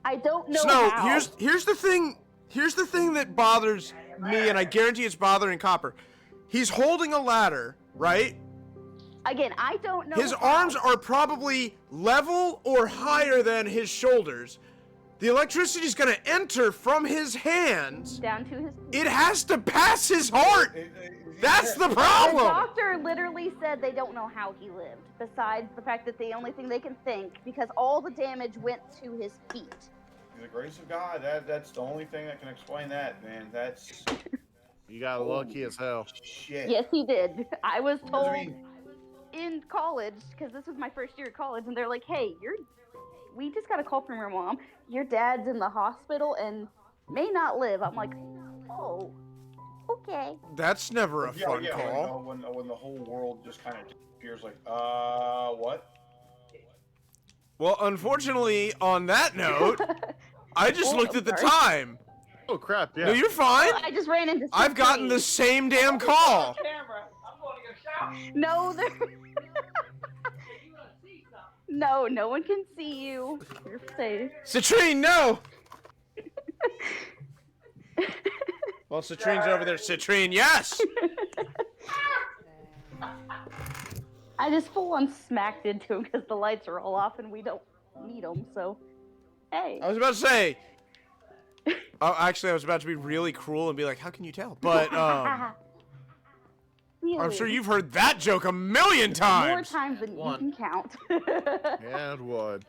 [SPEAKER 4] I don't know
[SPEAKER 2] Snow,
[SPEAKER 4] how.
[SPEAKER 2] here's the thing. Here's the thing that bothers me, and I guarantee it's bothering Copper. He's holding a ladder, right?
[SPEAKER 4] Again, I don't know.
[SPEAKER 2] His
[SPEAKER 4] how.
[SPEAKER 2] arms are probably level or higher than his shoulders. The electricity is going to enter from his hands.
[SPEAKER 4] Down to his.
[SPEAKER 2] It has to pass his heart. That's the
[SPEAKER 4] The
[SPEAKER 2] problem.
[SPEAKER 4] doctor literally said they don't know how he lived, besides the fact that the only thing they can think, because all the damage went to his feet.
[SPEAKER 5] The grace of God, that's the only thing that can explain that, man. That's...
[SPEAKER 1] You got lucky as hell.
[SPEAKER 5] Shit.
[SPEAKER 4] Yes, he did. I was told
[SPEAKER 5] I mean,
[SPEAKER 4] in college, because this was my first year of college, and they're like, hey, we just got a call from your mom. Your dad's in the hospital and may not live. I'm like, oh, okay.
[SPEAKER 2] That's never a fun call.
[SPEAKER 5] When the whole world just kind of appears like, what?
[SPEAKER 2] Well, unfortunately, on that note, I just looked at the time.
[SPEAKER 1] Oh crap! Yeah.
[SPEAKER 2] No, you're fine.
[SPEAKER 4] I just ran into.
[SPEAKER 2] I've gotten the same damn call.
[SPEAKER 3] Camera. I'm going to get a shower.
[SPEAKER 4] No, there. No, no one can see you. You're safe.
[SPEAKER 2] Citrine, no. Well, Citrine's over there. Citrine, yes.
[SPEAKER 4] I just full on smacked into him because the lights are all off and we don't need them. So, hey.
[SPEAKER 2] I was about to say. Oh, actually, I was about to be really cruel and be like, "How can you tell?" But I'm sure you've heard that joke a million
[SPEAKER 4] more
[SPEAKER 2] times.
[SPEAKER 4] times than
[SPEAKER 6] One.
[SPEAKER 4] you can count.
[SPEAKER 1] And one.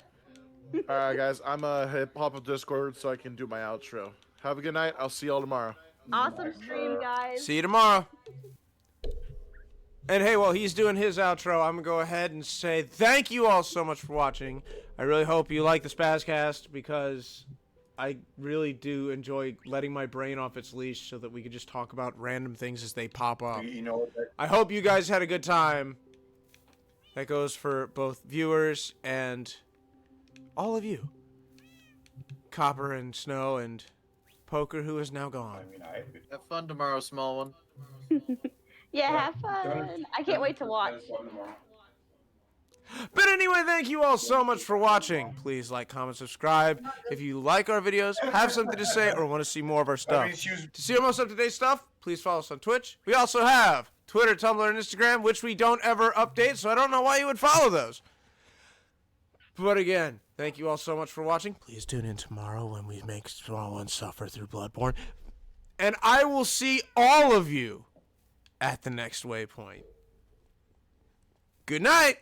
[SPEAKER 1] All right, guys. I'm hit pop up Discord so I can do my outro. Have a good night. I'll see y'all tomorrow.
[SPEAKER 4] Awesome stream, guys.
[SPEAKER 2] See you tomorrow. And hey, while he's doing his outro, I'm gonna go ahead and say thank you all so much for watching. I really hope you like the Spazcast because I really do enjoy letting my brain off its leash so that we can just talk about random things as they pop up.
[SPEAKER 5] You know,
[SPEAKER 2] I hope you guys had a good time. That goes for both viewers and all of you. Copper and Snow and Poker, who is now gone.
[SPEAKER 6] Have fun tomorrow, small one.
[SPEAKER 4] Yeah, have fun. I can't wait to watch.
[SPEAKER 2] But anyway, thank you all so much for watching. Please like, comment, subscribe. If you like our videos, have something to say, or want to see more of our stuff. To see our most up-to-date stuff, please follow us on Twitch. We also have Twitter, Tumblr, and Instagram, which we don't ever update, so I don't know why you would follow those. But again, thank you all so much for watching. Please tune in tomorrow when we make Small One suffer through Bloodborne. And I will see all of you at the next waypoint. Good night!